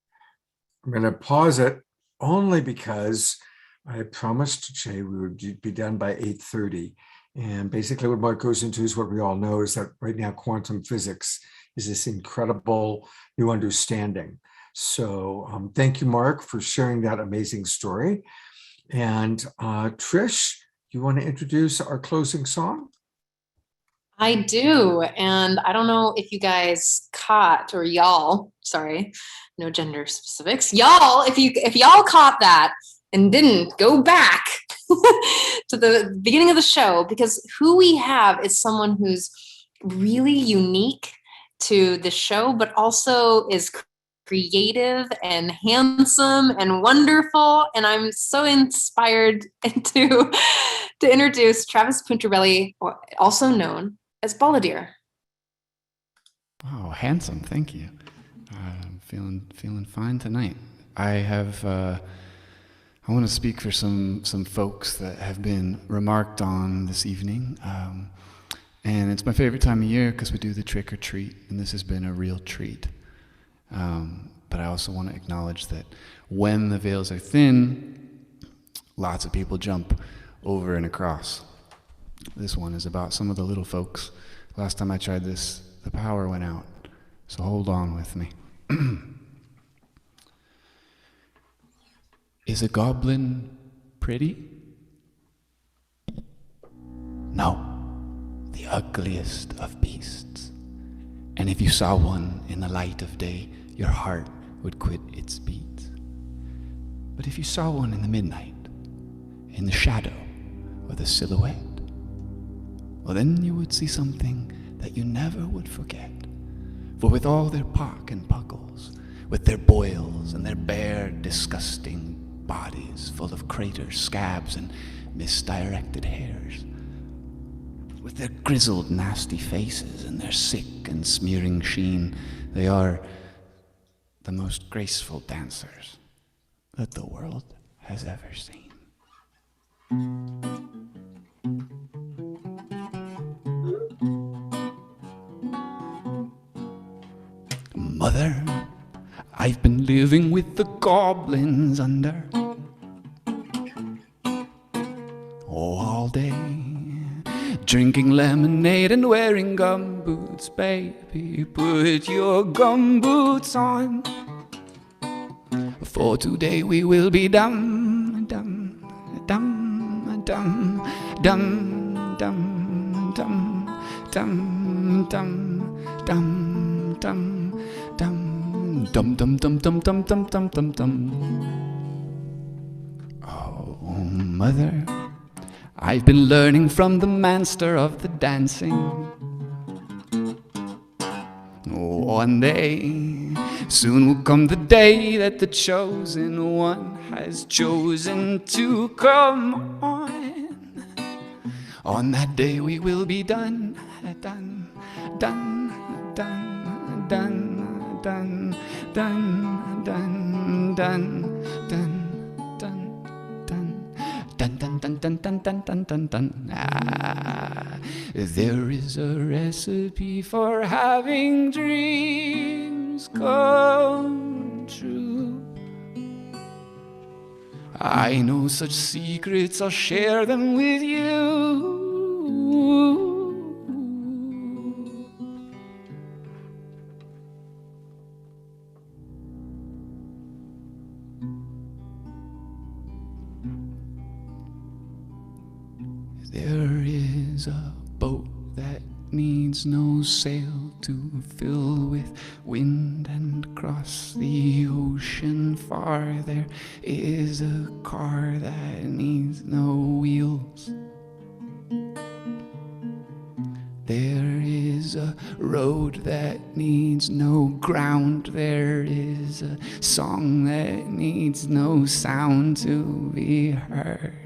I'm going to pause it only because I promised Jay we would be done by 8:30. And basically what Mark goes into is what we all know, is that right now quantum physics is this incredible new understanding. So thank you, Mark, for sharing that amazing story. And Trish, you want to introduce our closing song? I do. And I don't know if you guys caught, or y'all, sorry, no gender specifics. Y'all, if y'all caught that and didn't, go back to the beginning of the show, because who we have is someone who's really unique to the show, but also is creative and handsome and wonderful. And I'm so inspired to introduce Travis Puntarelli, also known as Balladeer. Oh, handsome! Thank you. I'm feeling fine tonight. I want to speak for some folks that have been remarked on this evening, and it's my favorite time of year because we do the trick or treat, and this has been a real treat. But I also want to acknowledge that when the veils are thin, lots of people jump over and across. This one is about some of the little folks. Last time I tried this, the power went out. So hold on with me. Is a goblin pretty? No, the ugliest of beasts. And if you saw one in the light of day, your heart would quit its beats. But if you saw one in the midnight, in the shadow or the silhouette, well, then you would see something that you never would forget. For with all their pock and puckles, with their boils and their bare, disgusting bodies full of craters, scabs, and misdirected hairs, with their grizzled, nasty faces and their sick and smearing sheen, they are the most graceful dancers that the world has ever seen. Mother, I've been living with the goblins under all day, drinking lemonade and wearing gumboots. Baby, put your gumboots on, for today we will be dumb, dumb, dumb, dumb, dumb, dumb, dumb, dumb, dumb, dumb, dumb. Dum dum dum dum dum dum dum dum dum. Oh, mother, I've been learning from the master of the dancing. One day, soon will come the day that the chosen one has chosen to come on. On that day we will be done, done, done, done, done. Done, done, done, done, done, done, done, done, done, done, done, done, done, done, done. Ah, there is a recipe for having dreams come true. I know such secrets, I'll share them with you. There is a boat that needs no sail to fill with wind and cross the ocean far. There is a car that needs no wheels. There is a road that needs no ground. There is a song that needs no sound to be heard.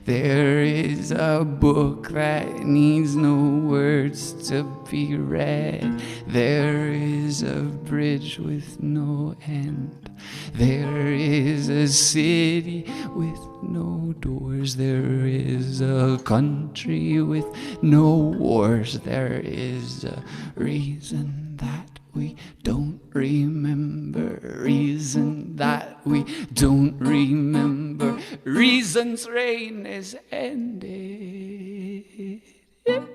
There is a book that needs no words to be read. There is a bridge with no end. There is a city with no doors. There is a country with no wars. There is a reason that we don't remember. Reason that we don't remember. Reason's reign is ended. Here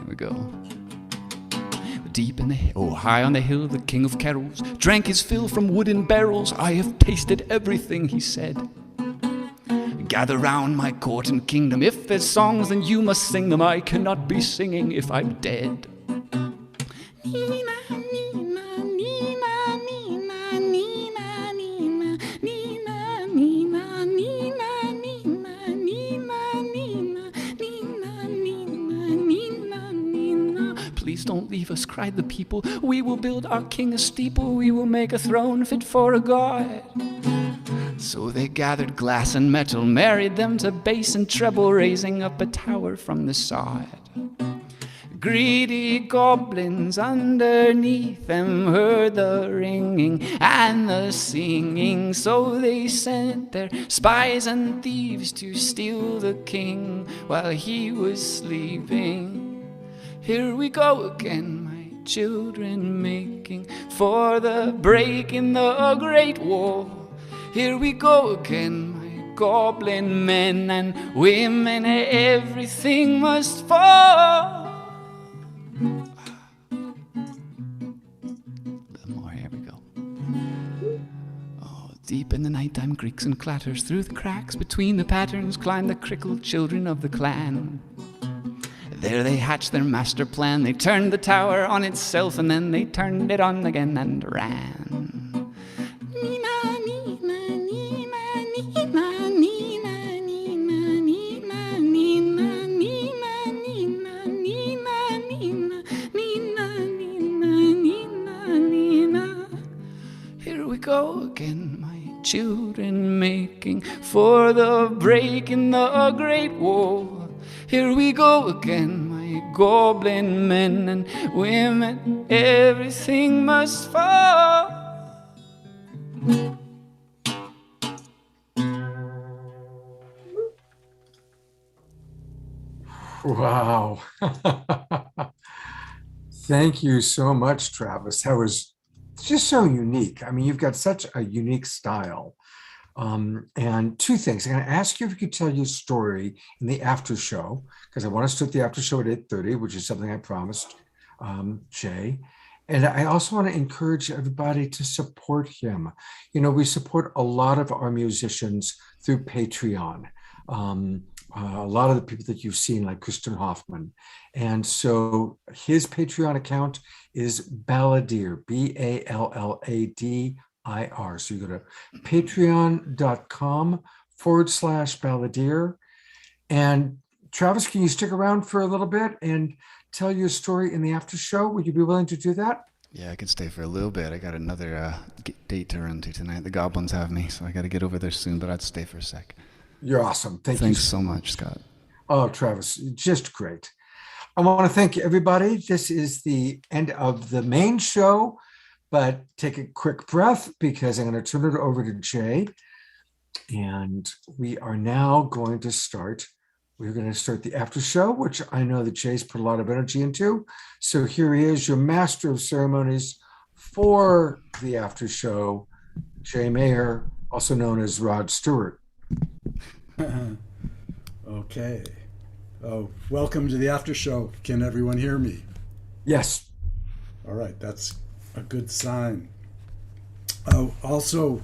we go. Deep in the high on the hill, the king of carols drank his fill from wooden barrels. I have tasted everything, he said. Gather round my court and kingdom. If there's songs, then you must sing them. I cannot be singing if I'm dead. Please don't leave us, cried the people. We will build our king a steeple. We will make a throne fit for a god. So they gathered glass and metal, married them to bass and treble, raising up a tower from the sod. Greedy goblins underneath them heard the ringing and the singing, so they sent their spies and thieves to steal the king while he was sleeping. Here we go again, my children, making for the break in the great wall. Here we go again, my goblin men and women, everything must fall. A little more, here we go. Oh, deep in the nighttime creaks and clatters, through the cracks between the patterns climb the crickled children of the clan. There they hatched their master plan. They turned the tower on itself and then they turned it on again and ran. go again, my children, making for the break in the great war. Here we go again, my goblin men and women, everything must fall. Wow. Thank you so much, Travis. That was just so unique. I mean, you've got such a unique style. And two things. I'm going to ask you if you could tell your story in the after show, because I want to start the after show at 8:30, which is something I promised Jay. And I also want to encourage everybody to support him. You know, we support a lot of our musicians through Patreon. A lot of the people that you've seen, like Kristen Hoffman. And so his Patreon account is Balladeer, Balladdir. So you go to patreon.com/Balladeer. And Travis, can you stick around for a little bit and tell your story in the after show? Would you be willing to do that? Yeah, I could stay for a little bit. I got another date to run to tonight. The Goblins have me, so I got to get over there soon, but I'd stay for a sec. You're awesome. Thanks you so much, Scott. Oh, Travis, just great. I want to thank everybody. This is the end of the main show, but take a quick breath because I'm going to turn it over to Jay. And we are now going to start. We're going to start the after show, which I know that Jay's put a lot of energy into. So here he is, your master of ceremonies for the after show, Jay Mayer, also known as Rod Stewart. Okay. Oh, welcome to the after show. Can everyone hear me? Yes. All right, that's a good sign. Also,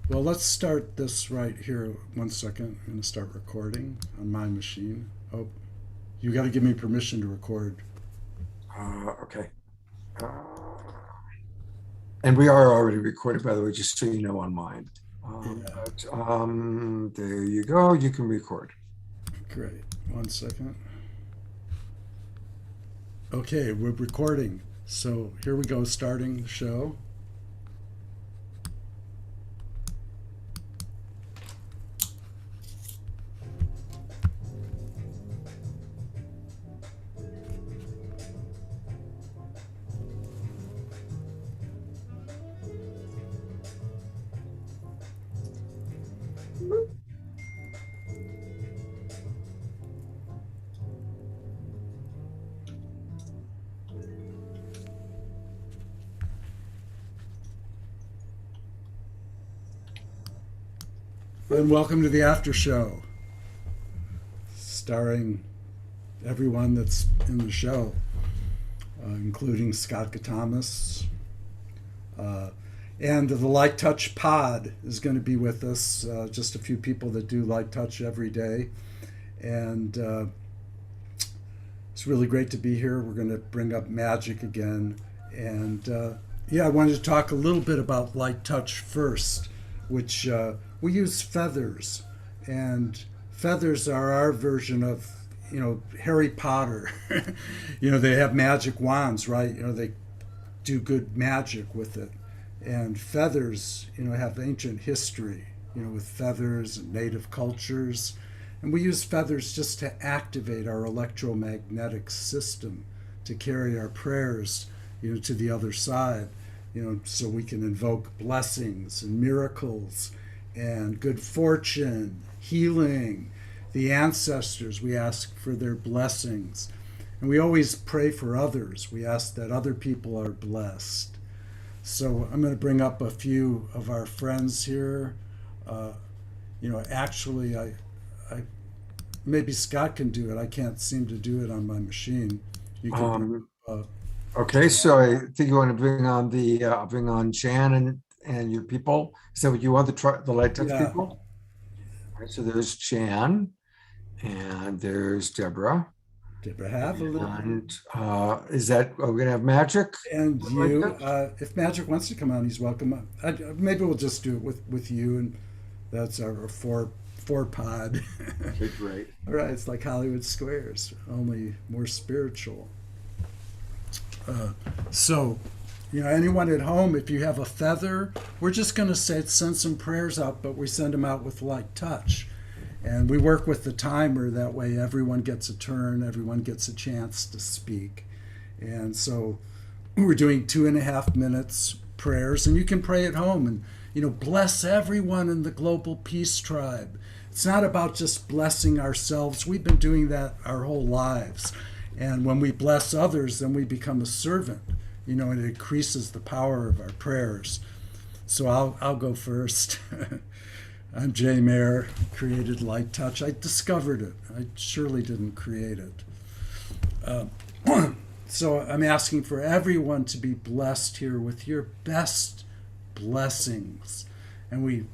well, let's start this right here. 1 second. I'm going to start recording on my machine. Oh, you got to give me permission to record. Okay. And we are already recorded, by the way, just so you know, on mine. There you go. You can record. Great. 1 second. Okay, we're recording. So here we go, starting the show. And welcome to the after show, starring everyone that's in the show, including Scott Katamas. And the Light Touch Pod is going to be with us, just a few people that do Light Touch every day. And it's really great to be here. We're going to bring up magic again. And I wanted to talk a little bit about Light Touch first, which we use feathers, and feathers are our version of, Harry Potter. They have magic wands, right? They do good magic with it. And feathers, have ancient history, with feathers and native cultures. And we use feathers just to activate our electromagnetic system, to carry our prayers, to the other side, so we can invoke blessings and miracles and good fortune, healing. The ancestors, we ask for their blessings. And we always pray for others. We ask that other people are blessed. So I'm going to bring up a few of our friends here. Actually, I maybe Scott can do it. I can't seem to do it on my machine. You can. Okay, so I think you want to bring on bring on Jan and your people. Is that what you want, the Light Touch people? All right, so there's Jan, and there's Deborah. Deborah Haviland. And are we going to have Magic? And you, if Magic wants to come on, he's welcome. Maybe we'll just do it with you, and that's our four pod. Okay, great. All right, it's like Hollywood Squares, only more spiritual. So, anyone at home, if you have a feather, we're just going to send some prayers out, but we send them out with light touch. And we work with the timer. That way everyone gets a turn, everyone gets a chance to speak. And so we're doing 2.5 minutes prayers, and you can pray at home and, bless everyone in the Global Peace Tribe. It's not about just blessing ourselves. We've been doing that our whole lives. And when we bless others, then we become a servant, and it increases the power of our prayers. So I'll go first. I'm Jay Mayer, created Light Touch. I discovered it. I surely didn't create it. So I'm asking for everyone to be blessed here with your best blessings. And we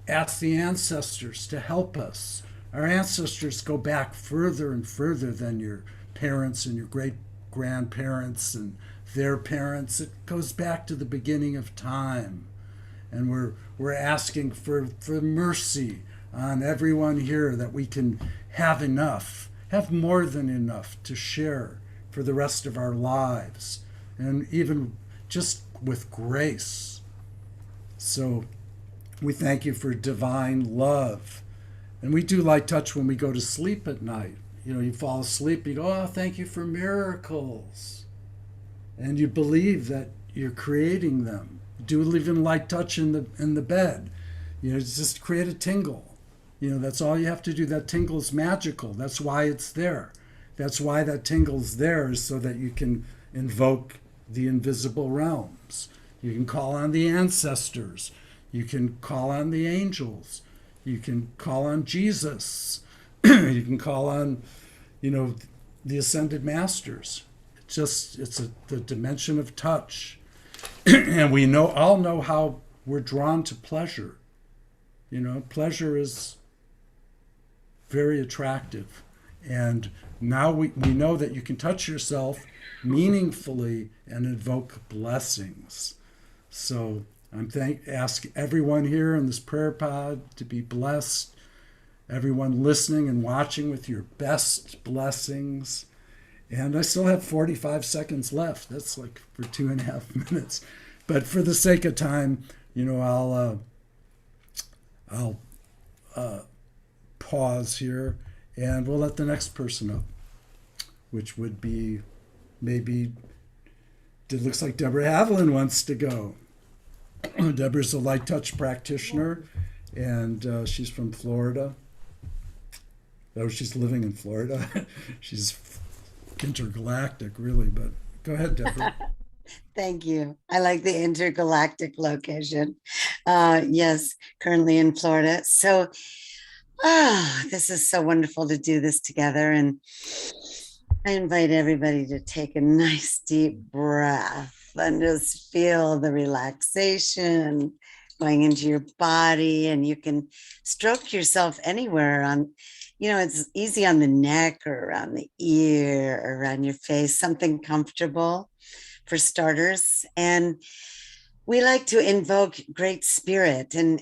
ask the ancestors to help us. Our ancestors go back further and further than your parents and your great-grandparents and their parents. It goes back to the beginning of time. And we're asking for mercy on everyone here, that we can have enough, have more than enough to share for the rest of our lives, and even just with grace. So we thank you for divine love. And we do light touch when we go to sleep at night. You fall asleep, you go, oh, thank you for miracles. And you believe that you're creating them. Do even light touch in the bed. Just create a tingle. That's all you have to do. That tingle is magical. That's why it's there. That's why that tingle's there, is so that you can invoke the invisible realms. You can call on the ancestors. You can call on the angels. You can call on Jesus. You can call on, the ascended masters. It's the dimension of touch. And we all know how we're drawn to pleasure. Pleasure is very attractive. And now we know that you can touch yourself meaningfully and invoke blessings. So ask everyone here in this prayer pod to be blessed. Everyone listening and watching with your best blessings. And I still have 45 seconds left. That's like for 2.5 minutes. But for the sake of time, I'll pause here, and we'll let the next person up, which would be maybe, it looks like Deborah Haviland wants to go. Deborah's a light touch practitioner, and she's from Florida. Oh, she's living in Florida. She's intergalactic, really, but go ahead, Deborah. Thank you. I like the intergalactic location. Yes, currently in Florida. So, this is so wonderful to do this together. And I invite everybody to take a nice deep breath and just feel the relaxation going into your body. And you can stroke yourself anywhere on, it's easy on the neck or around the ear or around your face, something comfortable for starters. And we like to invoke great spirit. And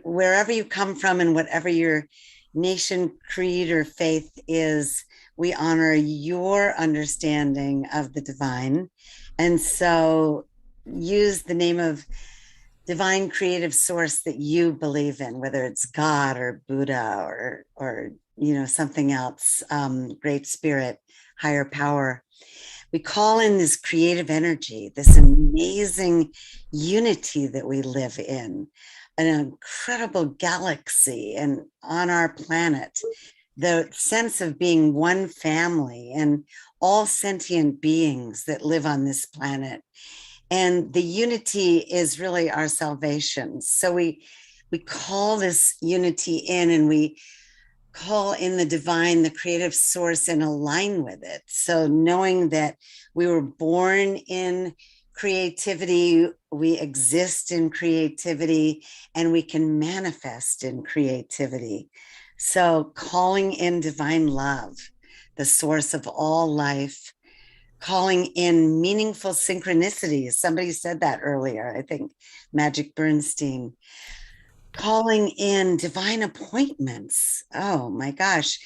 wherever you come from and whatever your nation, creed, or faith is, we honor your understanding of the divine. And so use the name of divine creative source that you believe in, whether it's God or Buddha or something else, great spirit, higher power. We call in this creative energy, this amazing unity that we live in, an incredible galaxy and on our planet, the sense of being one family and all sentient beings that live on this planet. And the unity is really our salvation. So we call this unity in, and we call in the divine, the creative source, and align with it. So knowing that we were born in creativity, we exist in creativity, and we can manifest in creativity. So calling in divine love, the source of all life, calling in meaningful synchronicities. Somebody said that earlier, I think Magic Bernstein. Calling in divine appointments. Oh my gosh.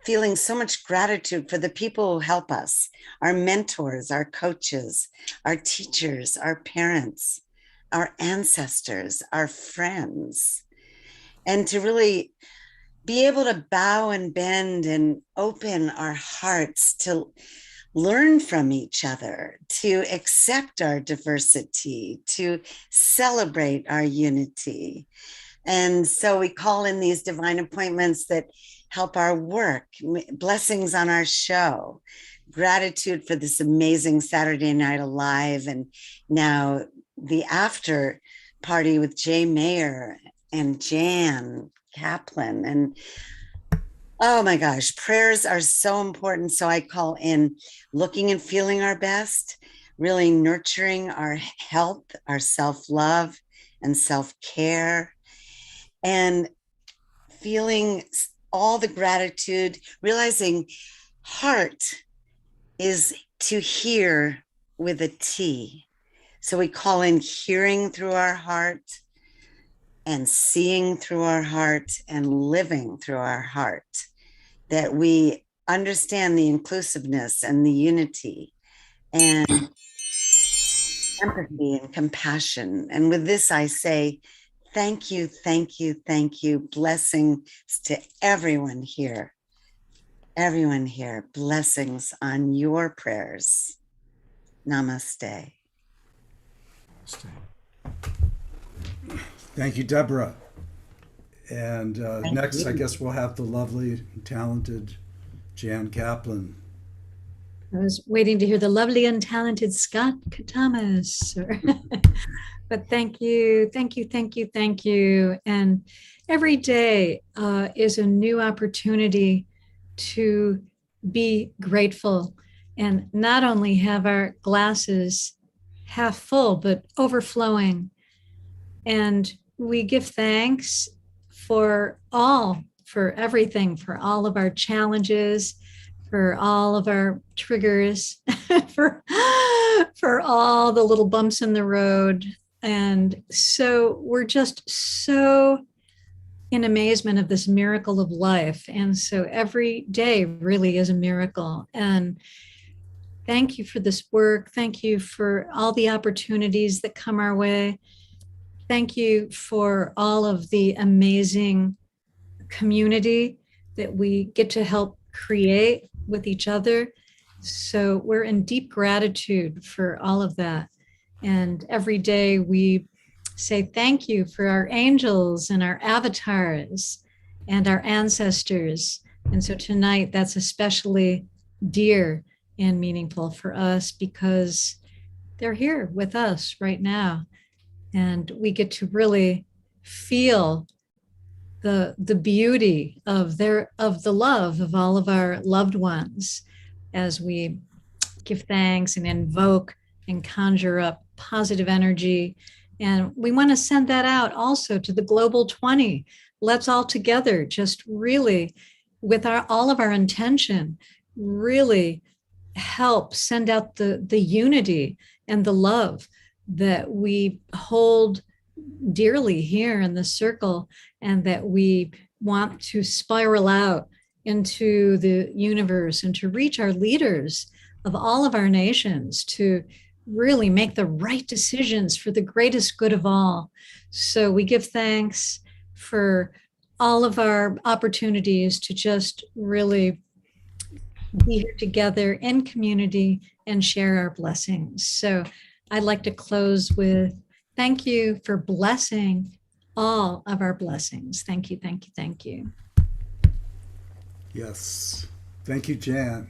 feeling so much gratitude for the people who help us, our mentors, our coaches, our teachers, our parents, our ancestors, our friends, and to really be able to bow and bend and open our hearts to learn from each other, to accept our diversity, to celebrate our unity. And so we call in these divine appointments that help our work, blessings on our show, gratitude for this amazing Saturday Night Alive, and now the after party with Jay Mayer and Jan Kaplan. And oh my gosh, prayers are so important. So I call in looking and feeling our best, really nurturing our health, our self-love and self-care, and feeling all the gratitude, realizing heart is to hear with a T. So we call in hearing through our heart and seeing through our heart and living through our heart, that we understand the inclusiveness and the unity and empathy and compassion. And with this, I say, thank you, thank you, thank you. Blessings to everyone here. Everyone here, blessings on your prayers. Namaste. Thank you, Deborah. And next, you. I guess we'll have the lovely, talented Jan Kaplan. I was waiting to hear the lovely and talented Scott Katamas. But thank you, thank you, thank you, thank you. And every day is a new opportunity to be grateful and not only have our glasses half full, but overflowing. And we give thanks for everything, for all of our challenges, for all of our triggers, for all the little bumps in the road. And so we're just so in amazement of this miracle of life. And so every day really is a miracle. And thank you for this work. Thank you for all the opportunities that come our way. Thank you for all of the amazing community that we get to help create with each other. So we're in deep gratitude for all of that. And every day we say thank you for our angels and our avatars and our ancestors. And so tonight that's especially dear and meaningful for us because they're here with us right now. And we get to really feel the beauty of the love of all of our loved ones as we give thanks and invoke and conjure up positive energy. And we want to send that out also to the Global 20. Let's all together just really, with all of our intention, really help send out the unity and the love that we hold dearly here in the circle, and that we want to spiral out into the universe and to reach our leaders of all of our nations to really make the right decisions for the greatest good of all. So we give thanks for all of our opportunities to just really be here together in community and share our blessings. So I'd like to close with thank you for blessing all of our blessings. Thank you, thank you, thank you. Yes. Thank you, Jan.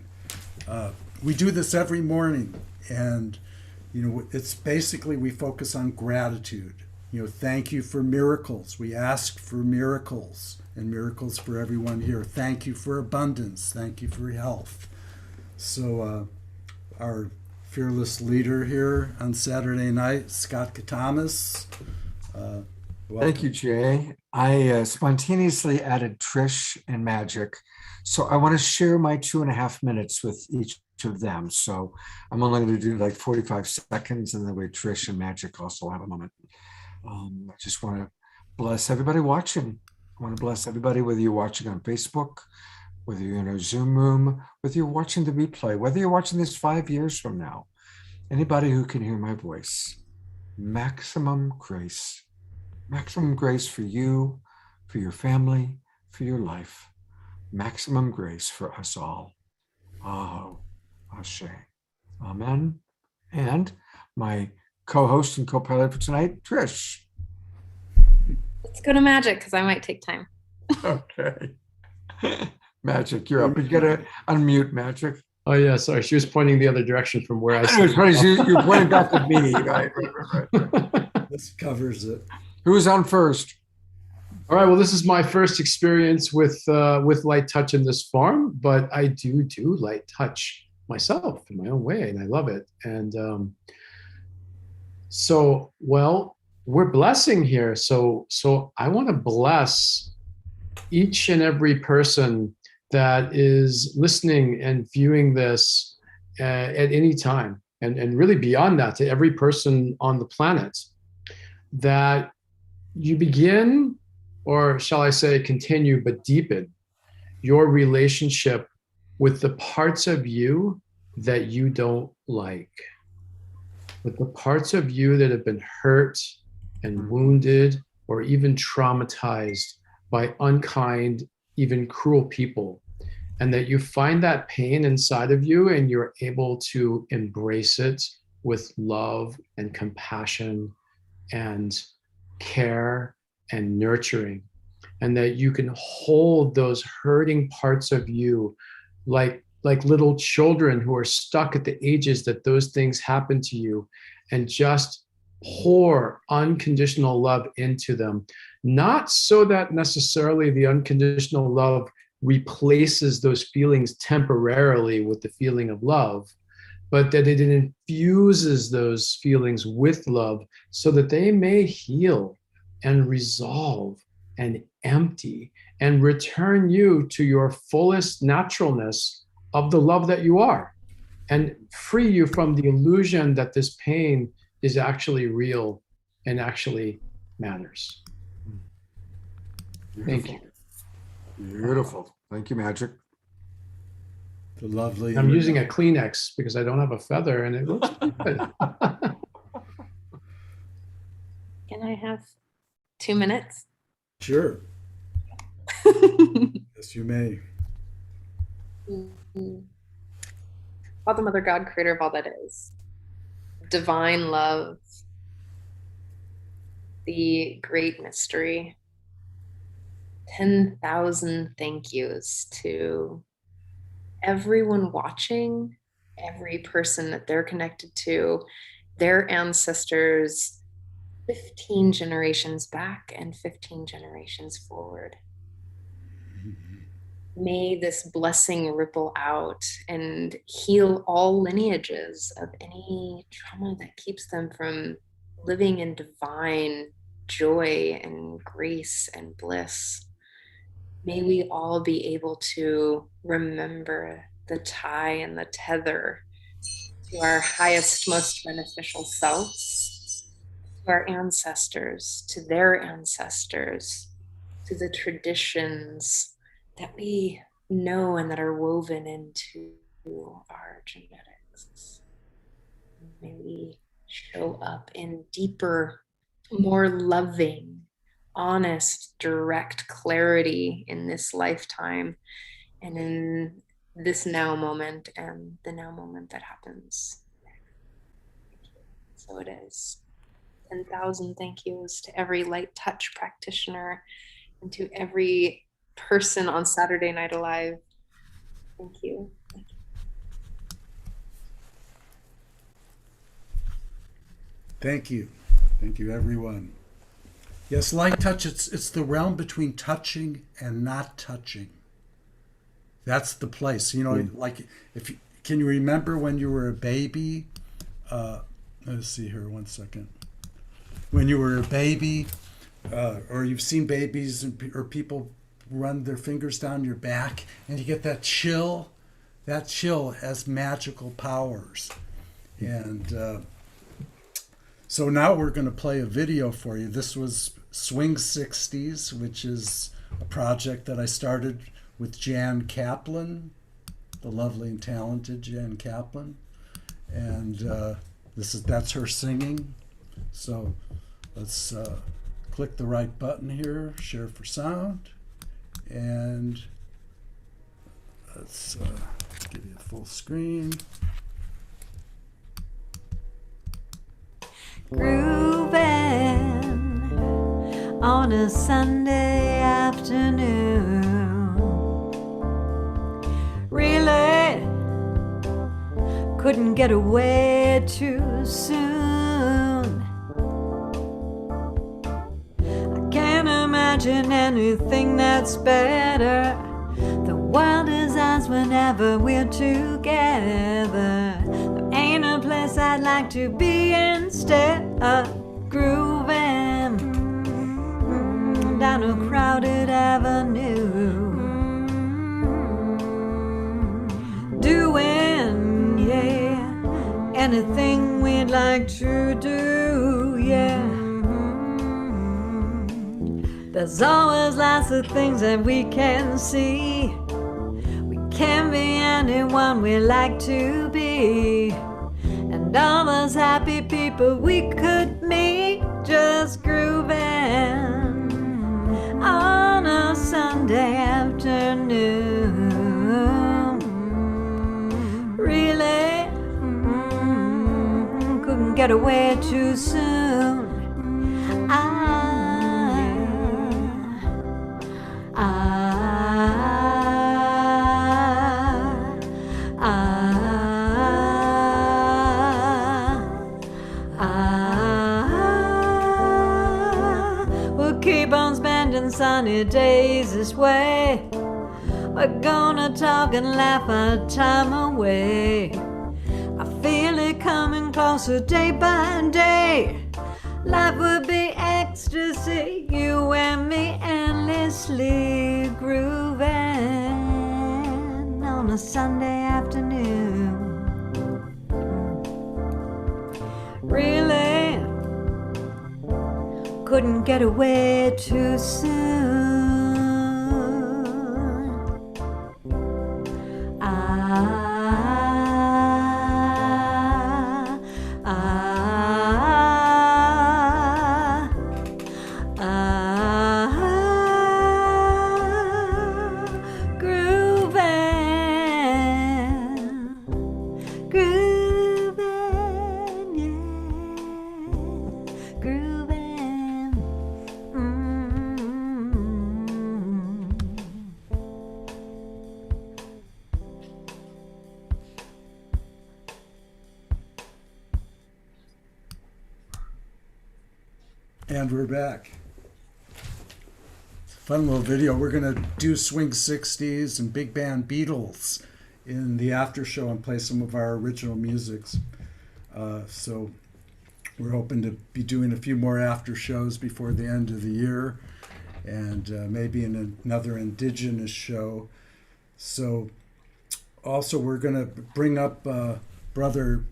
We do this every morning, and it's basically we focus on gratitude. Thank you for miracles. We ask for miracles, and miracles for everyone here. Thank you for abundance. Thank you for health. So our fearless leader here on Saturday night, Scott Katamas. Thank you, Jay. I spontaneously added Trish and Magic. So I want to share my 2.5 minutes with each of them. So I'm only going to do like 45 seconds, and then way Trish and Magic also have a moment. I just want to bless everybody watching. I want to bless everybody, whether you're watching on Facebook whether you're in a Zoom room, whether you're watching the replay, whether you're watching this 5 years from now, anybody who can hear my voice, maximum grace for you, for your family, for your life, maximum grace for us all. Aho, Ashe, Amen. And my co-host and co-pilot for tonight, Trish. Let's go to Magic because I might take time. Okay. Magic, you're up. You gotta unmute Magic. Oh yeah, sorry. She was pointing the other direction from where I know, it's funny. You're pointing back at me. Right. This covers it. Who's on first? All right. Well, this is my first experience with light touch in this form, but I do light touch myself in my own way, and I love it. And so, well, we're blessing here. So I want to bless each and every person that is listening and viewing this at any time, and really beyond that, to every person on the planet, that you begin, or shall I say continue, but deepen your relationship with the parts of you that you don't like, with the parts of you that have been hurt and wounded or even traumatized by unkind, even cruel people, and that you find that pain inside of you and you're able to embrace it with love and compassion and care and nurturing, and that you can hold those hurting parts of you like little children who are stuck at the ages that those things happen to you, and just pour unconditional love into them. Not so that necessarily the unconditional love replaces those feelings temporarily with the feeling of love, but that it infuses those feelings with love so that they may heal and resolve and empty and return you to your fullest naturalness of the love that you are, and free you from the illusion that this pain is actually real and actually matters. Thank you. Beautiful. Thank you, Magic. The lovely. I'm using a Kleenex because I don't have a feather, and it looks good. Can I have 2 minutes? Sure. Yes, you may. Father, Mother, God, creator of all that is, divine love, the great mystery, 10,000 thank yous to everyone watching, every person that they're connected to, their ancestors, 15 generations back and 15 generations forward. May this blessing ripple out and heal all lineages of any trauma that keeps them from living in divine joy and grace and bliss. May we all be able to remember the tie and the tether to our highest, most beneficial selves, to our ancestors, to their ancestors, to the traditions that we know and that are woven into our genetics. May we show up in deeper, more loving, honest, direct clarity in this lifetime and in this now moment and the now moment that happens. So it is. 10,000 thank yous to every light touch practitioner and to every person on Saturday Night Alive. Thank you. Thank you. Thank you. Thank you, everyone. Yes, light touch, it's the realm between touching and not touching. That's the place. You know, like, can you remember when you were a baby? Let's see here, 1 second. When you were a baby, or you've seen babies or people run their fingers down your back and you get that chill. That chill has magical powers. And so now we're going to play a video for you. This was Swing 60s, which is a project that I started with Jan Kaplan, the lovely and talented Jan Kaplan. And that's her singing. So let's click the right button here, share for sound, and let's give you a full screen. Grooving on a Sunday afternoon, really couldn't get away too soon. I can't imagine anything that's better. The world is ours whenever we're together. There ain't a place I'd like to be instead of grooving down a crowded avenue. Doing, yeah, anything we'd like to do, yeah. There's always lots of things that we can see. We can be anyone we like to be, and all those happy people we could meet just grooving on a Sunday afternoon. Really couldn't get away too soon. We'll keep on spending sunny days this way. We're gonna talk and laugh our time away. I feel it coming closer day by day. Life would be ecstasy, you and me endlessly grooving on a Sunday afternoon. Really couldn't get away too soon. And we're back. Fun little video. We're going to do Swing 60s and Big Band Beatles in the after show and play some of our original musics. So we're hoping to be doing a few more after shows before the end of the year, and maybe in another Indigenous show. So also we're going to bring up Brother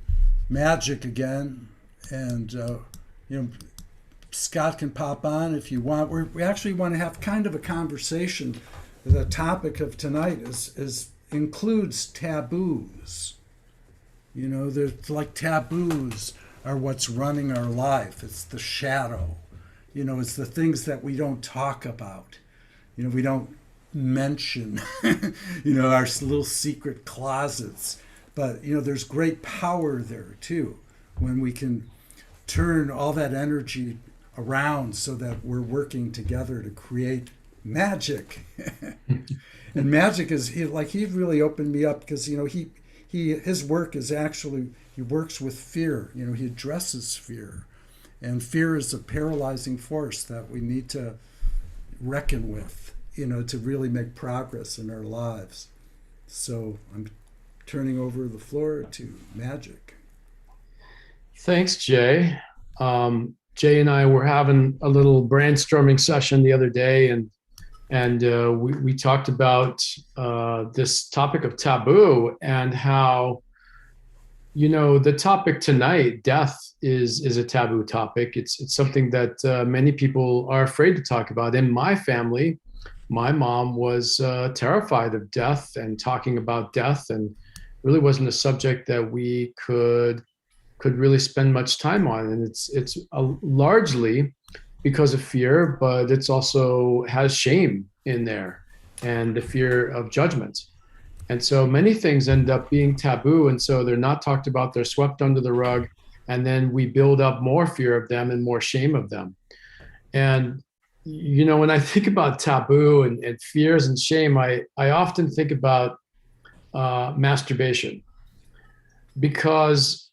Magic again, and Scott can pop on if you want. We actually want to have kind of a conversation. The topic of tonight includes taboos. There's like taboos are what's running our life. It's the shadow. It's the things that we don't talk about. We don't mention, our little secret closets. But, there's great power there too when we can turn all that energy around so that we're working together to create magic. And magic is he really opened me up because his work is actually, he works with fear. He addresses fear, and fear is a paralyzing force that we need to reckon with, to really make progress in our lives. So I'm turning over the floor to Magic. Thanks, Jay. Jay and I were having a little brainstorming session the other day, and we talked about this topic of taboo and how, the topic tonight, death, is a taboo topic. It's something that many people are afraid to talk about. In my family, my mom was terrified of death and talking about death, and really wasn't a subject that we could really spend much time on. And it's largely because of fear, but it's also has shame in there and the fear of judgment. And so many things end up being taboo, and so they're not talked about, they're swept under the rug, and then we build up more fear of them and more shame of them. And when I think about taboo and fears and shame, I often think about masturbation, because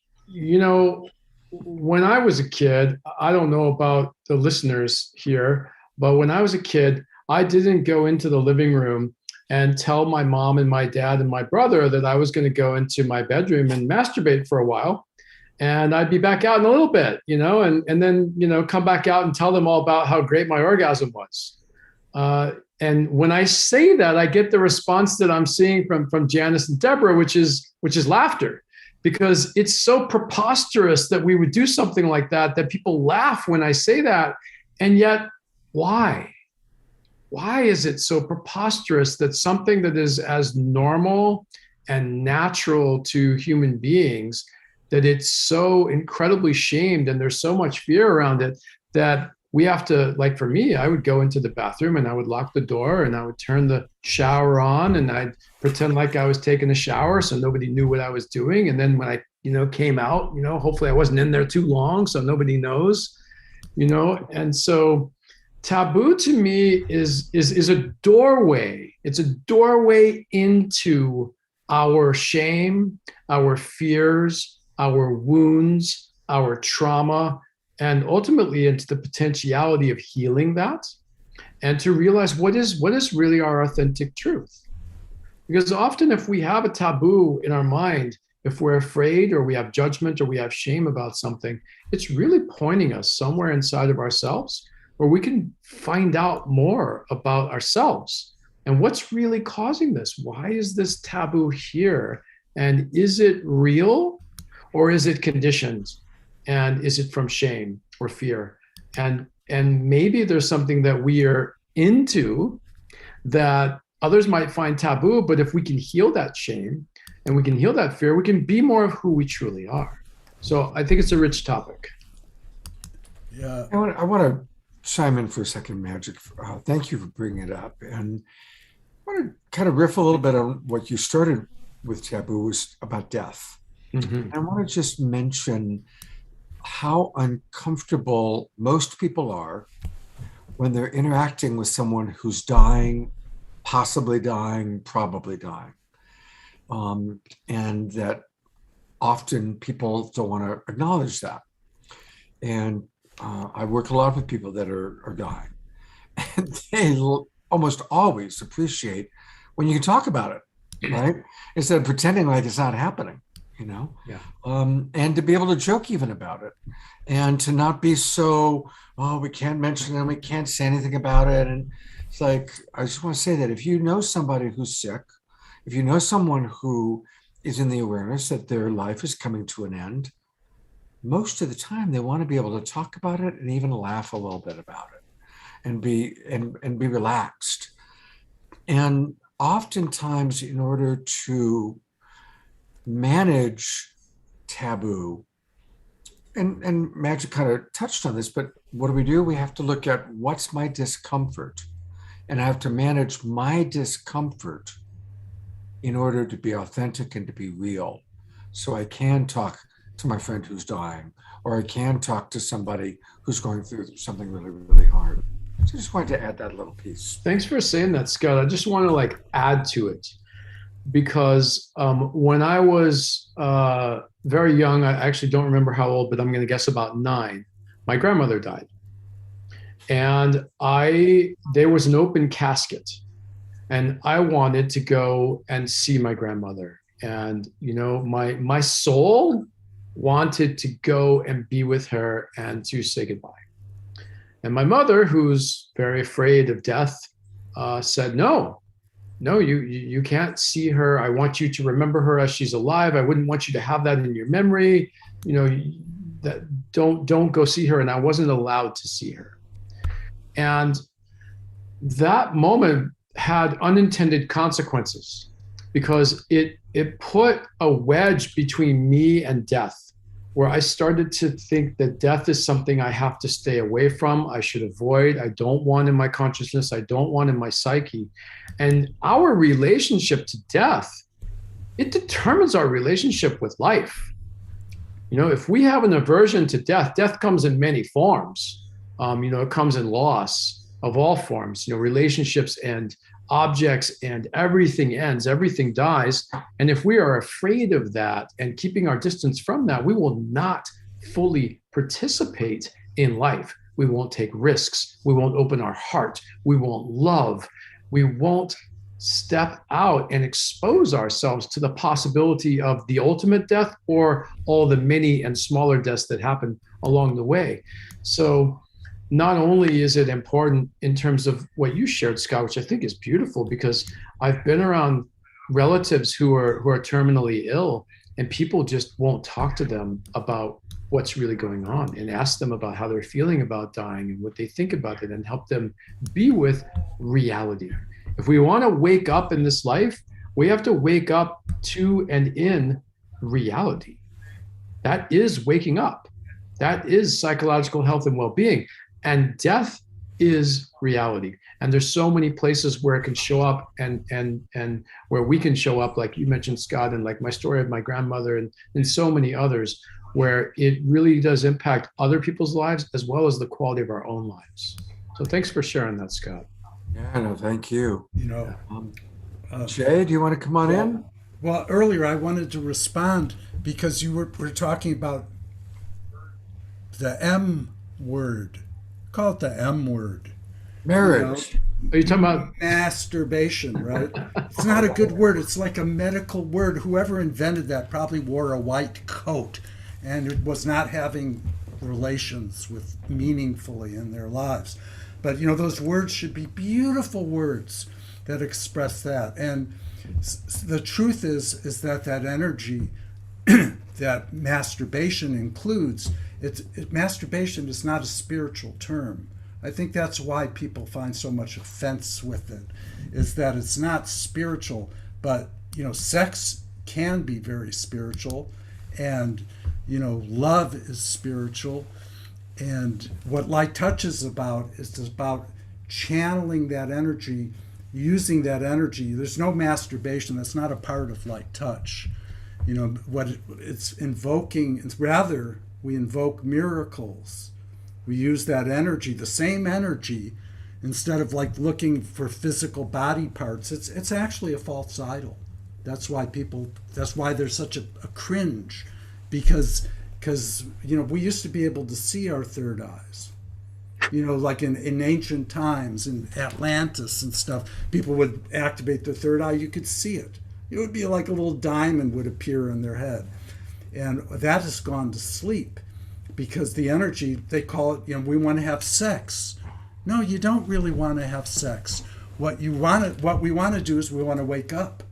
when I was a kid, I don't know about the listeners here, but when I was a kid, I didn't go into the living room and tell my mom and my dad and my brother that I was going to go into my bedroom and masturbate for a while. And I'd be back out in a little bit, and then, come back out and tell them all about how great my orgasm was. And when I say that, I get the response that I'm seeing from Janice and Deborah, which is laughter, because it's so preposterous that we would do something like that people laugh when I say that. And yet, why? Why is it so preposterous that something that is as normal and natural to human beings, that it's so incredibly shamed and there's so much fear around it that we have to, like for me, I would go into the bathroom and I would lock the door and I would turn the shower on and I'd pretend like I was taking a shower so nobody knew what I was doing. And then when I, came out, hopefully I wasn't in there too long so nobody knows, and so taboo to me is a doorway. It's a doorway into our shame, our fears, our wounds, our trauma, and ultimately into the potentiality of healing that, and to realize what is really our authentic truth. Because often if we have a taboo in our mind, if we're afraid or we have judgment or we have shame about something, it's really pointing us somewhere inside of ourselves where we can find out more about ourselves and what's really causing this. Why is this taboo here? And is it real or is it conditioned? And is it from shame or fear? And maybe there's something that we are into that others might find taboo, but if we can heal that shame and we can heal that fear, we can be more of who we truly are. So I think it's a rich topic. Yeah. I want to chime in for a second, Magic. Thank you for bringing it up. And I want to kind of riff a little bit on what you started with taboo was about death. Mm-hmm. I want to just mention how uncomfortable most people are when they're interacting with someone who's dying, possibly dying, probably dying. And that often people don't want to acknowledge that. And I work a lot with people that are dying, and they almost always appreciate when you can talk about it, right? Instead of pretending like it's not happening, Yeah. And to be able to joke even about it, and to not be so, we can't mention it, we can't say anything about it. And it's like, I just want to say that if you know somebody who's sick, if you know someone who is in the awareness that their life is coming to an end, most of the time they want to be able to talk about it and even laugh a little bit about it and be relaxed. And oftentimes, in order to manage taboo, and Magic kind of touched on this, but what do? We have to look at what's my discomfort, and I have to manage my discomfort in order to be authentic and to be real. So I can talk to my friend who's dying, or I can talk to somebody who's going through something really, really hard. So I just wanted to add that little piece. Thanks for saying that, Scott. I just want to add to it, because when I was very young, I actually don't remember how old, but I'm going to guess about 9, my grandmother died. And there was an open casket, and I wanted to go and see my grandmother. And, my soul wanted to go and be with her and to say goodbye. And my mother, who's very afraid of death, said, no, you can't see her. I want you to remember her as she's alive. I wouldn't want you to have that in your memory. That don't go see her. And I wasn't allowed to see her. And that moment had unintended consequences because it put a wedge between me and death, where I started to think that death is something I have to stay away from, I should avoid, I don't want in my consciousness, I don't want in my psyche. And our relationship to death, it determines our relationship with life. You know, if we have an aversion to death, death comes in many forms. It comes in loss of all forms, relationships and objects, and everything ends, everything dies. And if we are afraid of that and keeping our distance from that, we will not fully participate in life. We won't take risks. We won't open our heart. We won't love. We won't step out and expose ourselves to the possibility of the ultimate death or all the many and smaller deaths that happen along the way. So not only is it important in terms of what you shared, Scott, which I think is beautiful, because I've been around relatives who are terminally ill, and people just won't talk to them about what's really going on and ask them about how they're feeling about dying and what they think about it, and help them be with reality. If we want to wake up in this life, we have to wake up to and in reality. That is waking up. That is psychological health and well-being. And death is reality. And there's so many places where it can show up, and where we can show up, like you mentioned, Scott, and like my story of my grandmother, and so many others, where it really does impact other people's lives as well as the quality of our own lives. So thanks for sharing that, Scott. Yeah, no, thank you. Jay, do you want to come on in? Well, earlier I wanted to respond because you were talking about the M word. Call it the M word. Marriage. Are you talking about masturbation, right? It's not a good word. It's like a medical word. Whoever invented that probably wore a white coat and it was not having relations with meaningfully in their lives. But those words should be beautiful words that express that. And the truth is that energy that masturbation includes, masturbation is not a spiritual term. I think that's why people find so much offense with it, is that it's not spiritual. But sex can be very spiritual, and love is spiritual. And what light touch is about channeling that energy, using that energy. There's no masturbation. That's not a part of light touch. What it's invoking, it's rather we invoke miracles. We use that energy, the same energy, instead of like looking for physical body parts. It's actually a false idol. That's why there's such a cringe, because we used to be able to see our third eyes. Like in ancient times, in Atlantis and stuff, people would activate their third eye. You could see it. It would be like a little diamond would appear in their head. And that has gone to sleep because the energy, they call it, we want to have sex. No, you don't really want to have sex. What we want to do is we want to wake up.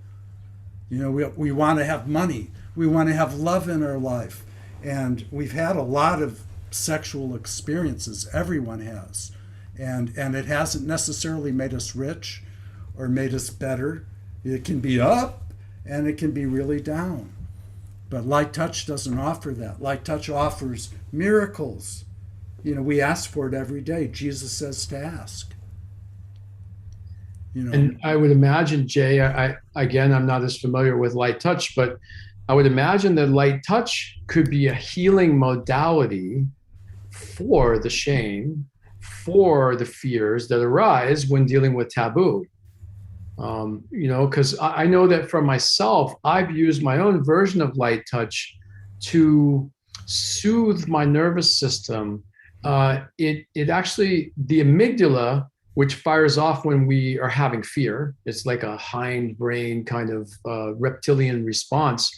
We want to have money. We want to have love in our life. And we've had a lot of sexual experiences. Everyone has. And it hasn't necessarily made us rich or made us better. It can be up and it can be really down. But light touch doesn't offer that. Light touch offers miracles. We ask for it every day. Jesus says to ask. And I would imagine, Jay, I'm not as familiar with light touch, but I would imagine that light touch could be a healing modality for the shame, for the fears that arise when dealing with taboo. Because I know that for myself, I've used my own version of light touch to soothe my nervous system. It actually, the amygdala, which fires off when we are having fear, it's like a hindbrain kind of reptilian response.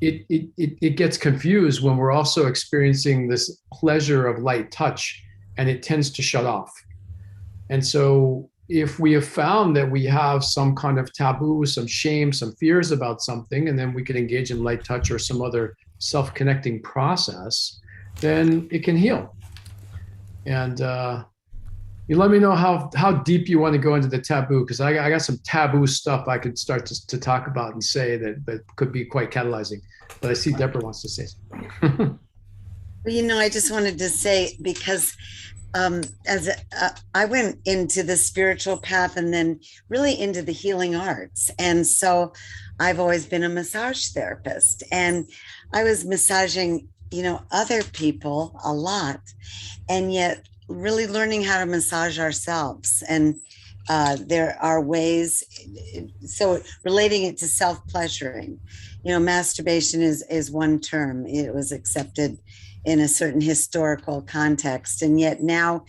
It gets confused when we're also experiencing this pleasure of light touch, and it tends to shut off. And so if we have found that we have some kind of taboo, some shame, some fears about something, and then we can engage in light touch or some other self-connecting process, then it can heal. And, You let me know how deep you want to go into the taboo, because I got some taboo stuff I could start to talk about and say that could be quite catalyzing. But I see Deborah wants to say something. Well, I just wanted to say, because I went into the spiritual path and then really into the healing arts. And so I've always been a massage therapist, and I was massaging, other people a lot, and yet really learning how to massage ourselves. And there are ways, so relating it to self-pleasuring, masturbation is one term. It was accepted in a certain historical context. And yet now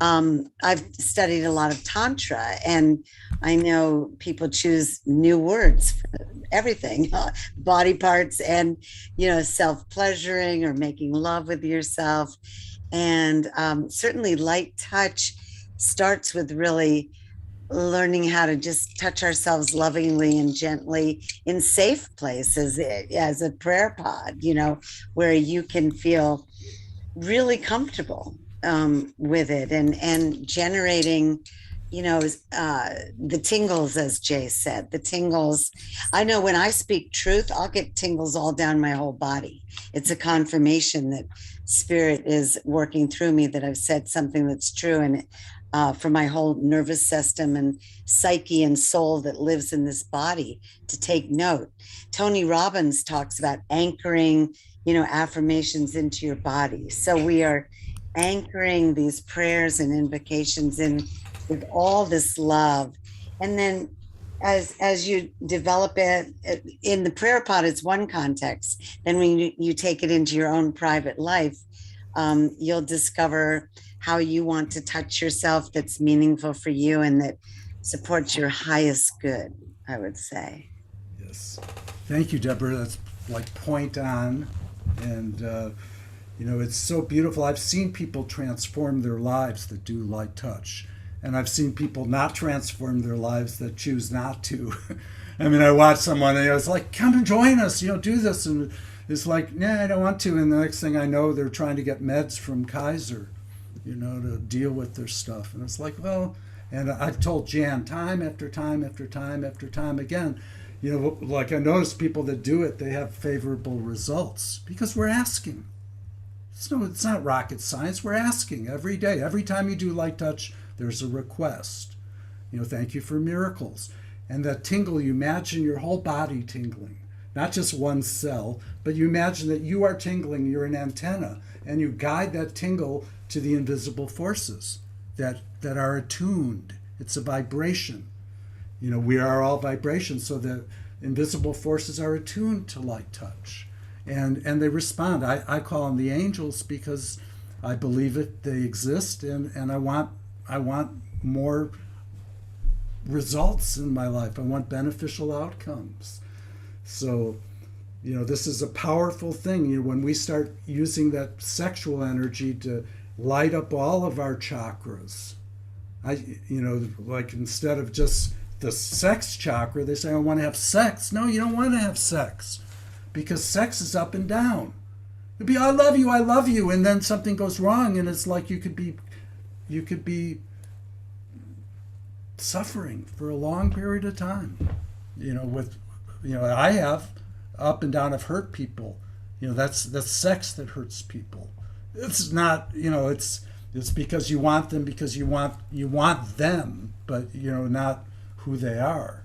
I've studied a lot of Tantra, and I know people choose new words for everything, body parts and, self-pleasuring or making love with yourself. And certainly light touch starts with really learning how to just touch ourselves lovingly and gently in safe places, as a prayer pod, where you can feel really comfortable with it, and generating, the tingles, as Jay said, the tingles. I know when I speak truth, I'll get tingles all down my whole body. It's a confirmation that spirit is working through me, that I've said something that's true, and for my whole nervous system and psyche and soul that lives in this body to take note. Tony Robbins talks about anchoring, affirmations into your body. So we are anchoring these prayers and invocations in with all this love. And then as you develop it in the prayer pod, it's one context. Then when you take it into your own private life, you'll discover how you want to touch yourself that's meaningful for you and that supports your highest good, I would say. Yes. Thank you, Deborah. That's like point on. And, it's so beautiful. I've seen people transform their lives that do light touch. And I've seen people not transform their lives that choose not to. I watched someone, and it's like, come and join us, do this. And it's like, nah, I don't want to. And the next thing I know, they're trying to get meds from Kaiser, to deal with their stuff. And it's like, well, and I've told Jan time after time after time after time again, like I notice people that do it, they have favorable results because we're asking. It's not rocket science. We're asking every day. Every time you do light touch, there's a request. Thank you for miracles. And that tingle, you imagine your whole body tingling, not just one cell, but you imagine that you are tingling, you're an antenna, and you guide that tingle to the invisible forces that are attuned. It's a vibration. We are all vibrations, so the invisible forces are attuned to light touch. And they respond. I call them the angels because I believe it, they exist, and I want more results in my life. I want beneficial outcomes. So, this is a powerful thing. When we start using that sexual energy to light up all of our chakras, like instead of just the sex chakra, they say, I want to have sex. No, you don't want to have sex, because sex is up and down. It'd be, I love you, and then something goes wrong, and it's like you could be suffering for a long period of time. I have up and down. I've hurt people. That's sex that hurts people. It's not, it's because you want them, because you want them, but not who they are.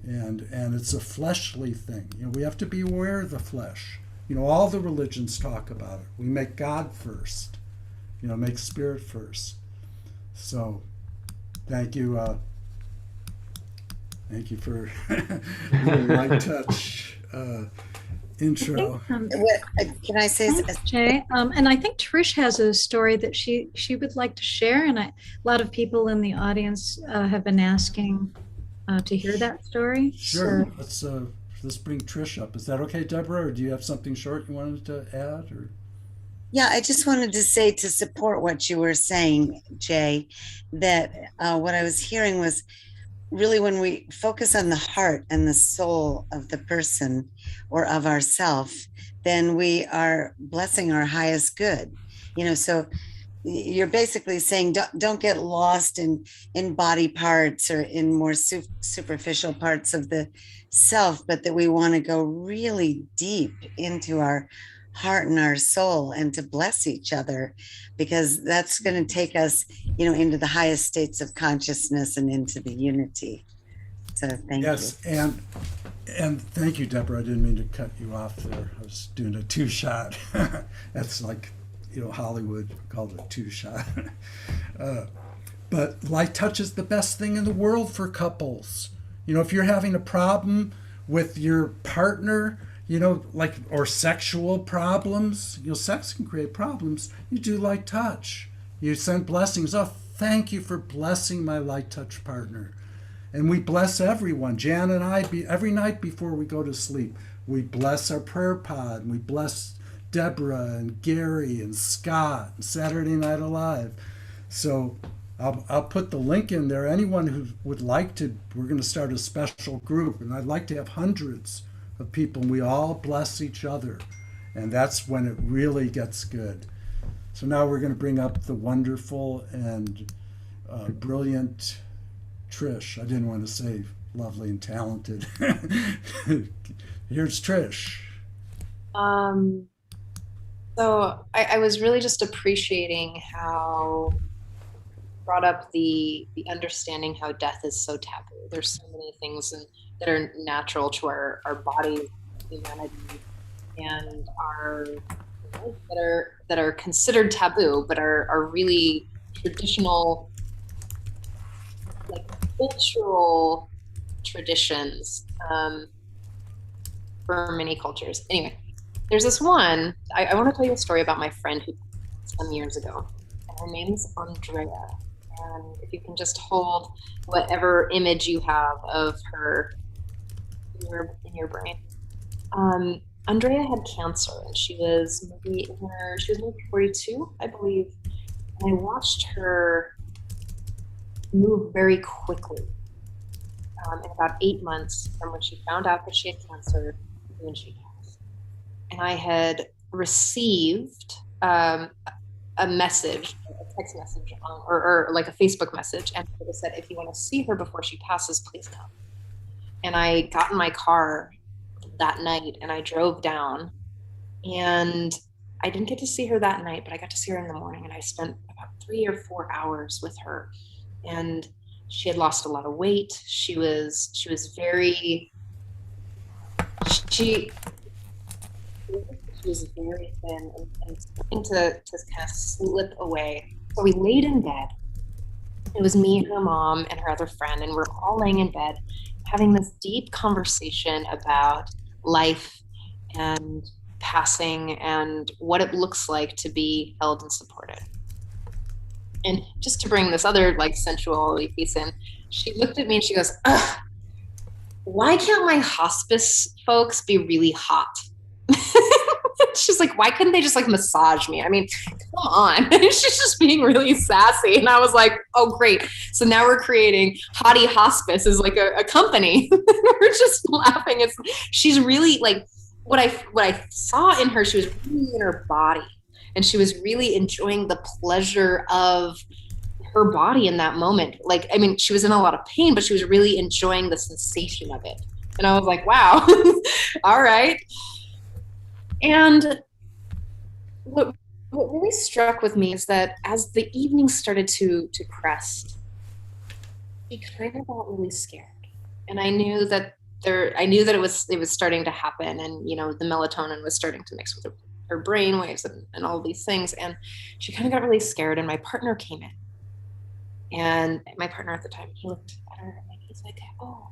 And it's a fleshly thing. We have to be aware of the flesh. All the religions talk about it. We make God first. Make spirit first. So, thank you. Thank you for the light touch intro. Can I say something? Jay, and I think Trish has a story that she would like to share, and a lot of people in the audience have been asking to hear that story. Sure. So, let's bring Trish up. Is that okay, Deborah, or do you have something short you wanted to add? Or Yeah, I just wanted to say, to support what you were saying, Jay, that what I was hearing was really when we focus on the heart and the soul of the person or of ourself, then we are blessing our highest good. So you're basically saying don't get lost in body parts or in more superficial parts of the self, but that we want to go really deep into our heart and our soul and to bless each other, because that's going to take us, into the highest states of consciousness and into the unity. So thank you. Yes, and thank you, Deborah. I didn't mean to cut you off there. I was doing a two-shot. That's like, Hollywood called it a two-shot. But light touch is the best thing in the world for couples. If you're having a problem with your partner, or sexual problems, sex can create problems. You do light touch. You send blessings. Oh, thank you for blessing my light touch partner. And we bless everyone. Jan and I, every night before we go to sleep, we bless our prayer pod, and we bless Deborah and Gary and Scott and Saturday Night Alive. So I'll put the link in there. Anyone who would like to, we're going to start a special group, and I'd like to have hundreds of people, and we all bless each other. And that's when it really gets good. So now we're going to bring up the wonderful and brilliant Trish. I didn't want to say lovely and talented. Here's Trish. So I was really just appreciating how brought up the understanding how death is so taboo. There's so many things that are natural to our bodies, humanity, and that are considered taboo, but are really traditional, like cultural traditions for many cultures. Anyway, there's this one, I want to tell you a story about my friend who some years ago. And her name's Andrea. And if you can just hold whatever image you have of her in your brain. Andrea had cancer, and she was maybe 42, I believe. And I watched her move very quickly in about 8 months from when she found out that she had cancer to when she passed. And I had received a message, a text message, or like a Facebook message, and it said, if you want to see her before she passes, please come. And I got in my car that night and I drove down, and I didn't get to see her that night, but I got to see her in the morning, and I spent about 3 or 4 hours with her. And she had lost a lot of weight. She was very very thin and starting to kind of slip away. So we laid in bed. It was me and her mom and her other friend, and we're all laying in bed having this deep conversation about life and passing and what it looks like to be held and supported. And just to bring this other like sensuality piece in, she looked at me and she goes, ugh, why can't my hospice folks be really hot? She's like, why couldn't they just like massage me? I mean, come on. She's just being really sassy. And I was like, oh, great. So now we're creating Hottie Hospice as like a company. We're just laughing. She's really like, what I saw in her, she was really in her body. And she was really enjoying the pleasure of her body in that moment. Like, I mean, she was in a lot of pain, but she was really enjoying the sensation of it. And I was like, wow, all right. And what really struck with me is that as the evening started to crest, she kind of got really scared. And I knew that it was starting to happen, and you know, the melatonin was starting to mix with her brain waves and all these things. And she kind of got really scared, and my partner came in. And my partner at the time, he looked at her and he's like, oh,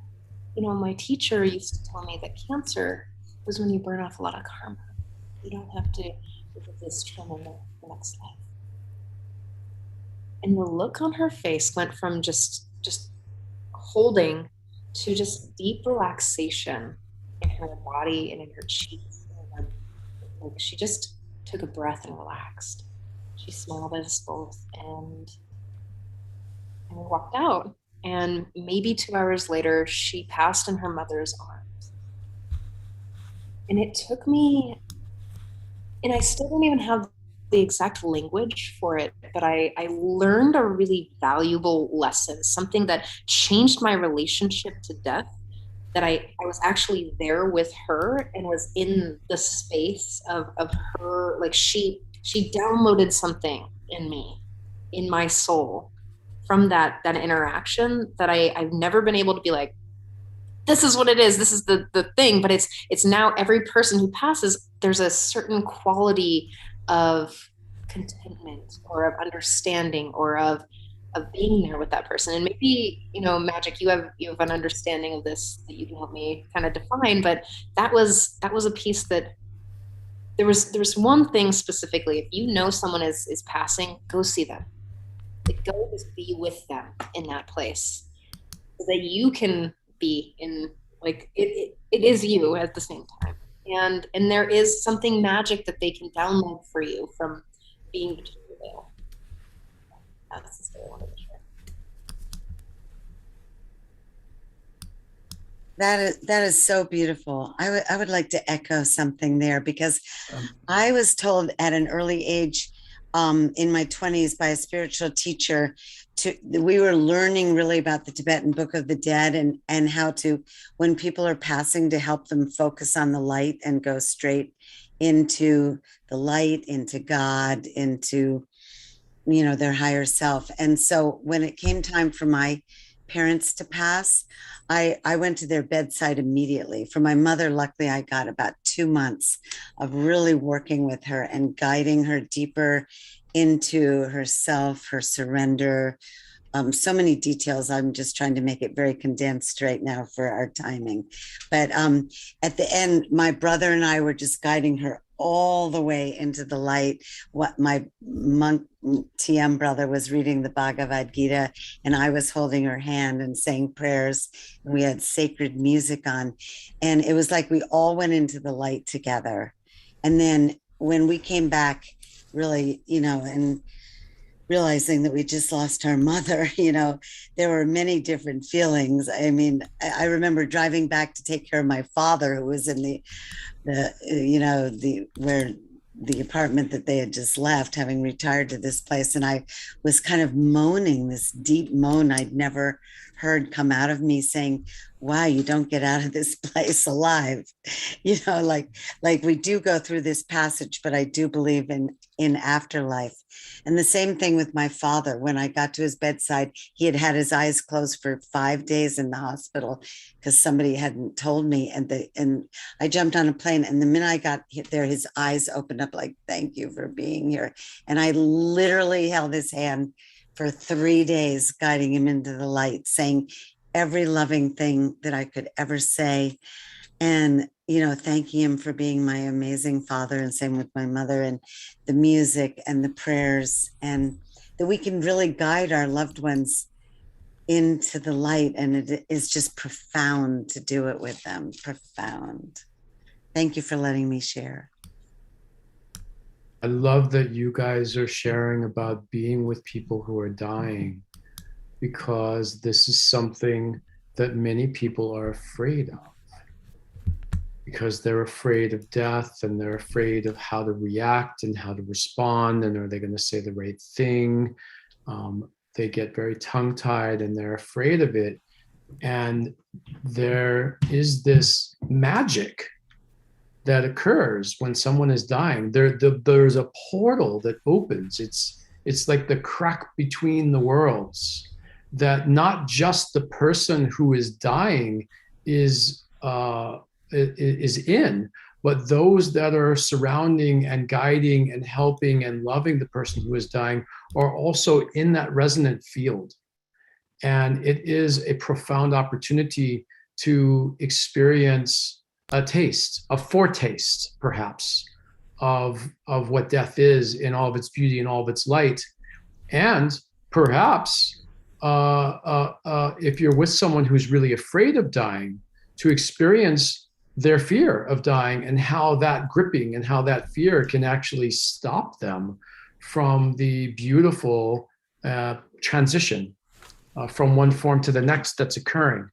you know, my teacher used to tell me that cancer was when you burn off a lot of karma. You don't have to look at this trauma in the next life. And the look on her face went from just holding to just deep relaxation in her body and in her cheeks. Like she just took a breath and relaxed. She smiled at us both, and we walked out. And maybe 2 hours later, she passed in her mother's arms. And it took me, and I still don't even have the exact language for it, but I learned a really valuable lesson, something that changed my relationship to death, that I was actually there with her and was in the space of her. Like she downloaded something in me, in my soul, from that interaction that I've never been able to be like, this is what it is, this is the thing. But it's now every person who passes, there's a certain quality of contentment or of understanding or of being there with that person. And maybe, Magic, you have an understanding of this that you can help me kind of define. But that was a piece that there was one thing specifically. If you know someone is passing, go see them. Like, go just be with them in that place, so that you can be in, like, it is you at the same time. And there is something magic that they can download for you from being between the veil. That's the story I wanted to share. That is so beautiful. I would like to echo something there, because I was told at an early age, in my 20s, by a spiritual teacher, we were learning really about the Tibetan Book of the Dead and how to, when people are passing, to help them focus on the light and go straight into the light, into God, into, their higher self. And so when it came time for my parents to pass, I went to their bedside immediately. For my mother, luckily, I got about 2 months of really working with her and guiding her deeper into herself, her surrender. So many details. I'm just trying to make it very condensed right now for our timing. But at the end, my brother and I were just guiding her all the way into the light. What my monk TM brother was reading the Bhagavad Gita, and I was holding her hand and saying prayers. And we had sacred music on, and it was like we all went into the light together. And then when we came back, really, and realizing that we just lost our mother, there were many different feelings. I mean, I remember driving back to take care of my father, who was in the apartment that they had just left, having retired to this place. And I was kind of moaning, this deep moan I'd never heard come out of me, saying, wow, you don't get out of this place alive. Like we do go through this passage, but I do believe in afterlife. And the same thing with my father. When I got to his bedside, he had had his eyes closed for 5 days in the hospital because somebody hadn't told me. And I jumped on a plane, and the minute I got there, his eyes opened up like, thank you for being here. And I literally held his hand for 3 days, guiding him into the light, saying every loving thing that I could ever say. And, thanking him for being my amazing father, and same with my mother, and the music and the prayers, and that we can really guide our loved ones into the light. And it is just profound to do it with them. Profound. Thank you for letting me share. I love that you guys are sharing about being with people who are dying, because this is something that many people are afraid of, because they're afraid of death, and they're afraid of how to react and how to respond, and are they going to say the right thing? They get very tongue-tied, and they're afraid of it. And there is this magic that occurs when someone is dying. There's a portal that opens. It's like the crack between the worlds, that not just the person who is dying is in, but those that are surrounding and guiding and helping and loving the person who is dying are also in that resonant field. And it is a profound opportunity to experience a taste, a foretaste, perhaps, of what death is in all of its beauty and all of its light. And perhaps if you're with someone who's really afraid of dying, to experience their fear of dying, and how that gripping and how that fear can actually stop them from the beautiful transition from one form to the next that's occurring.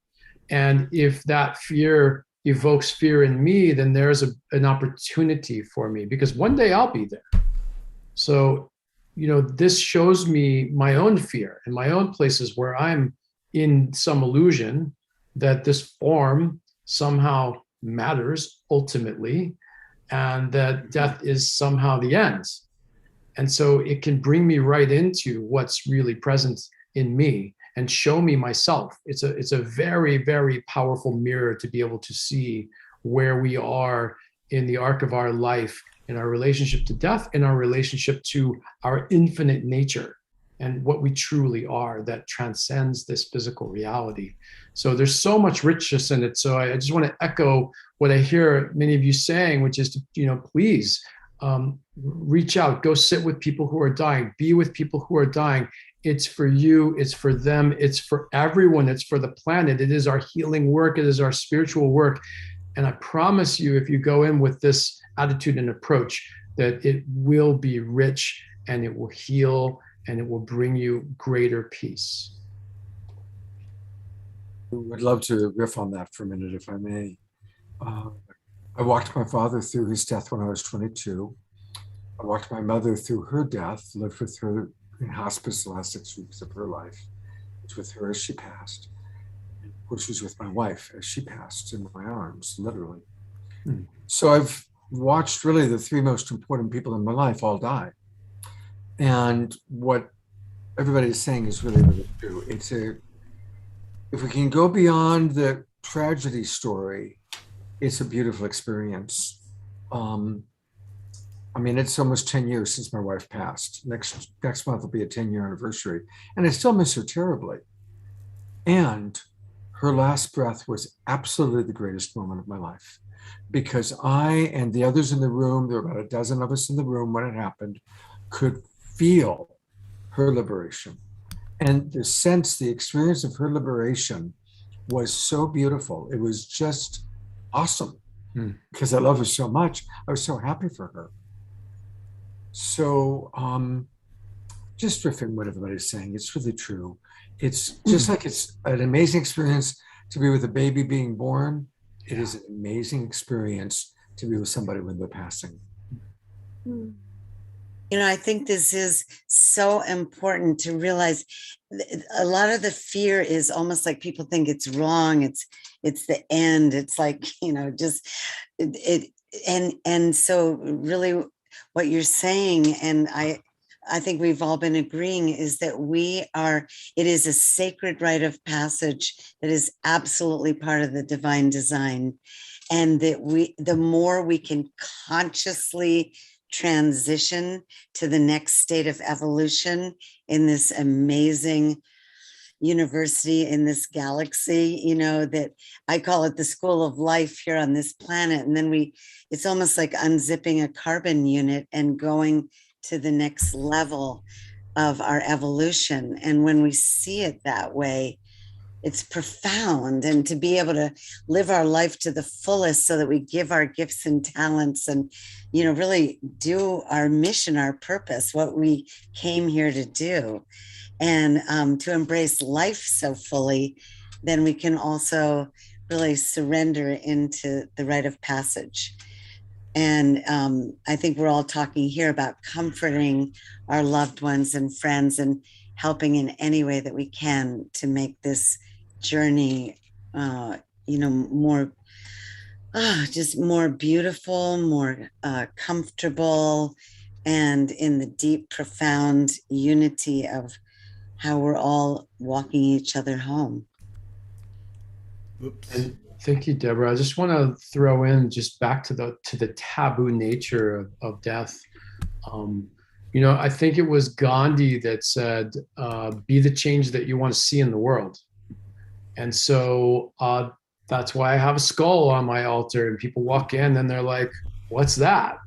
And if that fear evokes fear in me, then there's an opportunity for me, because one day I'll be there. So, this shows me my own fear and my own places where I'm in some illusion that this form somehow matters ultimately, and that death is somehow the end. And so it can bring me right into what's really present in me and show me myself. It's a very, very powerful mirror to be able to see where we are in the arc of our life, in our relationship to death, in our relationship to our infinite nature and what we truly are that transcends this physical reality. So there's so much richness in it. So I just want to echo what I hear many of you saying, which is to, please reach out, go sit with people who are dying, be with people who are dying. It's for you, it's for them, it's for everyone, it's for the planet. It is our healing work, it is our spiritual work. And I promise you, if you go in with this attitude and approach, that it will be rich and it will heal and it will bring you greater peace. I would love to riff on that for a minute, if I may. I walked my father through his death when I was 22. I walked my mother through her death, lived with her in hospice the last 6 weeks of her life. I was with her as she passed. And of course, was with my wife as she passed in my arms, literally. So I've watched really the three most important people in my life all die. And what everybody's saying is really, really true. If we can go beyond the tragedy story, it's a beautiful experience. It's almost 10 years since my wife passed. Next month will be a 10-year anniversary. And I still miss her terribly. And her last breath was absolutely the greatest moment of my life, because I and the others in the room, there were about a dozen of us in the room when it happened, could feel her liberation. And the experience of her liberation was so beautiful. It was just awesome because I love her so much. I was so happy for her. So just riffing what everybody's saying, it's really true. It's just like it's an amazing experience to be with a baby being born. It is an amazing experience to be with somebody when they're passing. I think this is so important to realize. A lot of the fear is almost like people think it's wrong. It's the end. It's like, and so really what you're saying, and I think we've all been agreeing, is that it is a sacred rite of passage that is absolutely part of the divine design. And that the more we can consciously transition to the next state of evolution in this amazing university, in this galaxy, that I call it the school of life here on this planet. And then it's almost like unzipping a carbon unit and going to the next level of our evolution. And when we see it that way, it's profound. And to be able to live our life to the fullest so that we give our gifts and talents and, really do our mission, our purpose, what we came here to do, and to embrace life so fully, then we can also really surrender into the rite of passage. And I think we're all talking here about comforting our loved ones and friends and helping in any way that we can to make this journey, more, just more beautiful, more comfortable, and in the deep, profound unity of how we're all walking each other home. And thank you, Deborah. I just want to throw in just back to the taboo nature of death. I think it was Gandhi that said, be the change that you want to see in the world. And so that's why I have a skull on my altar, and people walk in and they're like, what's that?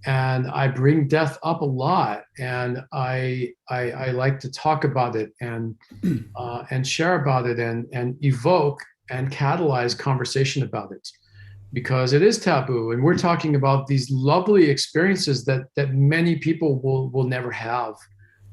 And I bring death up a lot, and I like to talk about it and share about it and evoke and catalyze conversation about it, because it is taboo. And we're talking about these lovely experiences that many people will never have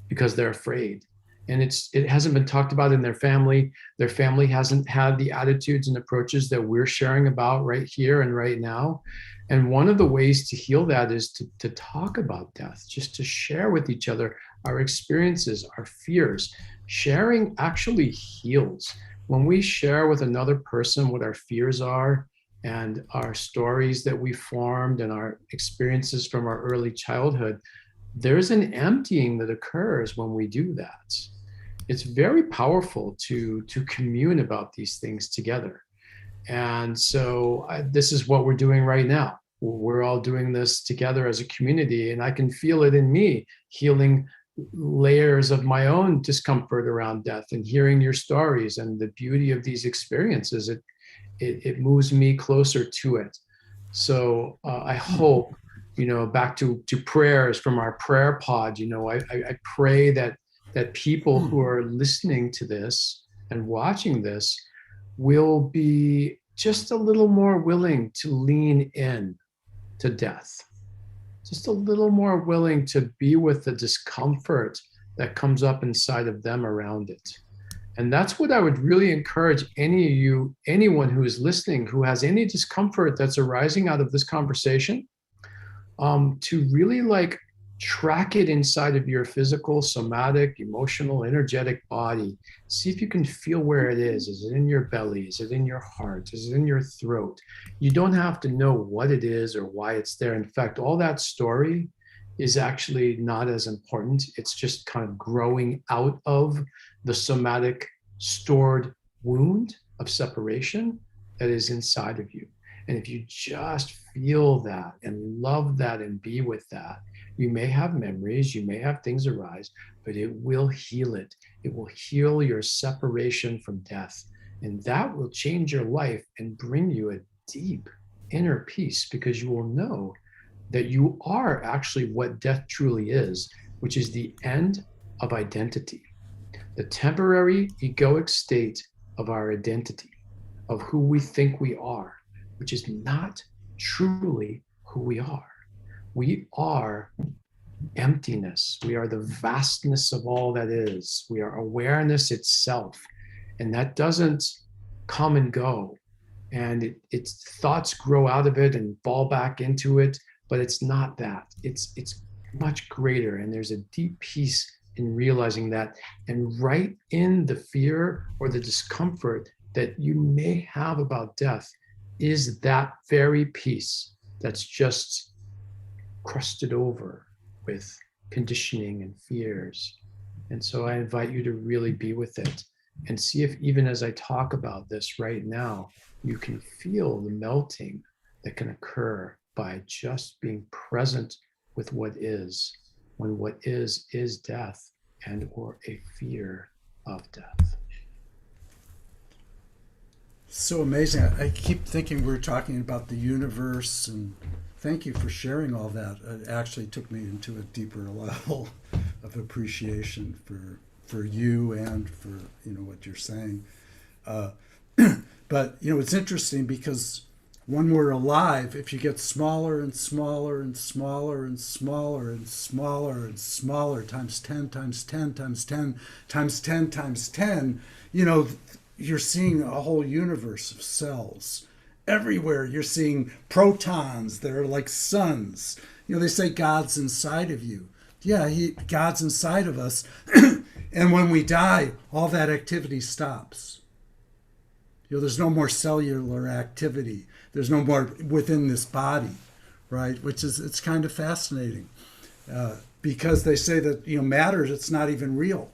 because they're afraid. and it hasn't been talked about in their family. Their family hasn't had the attitudes and approaches that we're sharing about right here and right now. And one of the ways to heal that is to talk about death, just to share with each other our experiences, our fears. Sharing actually heals. When we share with another person what our fears are and our stories that we formed and our experiences from our early childhood, there's an emptying that occurs when we do that. It's very powerful to commune about these things together. And so this is what we're doing right now. We're all doing this together as a community, and I can feel it in me, healing layers of my own discomfort around death and hearing your stories and the beauty of these experiences. It moves me closer to it. So I hope, back to prayers from our prayer pod, I pray that people who are listening to this and watching this will be just a little more willing to lean in to death, just a little more willing to be with the discomfort that comes up inside of them around it. And that's what I would really encourage anyone who is listening, who has any discomfort that's arising out of this conversation, to really track it inside of your physical, somatic, emotional, energetic body. See if you can feel where it is. Is it in your belly? Is it in your heart? Is it in your throat? You don't have to know what it is or why it's there. In fact, all that story is actually not as important. It's just kind of growing out of the somatic stored wound of separation that is inside of you. And if you just feel that and love that and be with that, you may have memories, you may have things arise, but it will heal it. It will heal your separation from death. And that will change your life and bring you a deep inner peace, because you will know that you are actually what death truly is, which is the end of identity, the temporary egoic state of our identity, of who we think we are, which is not truly who we are. We are emptiness. We are the vastness of all that is. We are awareness itself. And that doesn't come and go. And its thoughts grow out of it and fall back into it, but it's not that. It's much greater. And there's a deep peace in realizing that. And right in the fear or the discomfort that you may have about death is that very peace that's just crusted over with conditioning and fears. And so I invite you to really be with it and see if, even as I talk about this right now, you can feel the melting that can occur by just being present with what is, when what is death and or a fear of death. So amazing. I keep thinking we're talking about the universe, and thank you for sharing all that. It actually took me into a deeper level of appreciation for you and for what you're saying. But it's interesting because when we're alive, if you get smaller and smaller and smaller and smaller and smaller and smaller, times 10 times 10 times 10 times 10 times 10, you're seeing a whole universe of cells. Everywhere you're seeing protons that are like suns. They say God's inside of you. Yeah, God's inside of us. And when we die, all that activity stops. There's no more cellular activity. There's no more within this body, right? It's kind of fascinating because they say that, matter, it's not even real.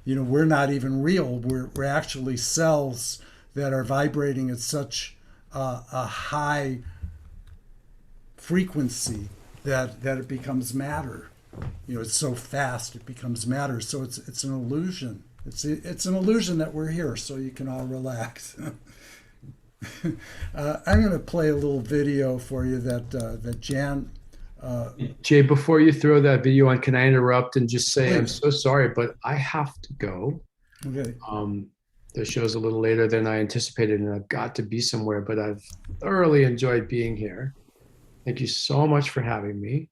We're not even real. We're actually cells that are vibrating at such a high frequency that it becomes matter. It's so fast it becomes matter. So it's an illusion. It's an illusion that we're here, so you can all relax. I'm going to play a little video for you that Jan. Jay, before you throw that video on, can I interrupt and just say, Please. I'm so sorry, but I have to go. Okay. The show's a little later than I anticipated, and I've got to be somewhere, but I've thoroughly enjoyed being here. Thank you so much for having me.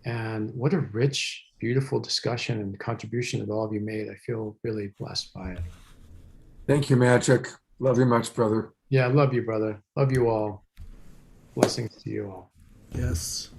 And what a rich, beautiful discussion and contribution that all of you made. I feel really blessed by it. Thank you, Magic. Love you much, brother. Yeah, I love you, brother. Love you all. Blessings to you all. Yes.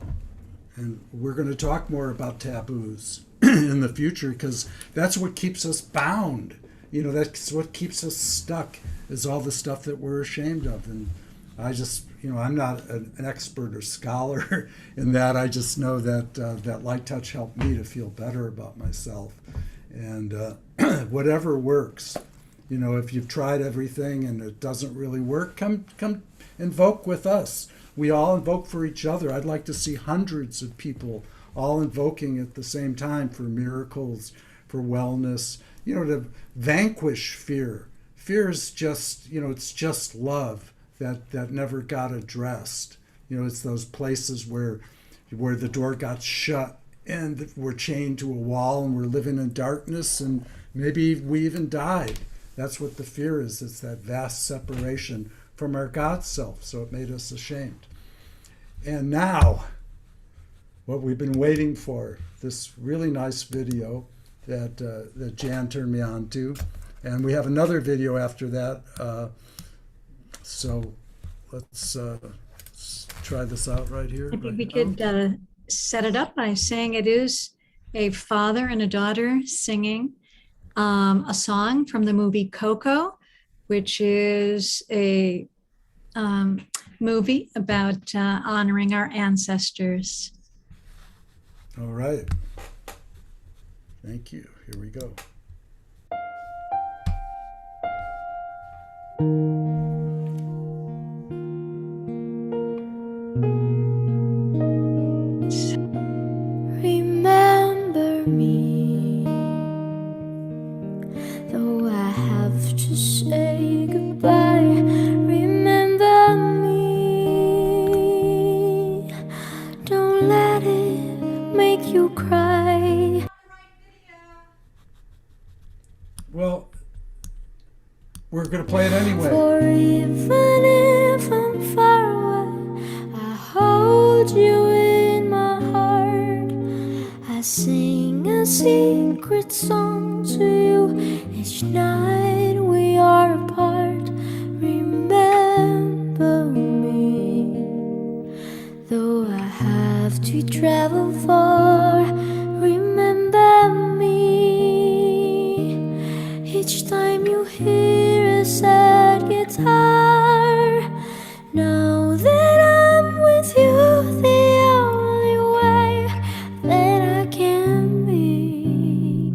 And we're going to talk more about taboos in the future, because that's what keeps us bound. That's what keeps us stuck, is all the stuff that we're ashamed of. And I just, I'm not an expert or scholar in that. I just know that that light touch helped me to feel better about myself. And whatever works, if you've tried everything and it doesn't really work, come invoke with us. We all invoke for each other. I'd like to see hundreds of people all invoking at the same time for miracles, for wellness, to vanquish fear. Fear is just, it's just love that never got addressed. It's those places where the door got shut and we're chained to a wall and we're living in darkness, and maybe we even died. That's what the fear is. It's that vast separation from our God self. So it made us ashamed. And now, what we've been waiting for, this really nice video that Jan turned me on to. And we have another video after that. So let's try this out right here. I think we could set it up by saying it is a father and a daughter singing a song from the movie Coco, which is a movie about honoring our ancestors. All right. Thank you. Here we go. Remember me, though I have to say goodbye. Remember me, don't let it make you cry. Well, we're going to play it anyway. For even if I'm far away, I hold you in my heart. I sing a secret song to you each night we are apart. Remember me, though I have to travel far. Remember me, each time you hear a sad guitar. Know that I'm with you, the only way that I can be,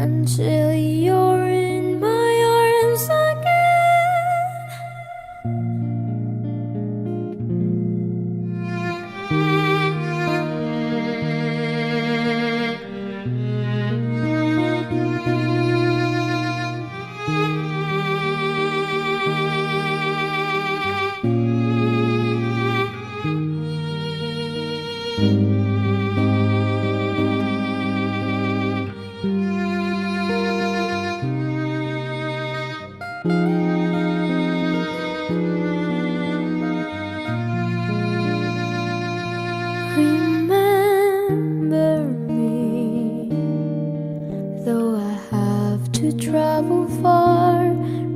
until you're in my arms remember me, though I have to travel far.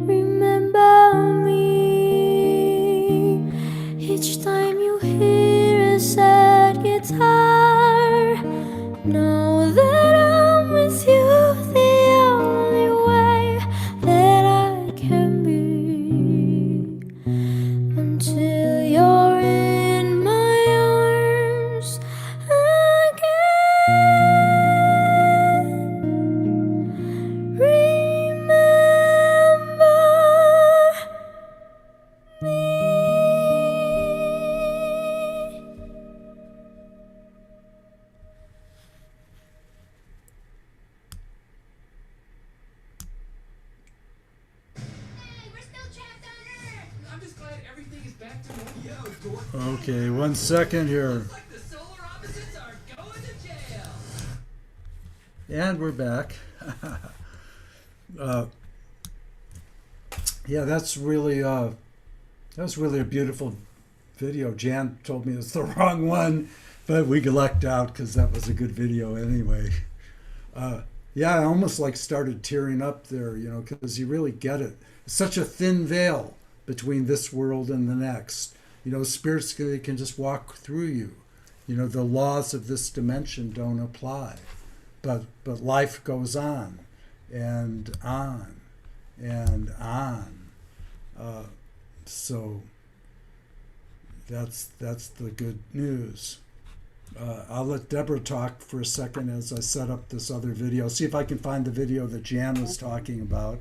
Remember me, each time you hear a sad guitar. Know that I'm with you, the only way that I can be, until you're in my arms again. Remember me. Okay, 1 second here. And we're back. Yeah, that's really a beautiful video. Jan told me it's the wrong one, But we lucked out because that was a good video anyway. Yeah, I almost like started tearing up there, you know, because you really get it. It's such a thin veil between this world and the next. You know, spirits can just walk through you. You know, the laws of this dimension don't apply, but life goes on and on and on. So that's the good news. I'll let Deborah talk for a second as I set up this other video. See if I can find the video that Jan was talking about.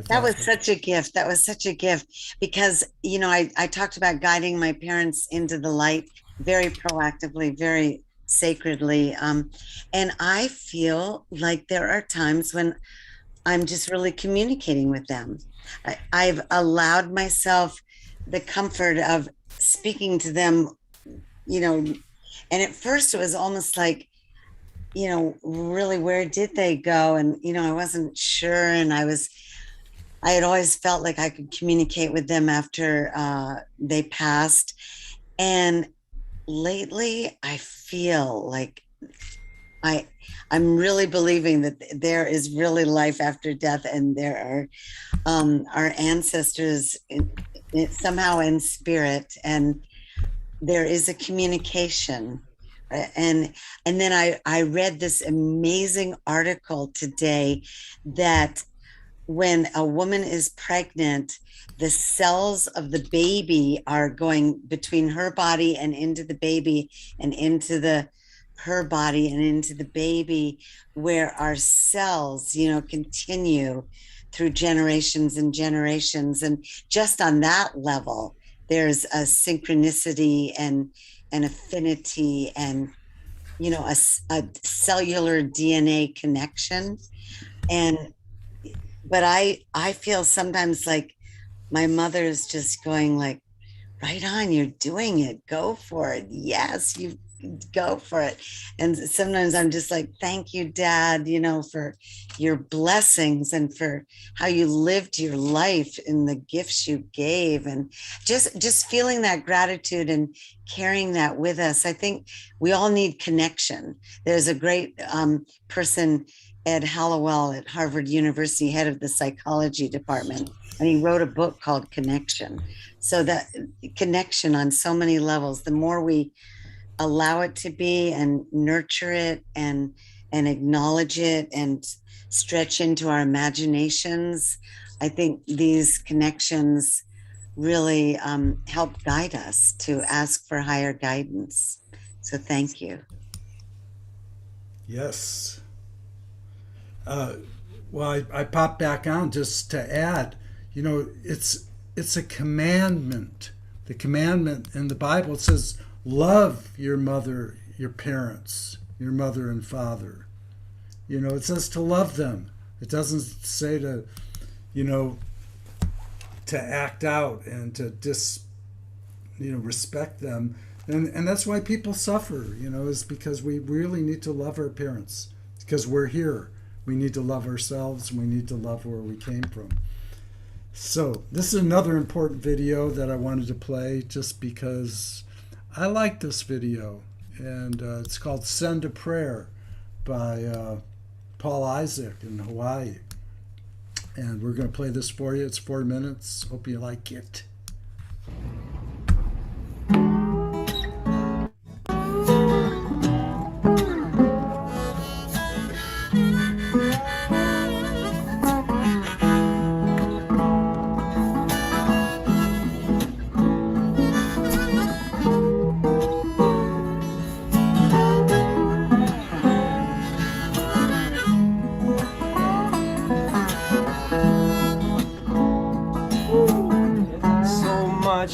That was such a gift. That was such a gift because, you know, I talked about guiding my parents into the light very proactively, very sacredly. And I feel like there are times when I'm just really communicating with them. I've allowed myself the comfort of speaking to them, you know, and at first it was almost like, you know, really, where did they go? And, you know, I wasn't sure. And I had always felt like I could communicate with them after they passed. And lately I feel like I'm really believing that there is really life after death, and there are our ancestors somehow in spirit, and there is a communication. And then I read this amazing article today that when a woman is pregnant, the cells of the baby are going between her body and into the baby and into her body and into the baby, where our cells, you know, continue through generations and generations. And just on that level, there's a synchronicity and an affinity and, you know, a cellular DNA connection. But I feel sometimes like my mother is just going like, right on, you're doing it, go for it. Yes, you go for it. And sometimes I'm just like, thank you, Dad, you know, for your blessings and for how you lived your life and the gifts you gave, and just feeling that gratitude and carrying that with us. I think we all need connection. There's a great person, Ed Hallowell at Harvard University, head of the psychology department, and he wrote a book called Connection. So that connection on so many levels, the more we allow it to be and nurture it and acknowledge it and stretch into our imaginations, I think these connections really help guide us to ask for higher guidance. So thank you. Yes. Well, I popped back on just to add, you know, it's a commandment. The commandment in the Bible, it says, love your mother, your parents, your mother and father. You know, it says to love them. It doesn't say to, you know, to act out and to respect them. And that's why people suffer, you know, is because we really need to love our parents, because we're here. We need to love ourselves, and we need to love where we came from. So this is another important video that I wanted to play just because I like this video, and it's called Send a Prayer by Paul Isaac in Hawaii. And we're going to play this for you. It's 4 minutes. Hope you like it.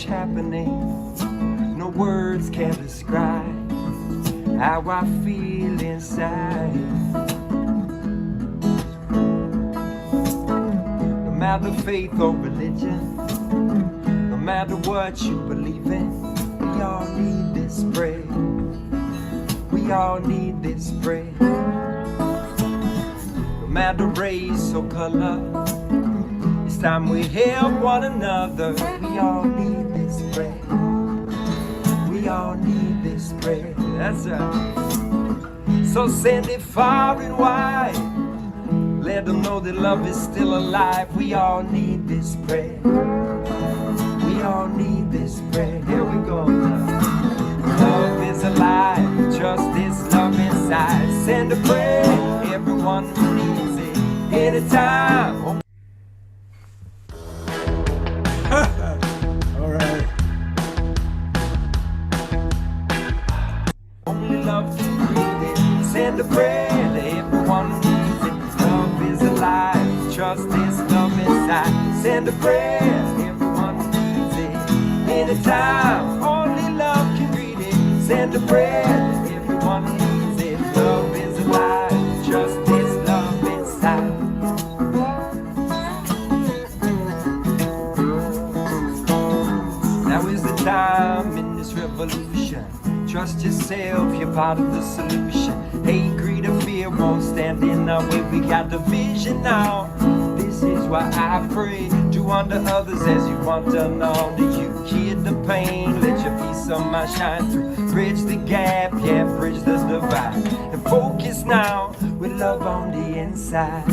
Happening, no words can describe how I feel inside. No matter faith or religion, no matter what you believe in, we all need this bread. We all need this bread. No matter race or color, it's time we help one another. We all need this bread. We all need this bread. That's right. So send it far and wide. Let them know that love is still alive. We all need this prayer. We all need this prayer. Here we go. Love is alive. Trust this love inside. Send a prayer. Everyone who needs it. Anytime. All right. Only love can breathe it. Send a prayer to everyone who needs it. Love is alive. Trust this love inside. Send a prayer. Everyone who needs it. Anytime. Only love can breathe it. Send a prayer to everyone who needs it. Love is alive. Trust this love inside. Now is the time in this revolution. Trust yourself, you're part of the solution. Hate, greed, or fear won't stand in our way. We got the vision now. This is why I pray. Do unto others as you want done unto you. Kid the pain, let your peace of mind shine through. Bridge the gap, yeah, bridge the divide. And focus now with love on the inside.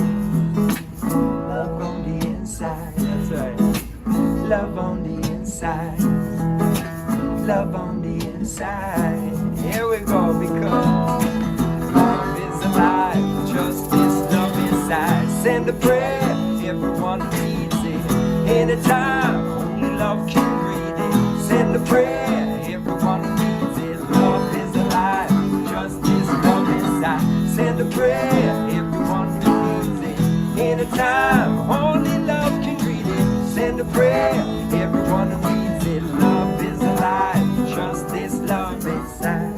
Love on the inside, that's right. Love on the inside. Love on the inside. Here we go, because love is alive. Trust this love inside. Send a prayer, everyone needs it. Anytime, only love can breathe it. Send a prayer, everyone needs it. Love is alive. Trust this love inside. Send a prayer, everyone needs it. Anytime, only love can breathe it. Send a prayer, everyone needs it. Love is alive. Trust this love inside.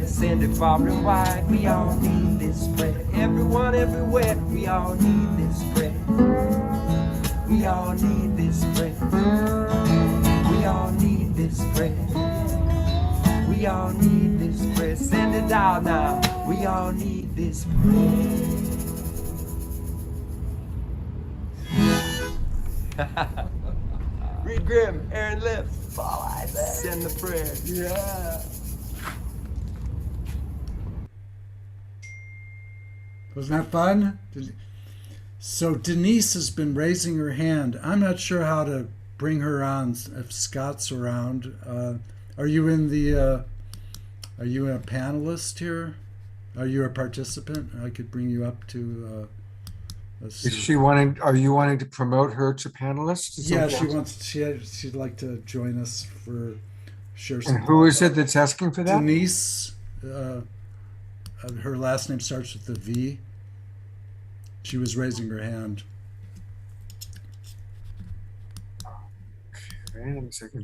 Send it far and wide, we all need this prayer. Everyone, everywhere, we all need this prayer. We all need this prayer. We all need this prayer. We all need this prayer. Send it out now. We all need this prayer. Reed Grimm, Aaron Lipp, Paul Isaac. Send the prayer. Yeah. Wasn't that fun? So Denise has been raising her hand. I'm not sure how to bring her on if Scott's around. Are you in the? Are you a panelist here? Are you a participant? I could bring you up to. Is she wanting? Are you wanting to promote her to panelist? Yeah, she wants. She'd like to join us for share some. And who is it that's asking for that? Denise. Her last name starts with a V. She was raising her hand.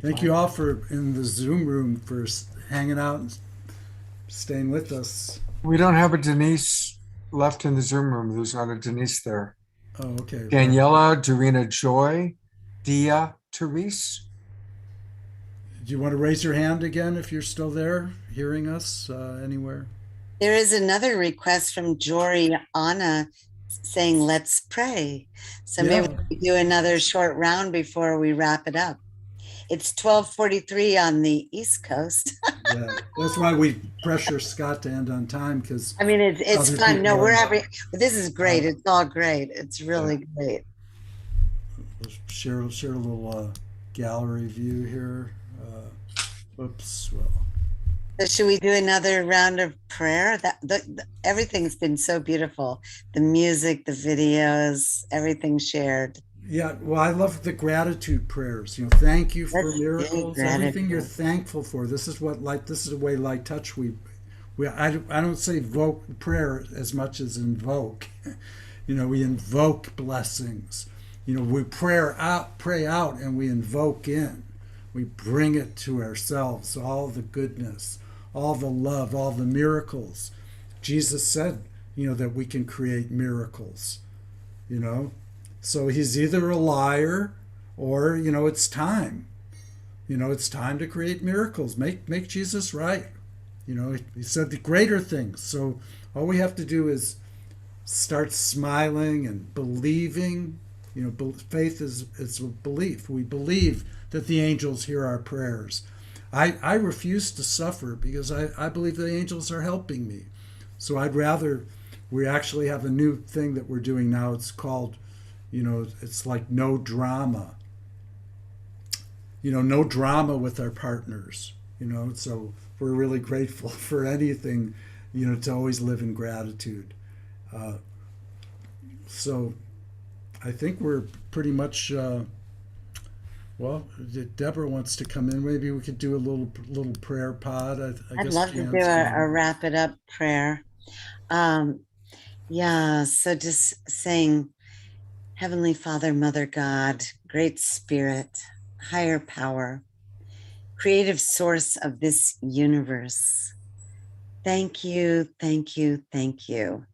Thank you all for in the Zoom room for hanging out and staying with us. We don't have a Denise left in the Zoom room. There's not a Denise there. Oh, okay. Daniela, Dorina Joy, Dia, Therese. Do you want to raise your hand again if you're still there, hearing us anywhere? There is another request from Jory Anna saying, let's pray. So maybe we do another short round before we wrap it up. It's 12:43 on the East Coast. Yeah, that's why we pressure Scott to end on time, because I mean, it's fun. No, we're having, this is great. It's all great. It's really great. We'll share a little gallery view here. Oops, well. So should we do another round of prayer? Everything's been so beautiful. The music, the videos, everything shared. Yeah, well, I love the gratitude prayers. You know, thank you for miracles, everything you're thankful for. This is what this is the way Light Touch I don't say vote prayer as much as invoke. We invoke blessings. We pray out and we invoke in. We bring it to ourselves, all the goodness, all the love, all the miracles. Jesus said, that we can create miracles, So he's either a liar or, it's time. It's time to create miracles. Make Jesus right. He said the greater things. So all we have to do is start smiling and believing. Faith is a belief. We believe that the angels hear our prayers. I refuse to suffer because I believe the angels are helping me. So I'd rather, we actually have a new thing that we're doing now. It's called, it's like no drama. No drama with our partners, so we're really grateful for anything, to always live in gratitude. So I think we're pretty much, Deborah wants to come in. Maybe we could do a little prayer pod. I'd love to do a wrap it up prayer. So just saying, Heavenly Father, Mother God, Great Spirit, higher power, creative source of this universe. Thank you, thank you, thank you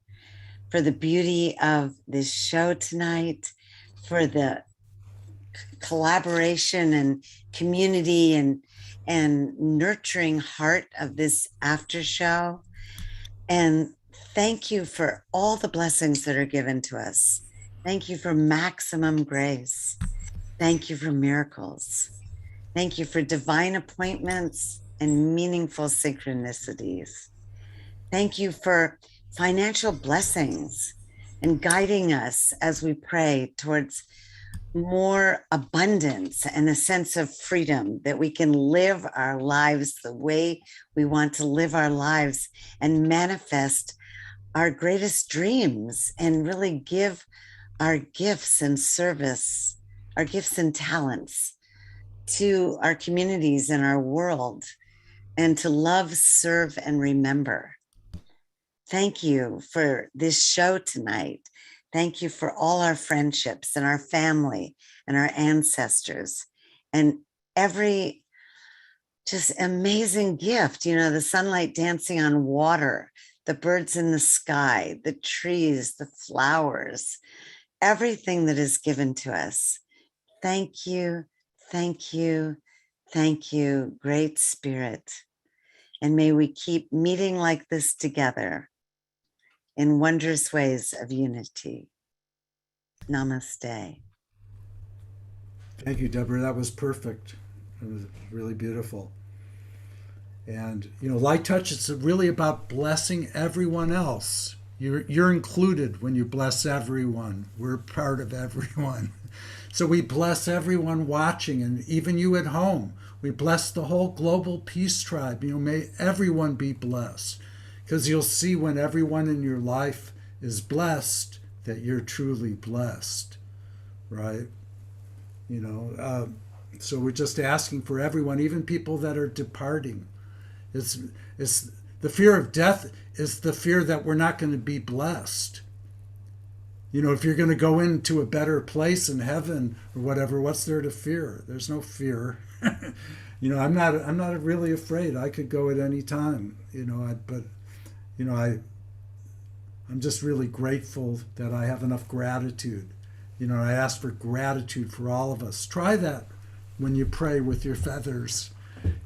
for the beauty of this show tonight, for the collaboration and community and nurturing heart of this after show. And thank you for all the blessings that are given to us. Thank you for maximum grace. Thank you for miracles. Thank you for divine appointments and meaningful synchronicities. Thank you for financial blessings and guiding us as we pray towards more abundance and a sense of freedom, that we can live our lives the way we want to live our lives and manifest our greatest dreams and really give our gifts and service, our gifts and talents to our communities and our world, and to love, serve, and remember. Thank you for this show tonight. Thank you for all our friendships and our family and our ancestors and every just amazing gift, the sunlight dancing on water, the birds in the sky, the trees, the flowers, everything that is given to us. Thank you, thank you, thank you, Great Spirit. And may we keep meeting like this together in wondrous ways of unity. Namaste. Thank you, Deborah. That was perfect. It was really beautiful. And, Light Touch, it's really about blessing everyone else. You're included when you bless everyone. We're part of everyone. So we bless everyone watching, and even you at home. We bless the whole global peace tribe. May everyone be blessed. Because you'll see when everyone in your life is blessed that you're truly blessed, right? So we're just asking for everyone, even people that are departing. It's the fear of death is the fear that we're not going to be blessed. If you're going to go into a better place in heaven or whatever, what's there to fear? There's no fear. I'm not really afraid. I could go at any time, I'm just really grateful that I have enough gratitude. I ask for gratitude for all of us. Try that when you pray with your feathers.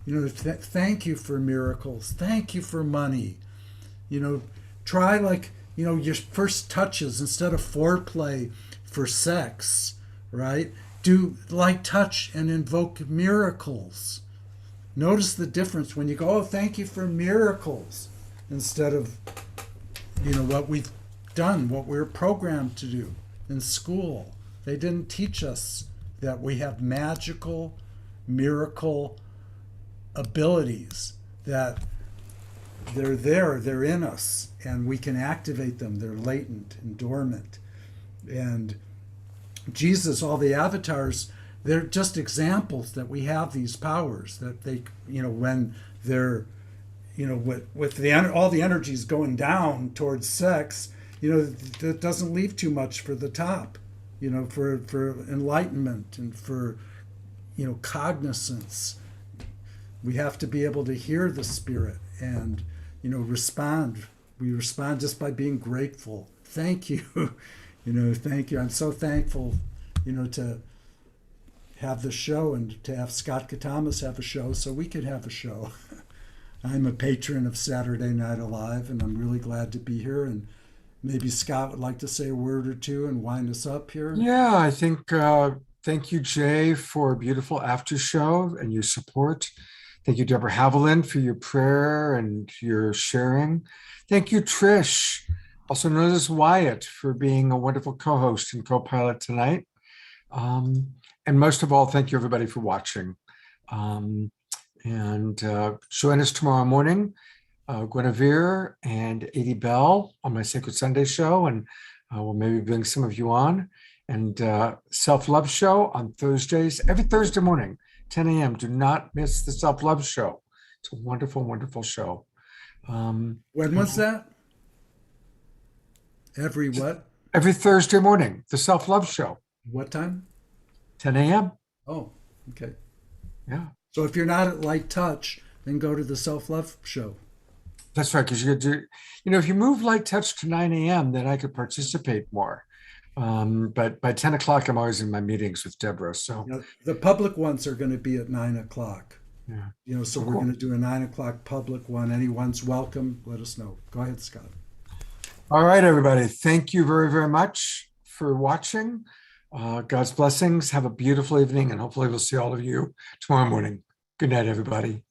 Thank you for miracles. Thank you for money. Try your first touches instead of foreplay for sex, right? Do light touch and invoke miracles. Notice the difference when you go, thank you for miracles, instead of, what we've done, what we're programmed to do in school. They didn't teach us that we have magical, miracle abilities, that they're in us, and we can activate them. They're latent and dormant. And Jesus, all the avatars, they're just examples that we have these powers, that they, when they're, with all the energies going down towards sex, that doesn't leave too much for the top, for enlightenment and for, cognizance. We have to be able to hear the spirit and, respond. We respond just by being grateful. Thank you. Thank you. I'm so thankful, to have the show and to have Scott Katamas have a show so we could have a show. I'm a patron of Saturday Night Alive, and I'm really glad to be here. And maybe Scott would like to say a word or two and wind us up here. Yeah, I think, thank you, Jay, for a beautiful after show and your support. Thank you, Deborah Haviland, for your prayer and your sharing. Thank you, Trish, also known as Wyatt, for being a wonderful co-host and co-pilot tonight. And most of all, thank you, everybody, for watching. And join us tomorrow morning, Guinevere and Adie Bell on my Sacred Sunday show, and we'll maybe bring some of you on. And Self-Love Show on Thursdays, every Thursday morning, 10 a.m. Do not miss the Self-Love Show. It's a wonderful, wonderful show. When was that? Every what? Every Thursday morning, the Self-Love Show. What time? 10 a.m. Oh, okay. Yeah. So if you're not at Light Touch, then go to the Self-Love Show. That's right, because if you move Light Touch to 9 a.m., then I could participate more. But by 10 o'clock, I'm always in my meetings with Deborah. So the public ones are going to be at 9 o'clock. Yeah. So we're going to do a 9 o'clock public one. Anyone's welcome. Let us know. Go ahead, Scott. All right, everybody. Thank you very, very much for watching. God's blessings. Have a beautiful evening, and hopefully we'll see all of you tomorrow morning. Good night, everybody.